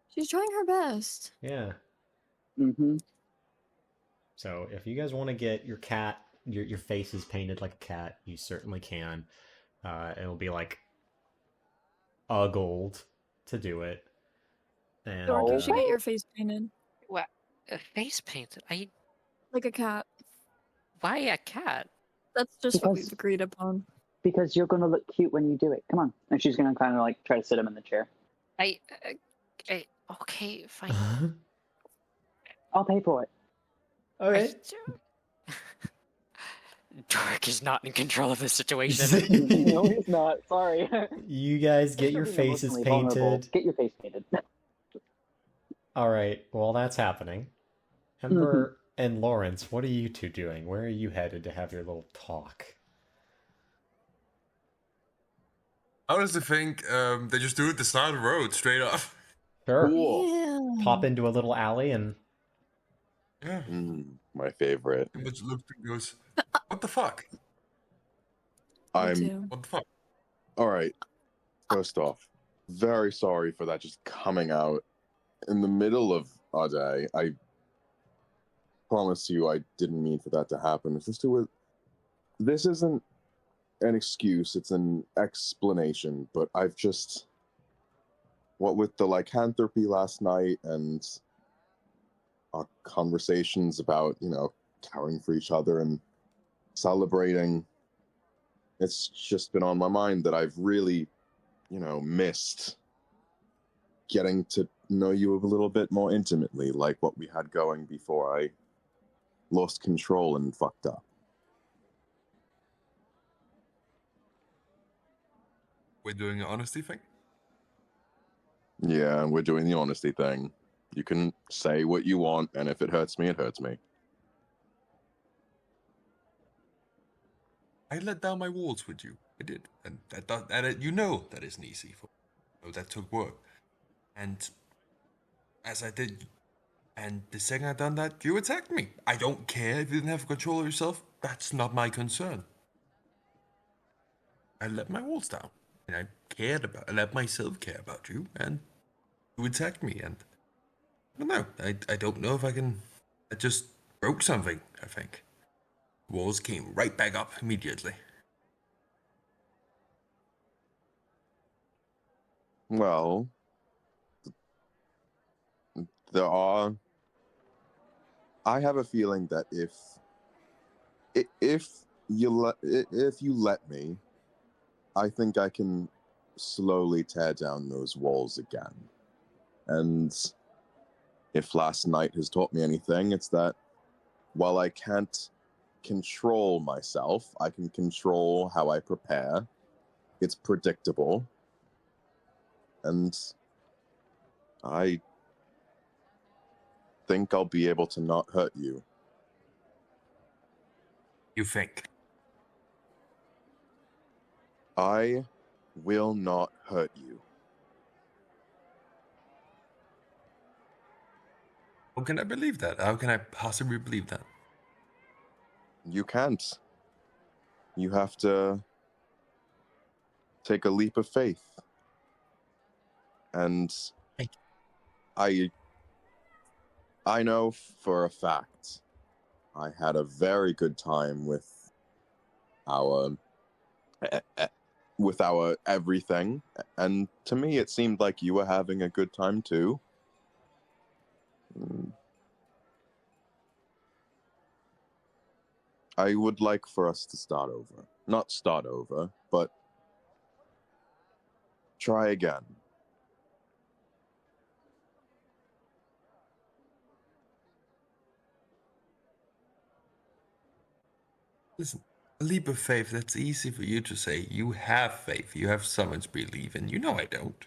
she's trying her best? Yeah. Mm-hmm. So if you guys want to get your cat, your faces painted like a cat, you certainly can. It'll be like a gold to do it. And Or you should Okay. get your face painted What? A face paint? like a cat. Why a cat? That's just what Because- we've agreed upon. Because you're gonna look cute when you do it. Come on. And she's gonna kind of like try to sit him in the chair. Okay, fine. I'll pay for it. okay. Dork is not in control of the situation. No, he's not. Sorry. You guys get your Being faces emotionally vulnerable. painted. Get your face painted. All right. Well, that's happening. Ember, And Lawrence, what are you two doing? Where are you headed to have your little talk? I honestly think they just do it the side of the road, straight up. Sure. Cool. Yeah. Pop into a little alley and Yeah. My favorite. And just looks and goes, what the fuck? Me I'm too. What the fuck? all right. First off, very sorry for that just coming out in the middle of our day. I promise you I didn't mean for that to happen. It's just this isn't an excuse, it's an explanation, but I've just what with the lycanthropy last night and our conversations about, caring for each other and celebrating, it's just been on my mind that I've really, missed getting to know you a little bit more intimately, like what we had going before I lost control and fucked up. We're doing an honesty thing? Yeah, we're doing the honesty thing. You can say what you want, and if it hurts me, it hurts me. I let down my walls with you. I did. And that isn't easy. That took work. And as I did, and the second I done that, you attacked me. I don't care if you didn't have control of yourself. That's not my concern. I let my walls down. And I let myself care about you, and you attacked me, and I don't know. I don't know if I can. I just broke something, I think. Walls came right back up immediately. Well, I have a feeling that if you let me, I think I can slowly tear down those walls again. And if last night has taught me anything, it's that while I can't control myself, I can control how I prepare. It's predictable. And I think I'll be able to not hurt you. You think? I will not hurt you. How can I believe that? How can I possibly believe that? You can't. You have to take a leap of faith. And I know for a fact I had a very good time with our everything, and to me it seemed like you were having a good time too. I would like for us to start over. Not start over, but try again. Listen, a leap of faith, that's easy for you to say. You have faith. You have someone to believe in. You know I don't.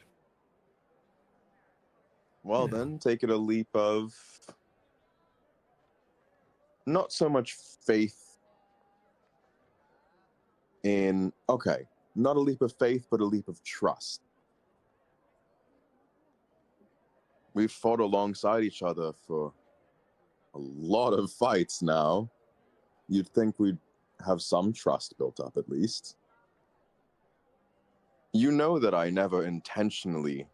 Well, Yeah. then take it a leap of not so much faith in, okay, not a leap of faith, but a leap of trust. We've fought alongside each other for a lot of fights now. You'd think we'd have some trust built up at least. You know that I never intentionally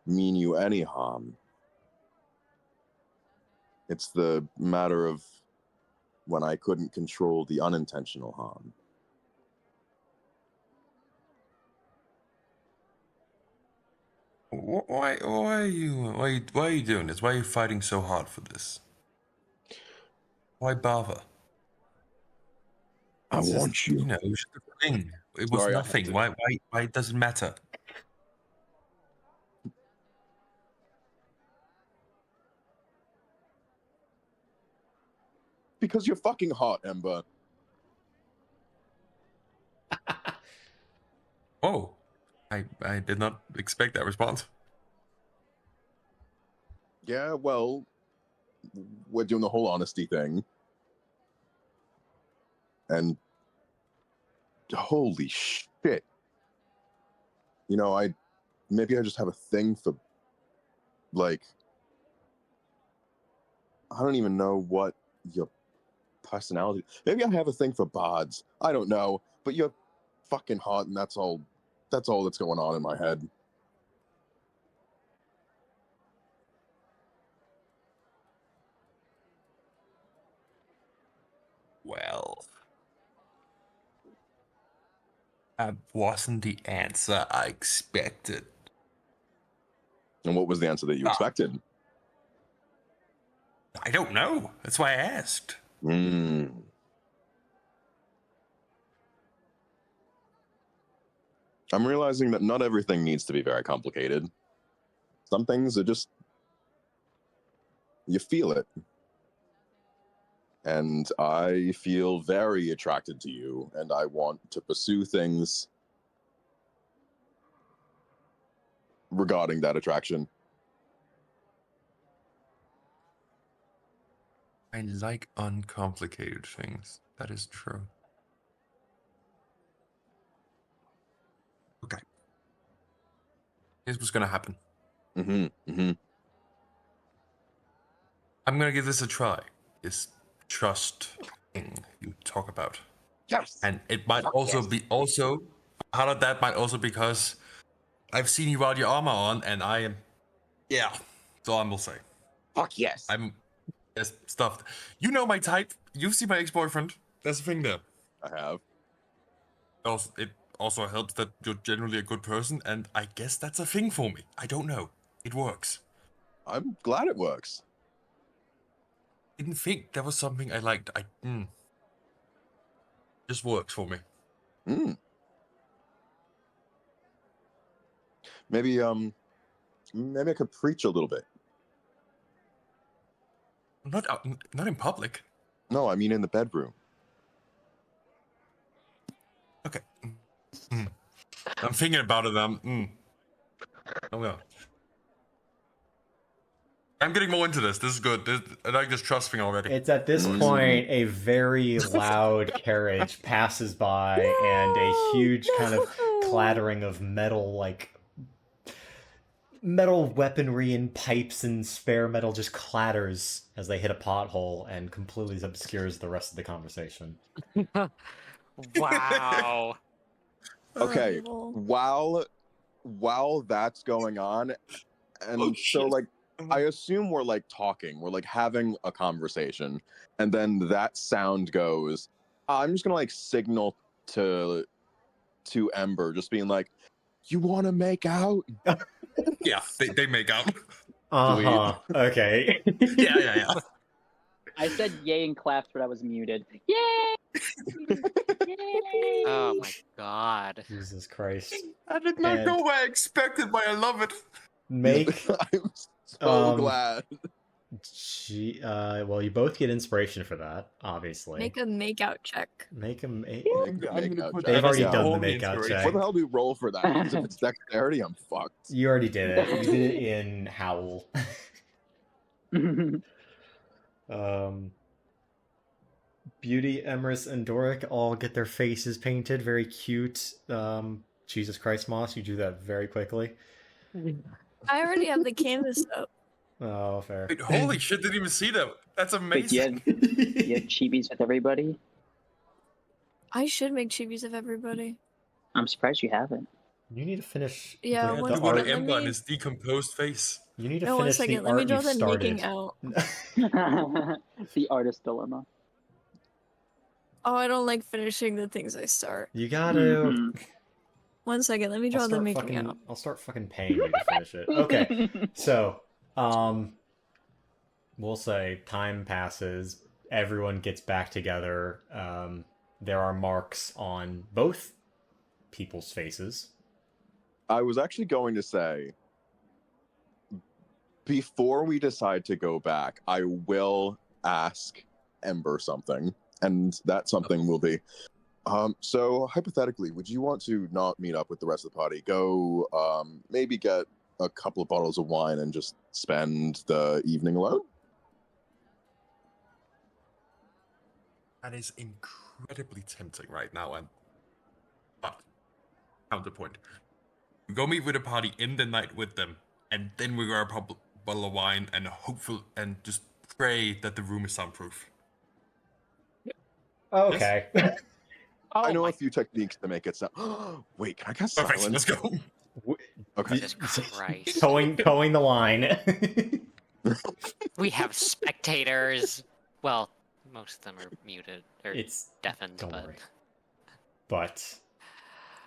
mean you any harm. It's the matter of when I couldn't control the unintentional harm. Why are you doing this? Why are you fighting so hard for this? Why bother? I It's want just, you. it was just a thing. It was Sorry, I had nothing. to. Why does it matter? Because you're fucking hot, Ember. Oh, I did not expect that response. Yeah, well, we're doing the whole honesty thing. And holy shit. You know, maybe I just have a thing for, like, I don't even know what your personality. Maybe I have a thing for bards. I don't know, but you're fucking hot, and that's all. That's all that's going on in my head. Well, that wasn't the answer I expected. And what was the answer that you expected? I don't know. That's why I asked. Hmm. I'm realizing that not everything needs to be very complicated. Some things are just, you feel it. And I feel very attracted to you, and I want to pursue things regarding that attraction. I like uncomplicated things. That is true. Okay. Here's what's gonna happen. Mm-hmm. Mm-hmm. I'm gonna give this a try. This trust thing you talk about. Yes. And it might be part of that might also because I've seen you without your armor on, and I am, yeah. So I will say, Fuck yes. I'm stuffed. You know my type. You've seen my ex-boyfriend. That's the thing there. I have. It also helps that you're generally a good person, and I guess that's a thing for me. I don't know. It works. I'm glad it works. Didn't think that was something I liked. Just works for me. Mm. Maybe I could preach a little bit. Not in public. No, I mean in the bedroom. Okay. I'm thinking about it. Oh no. I'm getting more into this. This is good. I like this trust thing already. It's at this point a very loud carriage passes by and a huge kind of clattering of metal weaponry and pipes and spare metal just clatters as they hit a pothole and completely obscures the rest of the conversation. Wow. Okay. Horrible. While that's going on, and Oh, so shit. like I assume we're like talking, we're like having a conversation, and then that sound goes. I'm just gonna like signal to Ember, just being like, "You want to make out?" Yeah, they make out. Uh-huh. Okay. Yeah. I said yay and clapped, but I was muted. Yay! Yay! Oh my god. Jesus Christ. I did not And- go where I expected, but I love it. Make I'm so Um, glad. well, you both get inspiration for that, obviously. Make a makeout check. Make them. I'm gonna put They've that already as done the all makeout inspiration. check. What the hell do we roll for that? 'Cause if it's dexterity, I'm fucked. You already did it. You did it in Howl. Beauty, Emrys, and Doric all get their faces painted. Very cute. Jesus Christ, Moss, you do that very quickly. I already have the canvas up. Oh, fair. Wait, holy shit! Didn't even see that. That's Wait, do you amazing. have chibis with everybody? I should make chibis of everybody. I'm surprised you haven't. You need to finish. Yeah, the one You second, want art. to let Ember on me- his decomposed face. You need to No, one finish second. the Let me art draw you've the started. making out. The artist dilemma. Oh, I don't like finishing the things I start. You gotta. Mhm. 1 second. Let me draw the making out. I'll start fucking paying you to finish it. Okay. So, we'll say time passes, everyone gets back together. There are marks on both people's faces. I was actually going to say, before we decide to go back, I will ask Ember something, and that something will be, so hypothetically, would you want to not meet up with the rest of the party, go maybe get a couple of bottles of wine and just spend the evening alone? That is incredibly tempting right now, and but counterpoint. We go meet with a party in the night with them, and then we grab a bottle of wine and hopeful and just pray that the room is soundproof. Okay. I know my a few techniques to make it sound. Wait, can I cast Perfect. silence? Let's go. Okay. Jesus Christ. Towing the line. We have spectators. Well, most of them are muted or It's deafened, don't but worry. But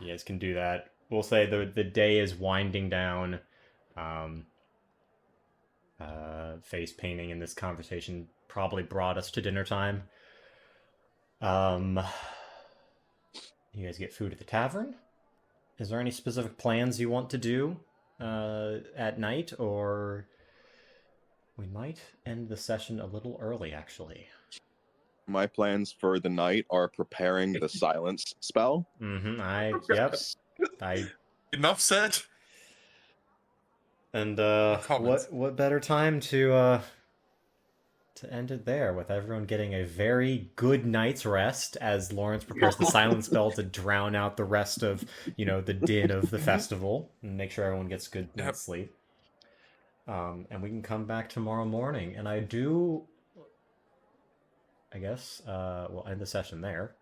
you guys can do that. We'll say the day is winding down. Face painting in this conversation probably brought us to dinner time. You guys get food at the tavern? Is there any specific plans you want to do at night, or we might end the session a little early, actually. My plans for the night are preparing the silence spell. Enough said. And Comments. what better time to end it there with everyone getting a very good night's rest as Lawrence prepares the silence spell to drown out the rest of, the din of the festival and make sure everyone gets good night's sleep. And we can come back tomorrow morning. And I guess we'll end the session there.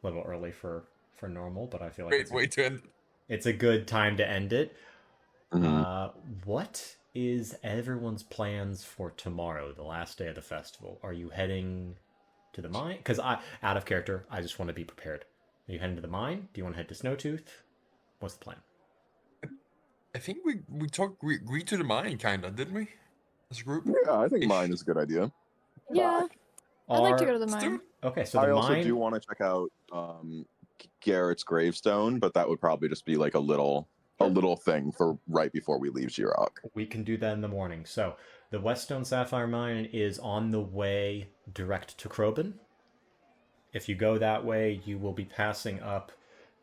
A little early for normal, but I feel like Great way to end. it's a good time to end it. Mhm. What is everyone's plans for tomorrow, the last day of the festival? Are you heading to the mine? Because out of character, I just want to be prepared. Are you heading to the mine? Do you want to head to Snowtooth? What's the plan? I think we agreed to the mine, kinda, didn't we? As a group. Yeah, I think mine is a good idea. Yeah, I'd like to go to the Let's do mine. it. Okay, so I the also mine. do want to check out Garrett's gravestone, but that would probably just be like a little thing for right before we leave Giroc. We can do that in the morning. So the Weststone Sapphire Mine is on the way direct to Crobin. If you go that way, you will be passing up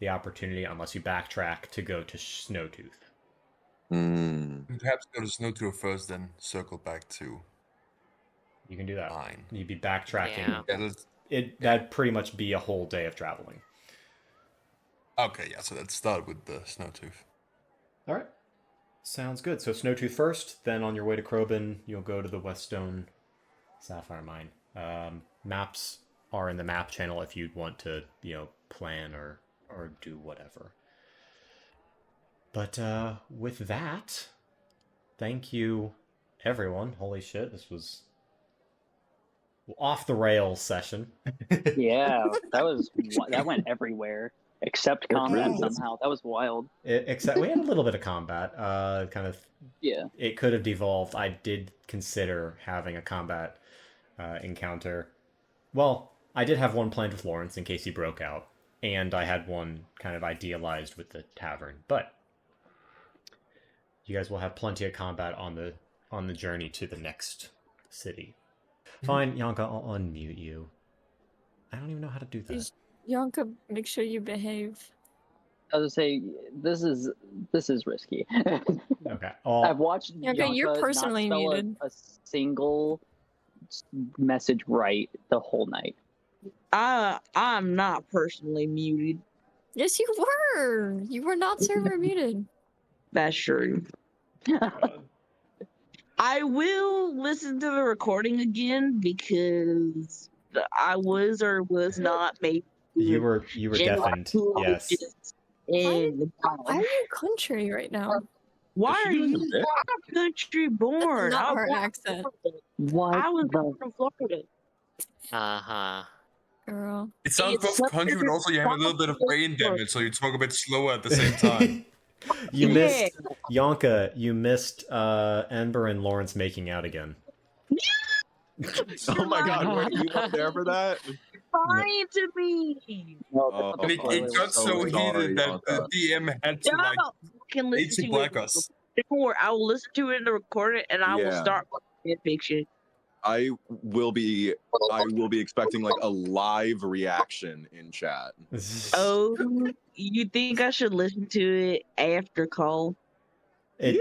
the opportunity, unless you backtrack, to go to Snowtooth. Perhaps go to Snowtooth first, then circle back to You can do that. mine. You'd be backtracking. Yeah. Yeah, let's... That'd pretty much be a whole day of traveling. Okay, yeah, so let's start with the Snowtooth. All right. Sounds good. So Snowtooth first, then on your way to Crobin, you'll go to the Weststone Sapphire Mine. Maps are in the map channel if you'd want to, plan or do whatever. But with that, thank you, everyone. Holy shit, this was off the rails session. Yeah, that went everywhere except combat did. somehow. That was wild. Except we had a little bit of combat. Yeah. It could have devolved. I did consider having a combat encounter. Well, I did have one planned with Lawrence in case he broke out, and I had one kind of idealized with the tavern. But you guys will have plenty of combat on the journey to the next city. Fine, Yanka, I'll unmute you. I don't even know how to do that. Please, Yonka, make sure you behave. I was gonna say this is risky. Okay. I've watched Yonka, you're Yonka personally not spell muted. a single message right the whole night. I'm not personally muted. Yes, you were. You were not server muted. That's true. I will listen to the recording again because I was or was not made. You were deafened. Yes. And Why are you country right now? why Is are she you doing a bit? country born? That's not I her was accent, What I was the born in Florida. Uh-huh. girl. It sounds It's both country, but also you have a little bit of brain damage, so you talk a bit slower at the same time. You Yeah. missed Yonka. You missed Ember and Lawrence making out again. Oh my god, wait, you weren't there for that? Lying to me. Oh, And it got so sorry, heated that Yonka. the DM had to like Can need listen to to black it us. before. I will listen to it in the recording, and I will Yeah. start fan fiction. I will be expecting like a live reaction in chat. Oh, you think I should listen to it after call? It's-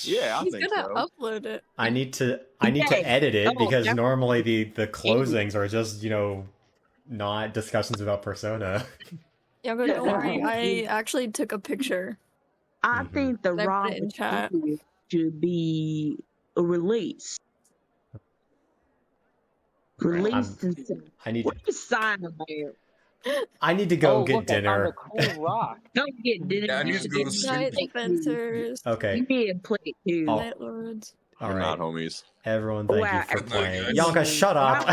Yeah, I He's think gonna so. upload it. I need to edit it Oh, because yeah. normally the closings are just not discussions about Persona. Yeah, but don't worry. I actually took a picture. I Mhm. think the I put raw it in chat. material should be released. Released and sent. I need What you sign about? I need to go Oh, get look, I found a dinner. cool rock. Don't get dinner. Yeah, I need You to should go to get sleep. Night, plate too. Fencers. Okay. Give me a plate too. Oh. Night Lords. All We're right. not homies. Everyone, thank Wow, you for Good night, playing. guys. Yonka, shut up.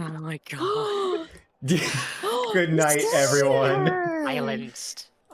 Oh my god. Good night, everyone. Silenced.